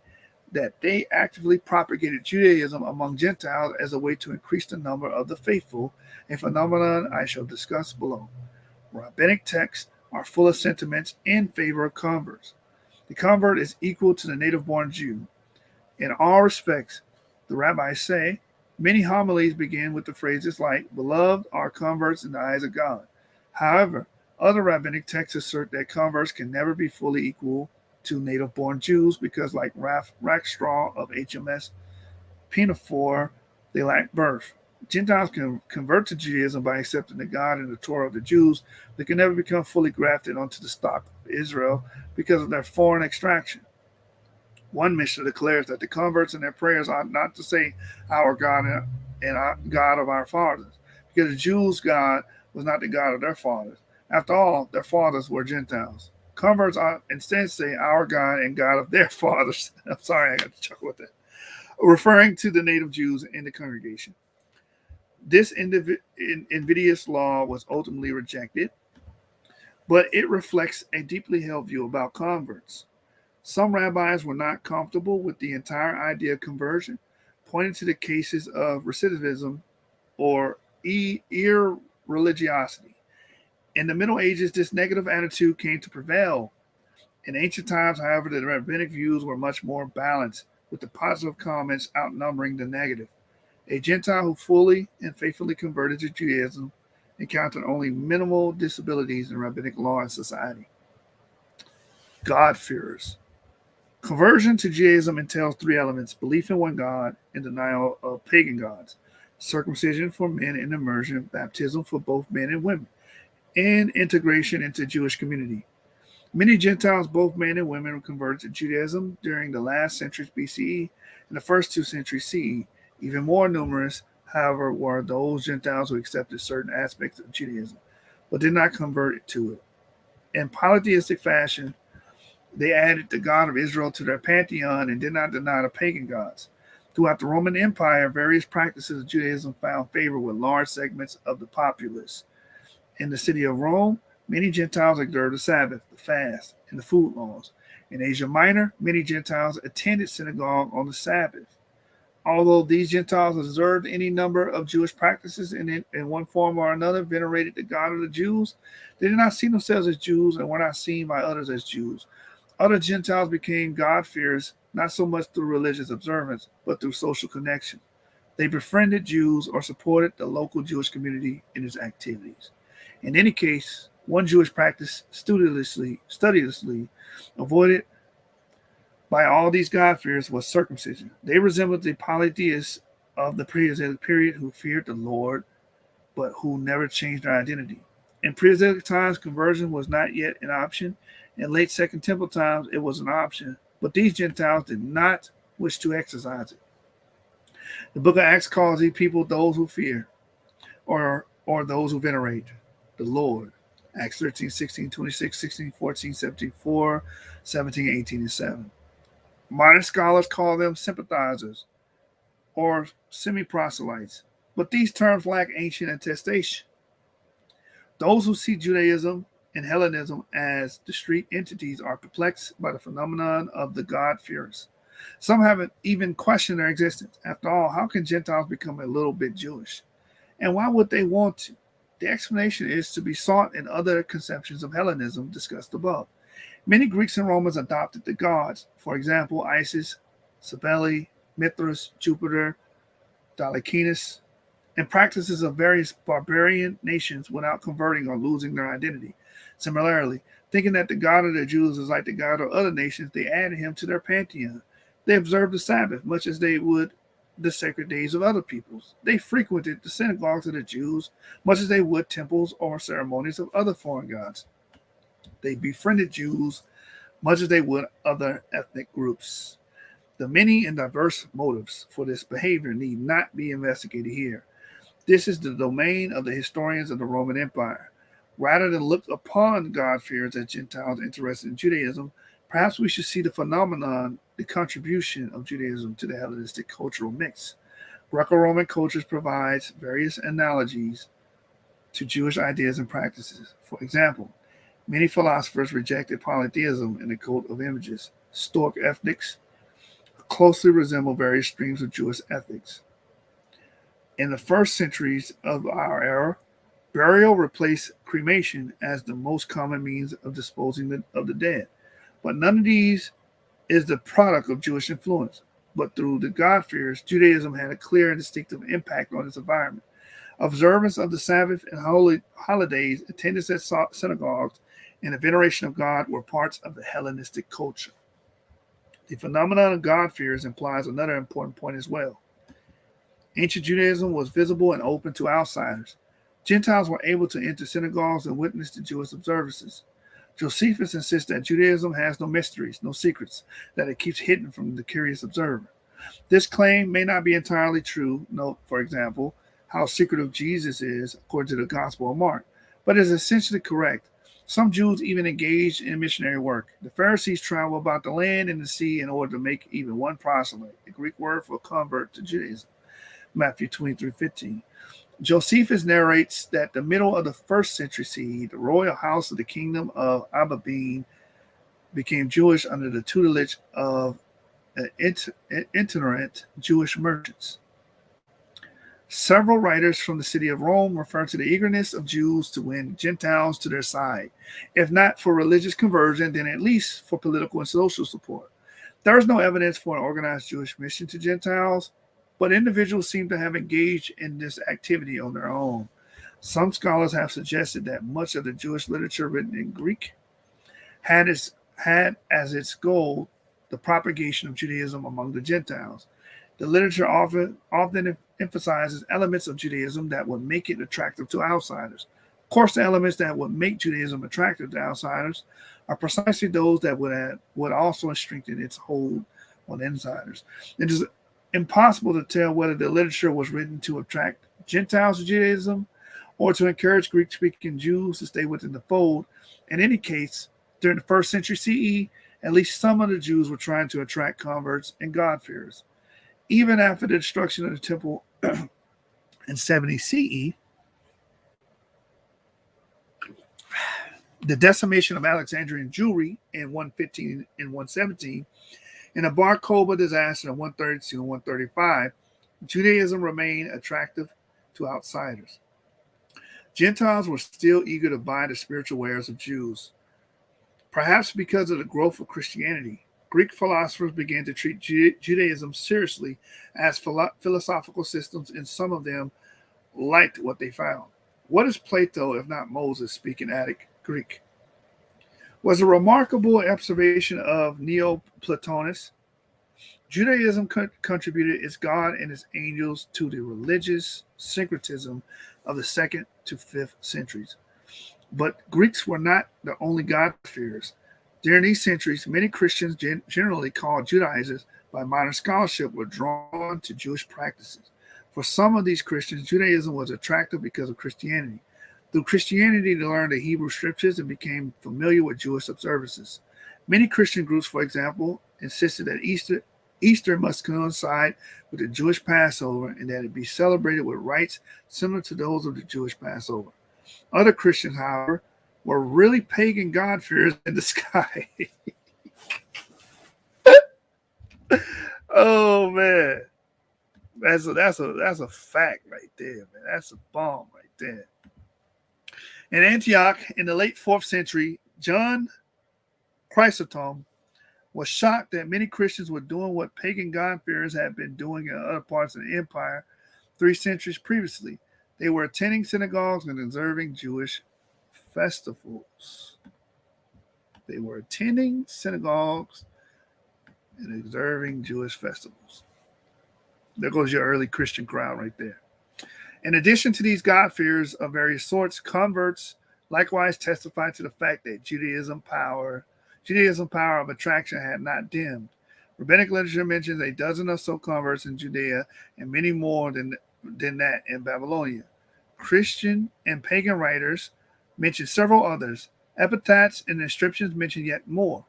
that they actively propagated Judaism among Gentiles as a way to increase the number of the faithful, a phenomenon I shall discuss below. Rabbinic texts are full of sentiments in favor of converts. The convert is equal to the native-born Jew. In all respects, the rabbis say, many homilies begin with the phrases like, beloved are converts in the eyes of God. However, other rabbinic texts assert that converts can never be fully equal to native-born Jews because, like Rackstraw of HMS Pinafore, they lack birth. Gentiles can convert to Judaism by accepting the God and the Torah of the Jews, but can never become fully grafted onto the stock of Israel because of their foreign extraction. One Mishnah declares that the converts in their prayers ought not to say, our God and our God of our fathers, because the Jews' God was not the God of their fathers. After all, their fathers were Gentiles. Converts ought instead say, our God and God of their fathers. I'm sorry, I got to chuckle with that. Referring to the native Jews in the congregation. This invidious law was ultimately rejected, but it reflects a deeply held view about converts. Some rabbis were not comfortable with the entire idea of conversion, pointing to the cases of recidivism or irreligiosity. In the Middle Ages, this negative attitude came to prevail. In ancient times, however, the rabbinic views were much more balanced, with the positive comments outnumbering the negative. A Gentile who fully and faithfully converted to Judaism encountered only minimal disabilities in rabbinic law and society. God-fearers. Conversion to Judaism entails three elements: belief in one God and denial of pagan gods, circumcision for men and immersion, baptism for both men and women, and integration into Jewish community. Many Gentiles, both men and women, were converted to Judaism during the last centuries BCE and the first 2 centuries CE. Even more numerous, however, were those Gentiles who accepted certain aspects of Judaism, but did not convert to it. In polytheistic fashion, they added the God of Israel to their pantheon and did not deny the pagan gods. Throughout the Roman Empire, various practices of Judaism found favor with large segments of the populace. In the city of Rome, many Gentiles observed the Sabbath, the fast, and the food laws. In Asia Minor, many Gentiles attended synagogue on the Sabbath. Although these Gentiles observed any number of Jewish practices and in one form or another venerated the God of the Jews, they did not see themselves as Jews and were not seen by others as Jews. Other Gentiles became God-fearers, not so much through religious observance, but through social connection. They befriended Jews or supported the local Jewish community in its activities. In any case, one Jewish practice studiously avoided by all these God-fearers was circumcision. They resembled the polytheists of the pre-Exilic period who feared the Lord, but who never changed their identity. In pre-Exilic times, conversion was not yet an option. In late Second Temple times, it was an option, but these Gentiles did not wish to exercise it. The book of Acts calls these people those who fear, or those who venerate the Lord. Acts 13, 16, 26, 16, 14, 17, 4, 17, 18, and 7. Modern scholars call them sympathizers or semi-proselytes, but these terms lack ancient attestation. Those who see Judaism and Hellenism as discrete entities are perplexed by the phenomenon of the God-fearers. Some haven't even questioned their existence. After all, how can Gentiles become a little bit Jewish? And why would they want to? The explanation is to be sought in other conceptions of Hellenism discussed above. Many Greeks and Romans adopted the gods, for example, Isis, Cybele, Mithras, Jupiter, Dolichaeus, and practices of various barbarian nations without converting or losing their identity. Similarly, thinking that the God of the Jews is like the God of other nations, they added him to their pantheon. They observed the Sabbath much as they would the sacred days of other peoples. They frequented the synagogues of the Jews much as they would temples or ceremonies of other foreign gods. They befriended Jews much as they would other ethnic groups. The many and diverse motives for this behavior need not be investigated here. This is the domain of the historians of the Roman Empire. Rather than look upon God-fearers as Gentiles interested in Judaism, perhaps we should see the phenomenon, the contribution of Judaism to the Hellenistic cultural mix. Greco-Roman cultures provides various analogies to Jewish ideas and practices. For example, many philosophers rejected polytheism and the cult of images. Stoic ethics closely resemble various streams of Jewish ethics. In the first centuries of our era, burial replaced cremation as the most common means of disposing of the dead. But none of these is the product of Jewish influence. But through the God-fearers, Judaism had a clear and distinctive impact on its environment. Observance of the Sabbath and holidays, attendance at synagogues, and the veneration of God were parts of the Hellenistic culture. The phenomenon of God-fearers implies another important point as well. Ancient Judaism was visible and open to outsiders. Gentiles were able to enter synagogues and witness to Jewish observances. Josephus insists that Judaism has no mysteries, no secrets, that it keeps hidden from the curious observer. This claim may not be entirely true. Note, for example, how secretive Jesus is according to the Gospel of Mark, but is essentially correct. Some Jews even engaged in missionary work. The Pharisees traveled about the land and the sea in order to make even one proselyte, the Greek word for convert to Judaism. Matthew 23:15. Josephus narrates that the middle of the 1st century CE, the royal house of the kingdom of Ababean became Jewish under the tutelage of itinerant Jewish merchants. Several writers from the city of Rome refer to the eagerness of Jews to win Gentiles to their side, if not for religious conversion, then at least for political and social support. There is no evidence for an organized Jewish mission to Gentiles, but individuals seem to have engaged in this activity on their own. Some scholars have suggested that much of the Jewish literature written in Greek had as its goal the propagation of Judaism among the Gentiles. The literature often emphasizes elements of Judaism that would make it attractive to outsiders. Of course, the elements that would make Judaism attractive to outsiders are precisely those that would also strengthen its hold on insiders. It is impossible to tell whether the literature was written to attract Gentiles to Judaism or to encourage Greek-speaking Jews to stay within the fold. In any case, during the 1st century CE, at least some of the Jews were trying to attract converts and God-fearers. Even after the destruction of the temple in 70 CE, the decimation of Alexandrian Jewry in 115 and 117, and the Bar Kokhba disaster in 132 and 135, Judaism remained attractive to outsiders. Gentiles were still eager to buy the spiritual wares of Jews. Perhaps because of the growth of Christianity, Greek philosophers began to treat Judaism seriously as philosophical systems, and some of them liked what they found. What is Plato, if not Moses, speaking Attic Greek? Was a remarkable observation of Neoplatonists. Judaism contributed its God and its angels to the religious syncretism of the 2nd to 5th centuries. But Greeks were not the only God-fearers. During these centuries, many Christians, generally called Judaizers by modern scholarship, were drawn to Jewish practices. For some of these Christians, Judaism was attractive because of Christianity. Through Christianity, they learned the Hebrew scriptures and became familiar with Jewish observances. Many Christian groups, for example, insisted that Easter must coincide with the Jewish Passover and that it be celebrated with rites similar to those of the Jewish Passover. Other Christians, however, were really pagan God-fearers in the sky. Oh man, that's a fact right there, man. That's a bomb right there. In Antioch, in the late 4th century, John Chrysostom was shocked that many Christians were doing what pagan God-fearers had been doing in other parts of the empire 3 centuries previously. They were attending synagogues and observing Jewish festivals. They were attending synagogues and observing Jewish festivals. There goes your early Christian crowd right there. In addition to these God-fears of various sorts, converts likewise testified to the fact that Judaism power of attraction had not dimmed. Rabbinic literature mentions a dozen or so converts in Judea and many more than that in Babylonia. Christian and pagan writers mention several others. Epitaphs and inscriptions mention yet more.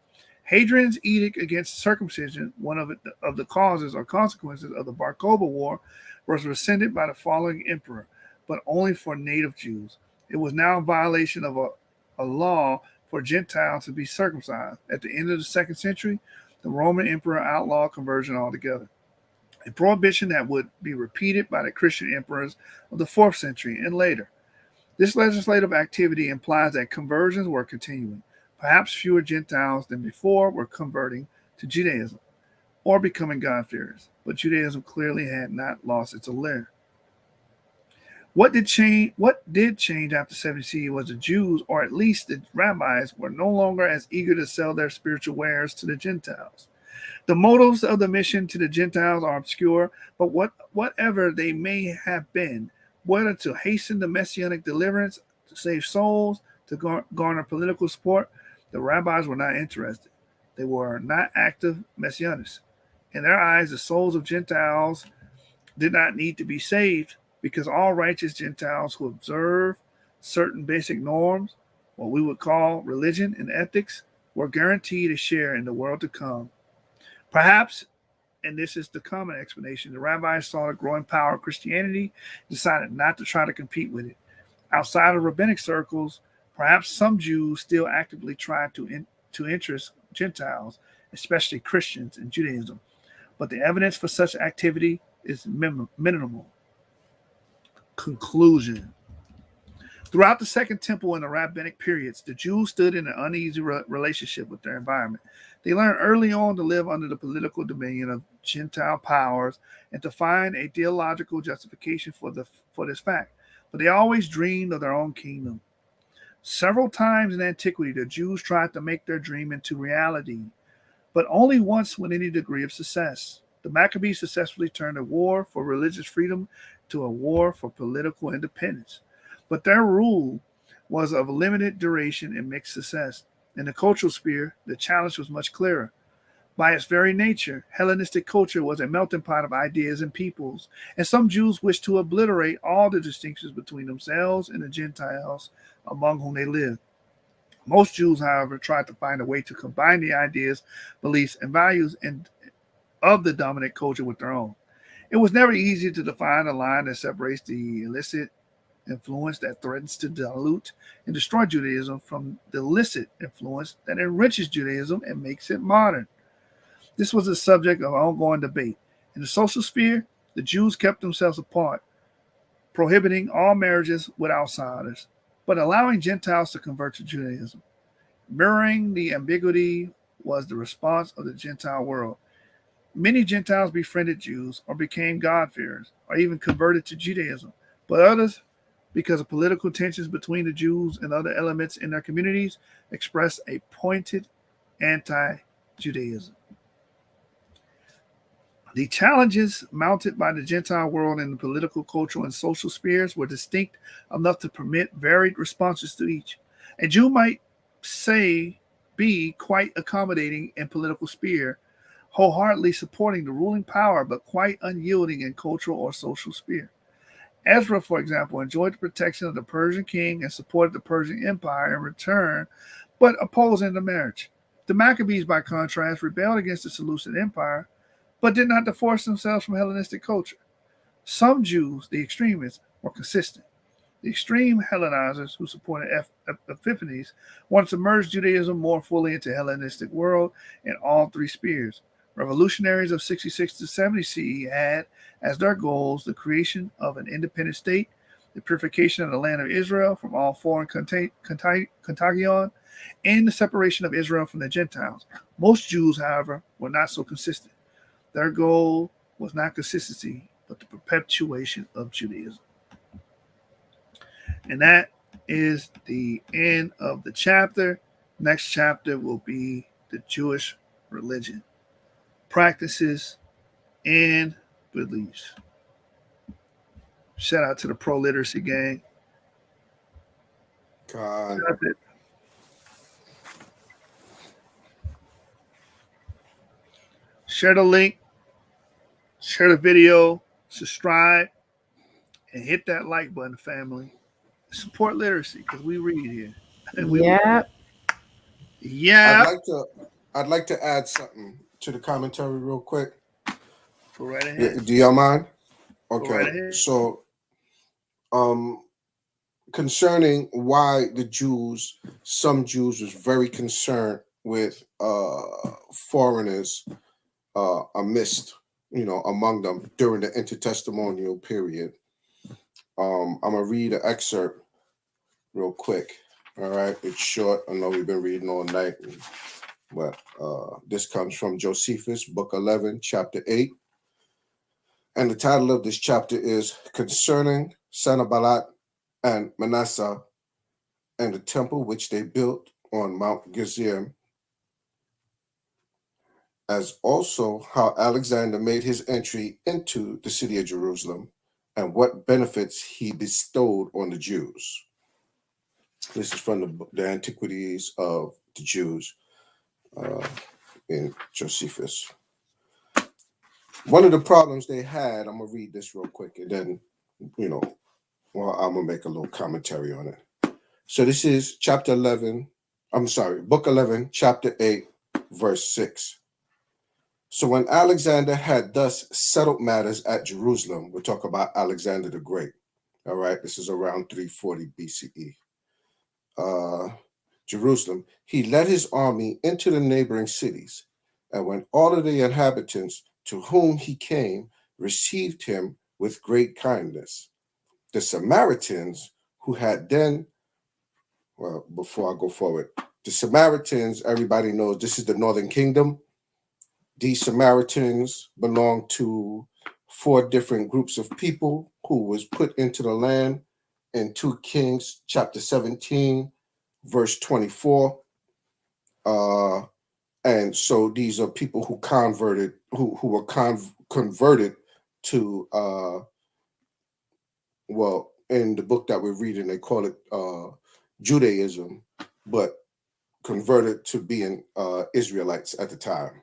Hadrian's edict against circumcision, one of the causes or consequences of the Bar Kokhba War, was rescinded by the following emperor, but only for native Jews. It was now a violation of a law for Gentiles to be circumcised. At the end of the 2nd century, the Roman emperor outlawed conversion altogether, a prohibition that would be repeated by the Christian emperors of the 4th century and later. This legislative activity implies that conversions were continuing. Perhaps fewer Gentiles than before were converting to Judaism or becoming God-fearers, but Judaism clearly had not lost its allure. What did change after 70 CE was the Jews, or at least the rabbis, were no longer as eager to sell their spiritual wares to the Gentiles. The motives of the mission to the Gentiles are obscure, but whatever they may have been, whether to hasten the messianic deliverance, to save souls, to garner political support, the rabbis were not interested. They were not active messianists. In their eyes, the souls of Gentiles did not need to be saved because all righteous Gentiles who observe certain basic norms, what we would call religion and ethics, were guaranteed a share in the world to come. Perhaps, and this is the common explanation, the rabbis saw the growing power of Christianity and decided not to try to compete with it. Outside of rabbinic circles, perhaps some Jews still actively tried to interest Gentiles, especially Christians, in Judaism, but the evidence for such activity is minimal. Conclusion. Throughout the Second Temple and the rabbinic periods, the Jews stood in an uneasy relationship with their environment. They learned early on to live under the political dominion of Gentile powers and to find a theological justification for this fact, but they always dreamed of their own kingdom. Several times in antiquity, the Jews tried to make their dream into reality, but only once with any degree of success. The Maccabees successfully turned a war for religious freedom to a war for political independence, but their rule was of limited duration and mixed success. In the cultural sphere, the challenge was much clearer. By its very nature, Hellenistic culture was a melting pot of ideas and peoples, and some Jews wished to obliterate all the distinctions between themselves and the Gentiles among whom they lived. Most Jews, however, tried to find a way to combine the ideas, beliefs, and values of the dominant culture with their own. It was never easy to define a line that separates the illicit influence that threatens to dilute and destroy Judaism from the licit influence that enriches Judaism and makes it modern. This was the subject of ongoing debate. In the social sphere, the Jews kept themselves apart, prohibiting all marriages with outsiders, but allowing Gentiles to convert to Judaism. Mirroring the ambiguity was the response of the Gentile world. Many Gentiles befriended Jews or became God-fearers or even converted to Judaism, but others, because of political tensions between the Jews and other elements in their communities, expressed a pointed anti-Judaism. The challenges mounted by the Gentile world in the political, cultural, and social spheres were distinct enough to permit varied responses to each. A Jew might say be quite accommodating in political sphere, wholeheartedly supporting the ruling power, but quite unyielding in cultural or social sphere. Ezra, for example, enjoyed the protection of the Persian king and supported the Persian Empire in return, but opposing the marriage. The Maccabees, by contrast, rebelled against the Seleucid Empire, but did not divorce themselves from Hellenistic culture. Some Jews, the extremists, were consistent. The extreme Hellenizers who supported Epiphanes wanted to merge Judaism more fully into the Hellenistic world in all three spheres. Revolutionaries of 66 to 70 CE had as their goals the creation of an independent state, the purification of the land of Israel from all foreign contagion, and the separation of Israel from the Gentiles. Most Jews, however, were not so consistent. Their goal was not consistency, but the perpetuation of Judaism. And that is the end of the chapter. Next chapter will be the Jewish religion, practices, and beliefs. Shout out to the pro literacy gang. God. That's it. Share the link, share the video, subscribe, and hit that like button, family. Support literacy because we read here. And we Yeah. yeah. I'd like to add something to the commentary real quick. Go right ahead. Do y'all mind? Go right Okay. ahead. So concerning why some Jews was very concerned with foreigners amidst, among them during the intertestamental period. I'm gonna read an excerpt real quick. All right, it's short. I know we've been reading all night, but this comes from Josephus, book 11, chapter 8. And the title of this chapter is Concerning Sanballat and Manasseh and the temple which they built on Mount Gerizim, as also how Alexander made his entry into the city of Jerusalem and what benefits he bestowed on the Jews. This is from the Antiquities of the Jews in Josephus. One of the problems they had, I'm going to read this real quick and then, I'm going to make a little commentary on it. So this is book 11, chapter 8, verse 6. So when Alexander had thus settled matters at Jerusalem, we're talking about Alexander the Great. All right, this is around 340 BCE. Jerusalem, he led his army into the neighboring cities. And when all of the inhabitants to whom he came received him with great kindness, the Samaritans who had then, well, before I go forward, the Samaritans, everybody knows this is the northern kingdom. These Samaritans belong to 4 different groups of people who was put into the land in 2 Kings chapter 17, verse 24. And so these are people who converted, who were converted to, well, in the book that we're reading, they call it Judaism, but converted to being Israelites at the time.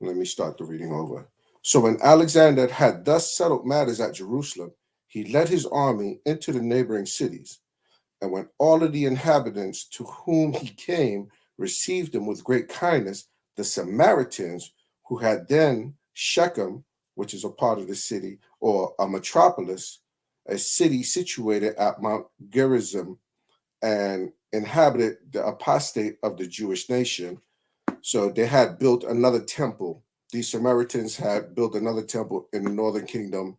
Let me start the reading over. So when Alexander had thus settled matters at Jerusalem, he led his army into the neighboring cities. And when all of the inhabitants to whom he came received him with great kindness, the Samaritans who had then Shechem, which is a part of the city, or a metropolis, a city situated at Mount Gerizim, and inhabited the apostate of the Jewish nation. So they had built another temple. These Samaritans had built another temple in the northern kingdom.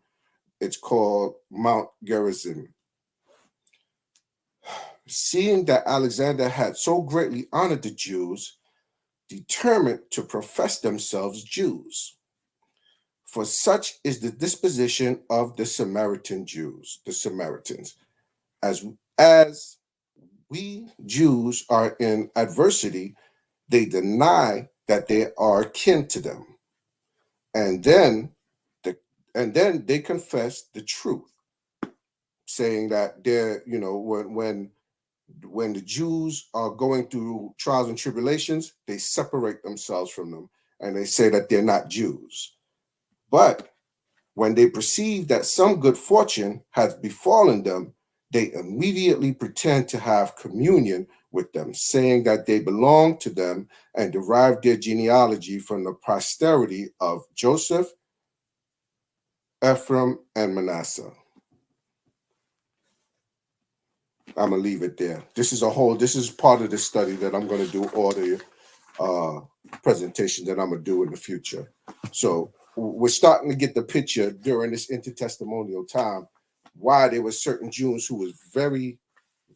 It's called Mount Gerizim. Seeing that Alexander had so greatly honored the Jews, determined to profess themselves Jews. For such is the disposition of the Samaritan Jews, the Samaritans. As we Jews are in adversity, they deny that they are kin to them. And then they confess the truth, saying that they're, when the Jews are going through trials and tribulations, they separate themselves from them and they say that they're not Jews. But when they perceive that some good fortune has befallen them, they immediately pretend to have communion with them, saying that they belong to them and derive their genealogy from the posterity of Joseph, Ephraim, and Manasseh. I'm gonna leave it there. This is part of the study that I'm gonna do, all the presentation that I'm gonna do in the future. So we're starting to get the picture during this intertestamental time why there were certain Jews who was very,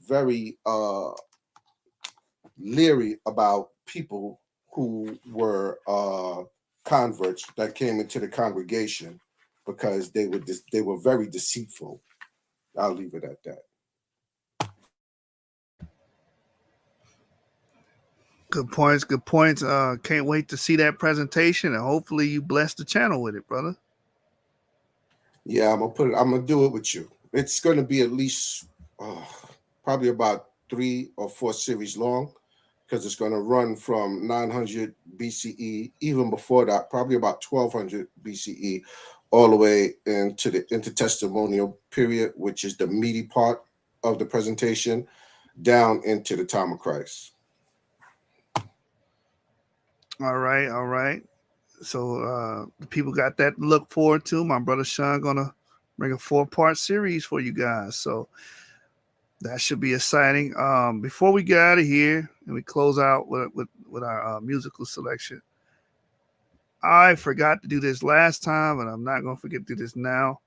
very leery about people who were converts that came into the congregation, because they were very deceitful. I'll leave it at that. Good points. Good points. Can't wait to see that presentation, and hopefully you bless the channel with it, brother. Yeah, I'm gonna do it with you. It's gonna be at least probably about 3 or 4 series long, because it's gonna run from 900 BCE, even before that, probably about 1200 BCE, all the way into the intertestamental period, which is the meaty part of the presentation, down into the time of Christ. All right. So the people got that to look forward to. My brother Sean gonna bring a 4-part series for you guys. So that should be exciting. Before we get out of here and we close out with our musical selection, I forgot to do this last time, and I'm not gonna forget to do this now.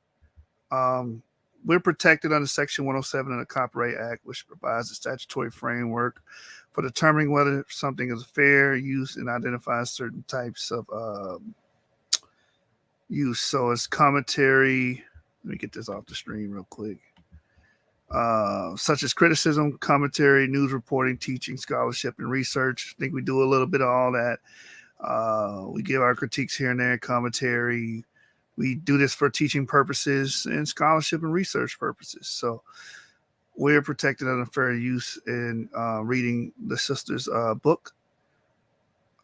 We're protected under Section 107 of the Copyright Act, which provides a statutory framework for determining whether something is fair use and identifies certain types of use. So it's commentary. Let me get this off the screen real quick. Such as criticism, commentary, news reporting, teaching, scholarship, and research. I think we do a little bit of all that. We give our critiques here and there, commentary. We do this for teaching purposes and scholarship and research purposes. So we're protected under fair use in reading the sister's book.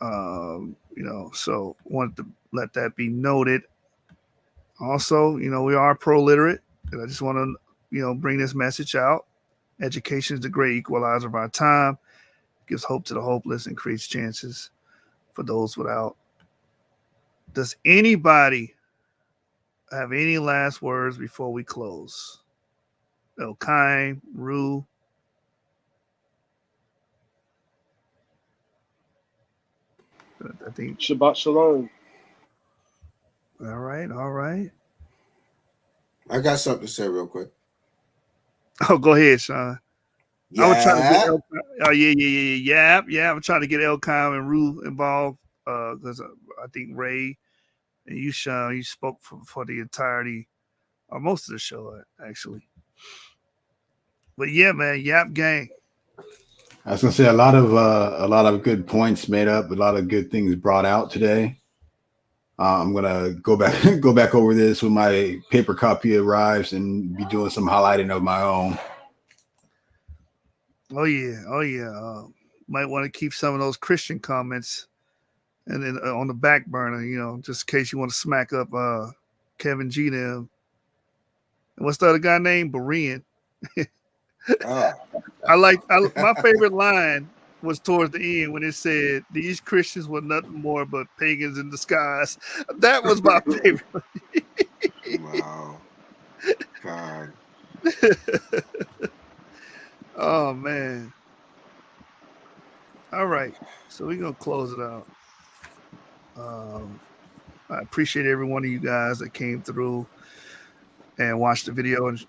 So wanted to let that be noted. Also, we are pro-literate, and I just want to, bring this message out. Education is the great equalizer of our time. It gives hope to the hopeless and creates chances for those without. Does anybody have any last words before we close? Elkaim, Ru. I think Shabbat Shalom. All right. I got something to say real quick. Oh, go ahead, Sean. Yeah. I was trying to get yeah. I'm trying to get Elkaim and Ru involved because I think Ray and you, Sean, you spoke for the entirety or most of the show, actually. But yeah, man, YAP gang. I was gonna say a lot of good points made up, a lot of good things brought out today. I'm gonna go back over this when my paper copy arrives and be doing some highlighting of my own. Oh yeah. Might want to keep some of those Christian comments and then on the back burner, just in case you want to smack up Kevin G them. And what's the other guy named? Berean. My favorite line was towards the end when it said these Christians were nothing more but pagans in disguise. That was my favorite. Wow. God. Oh man. All right. So we're gonna close it out. I appreciate every one of you guys that came through and watched the video and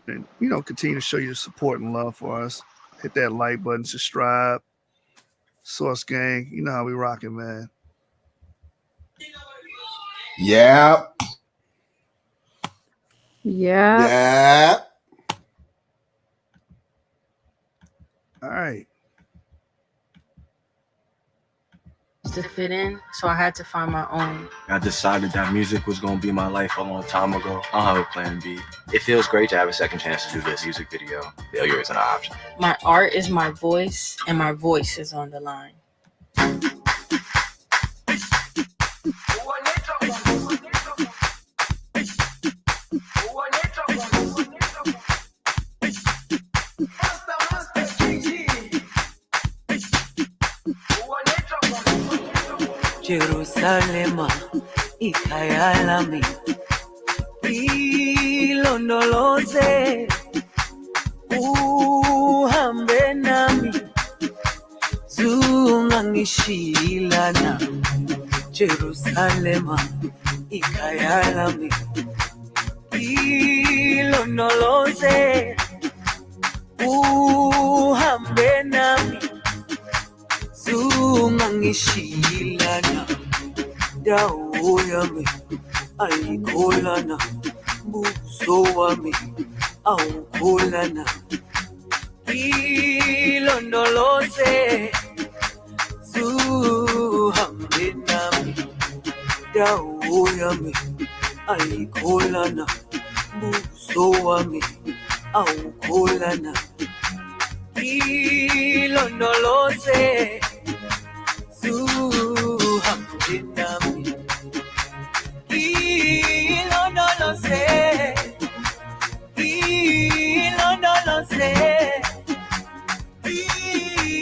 continue to show your support and love for us. Hit that like button, subscribe. Source gang, you know how we rocking, man. Yeah. All right. To fit in, so I had to find my own. I decided that music was going to be my life a long time ago. I don't have a plan B. It feels great to have a second chance to do this music video. Failure isn't an option. My art is my voice, and my voice is on the line. Jerusalema ikhaya lami ilondoloze uhambe nami zungangishilana Jerusalema ikhaya lami ilondoloze uhambe nami zungangishilana dawo yami ayikholana buso wami awukholana ilondoloze Zuhambe nami, dawo yami, ayikholana, buso wami, awukholana. Ilondoloze, zuhambe nami, ilondoloze, ilondoloze,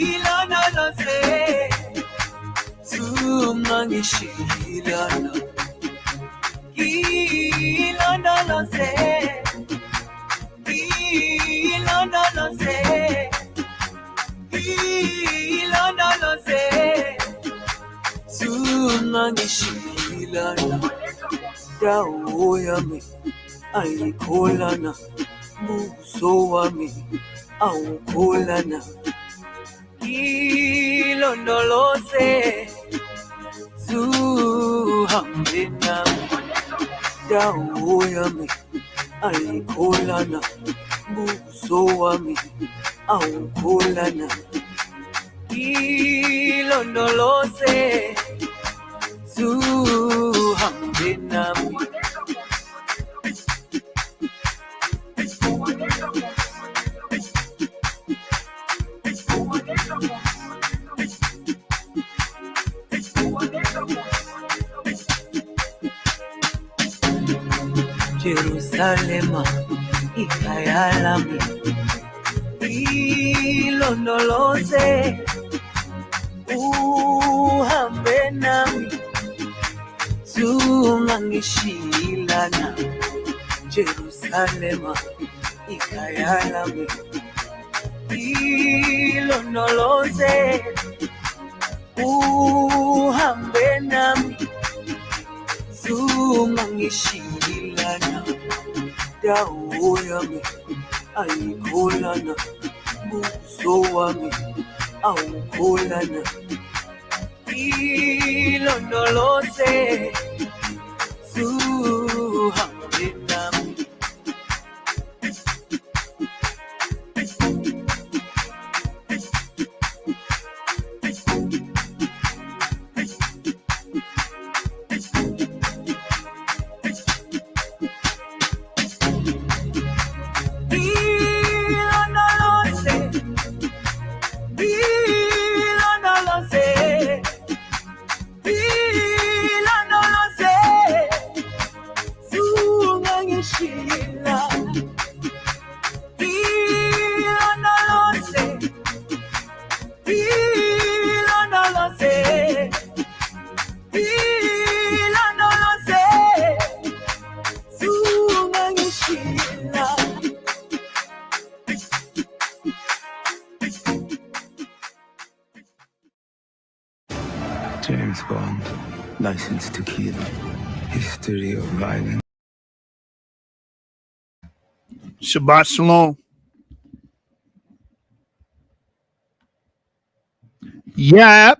ilondoloze, zumangishilana, ilondoloze, ilondoloze, ilondoloze, zumangishilana, dawo yami, ayikholana, buso wami, awukholana. Ilondoloze, zuhambe nami, dawo yami, ayikholana, buso wami, awukholana. Ilondoloze, zuhambe nami. Jerusalema, ikhaya lami, ilondoloze, uhambe nami, zungangishilana. Jerusalema, ikhaya lami, ilondoloze, uhambe nami, zungangishilana. Dawo yami, ayikholana, buso wami, awukholana. Ilondoloze, zuhambe nami. James Bond, License to Kill, History of Violence. Shabbat Shalom. YAP.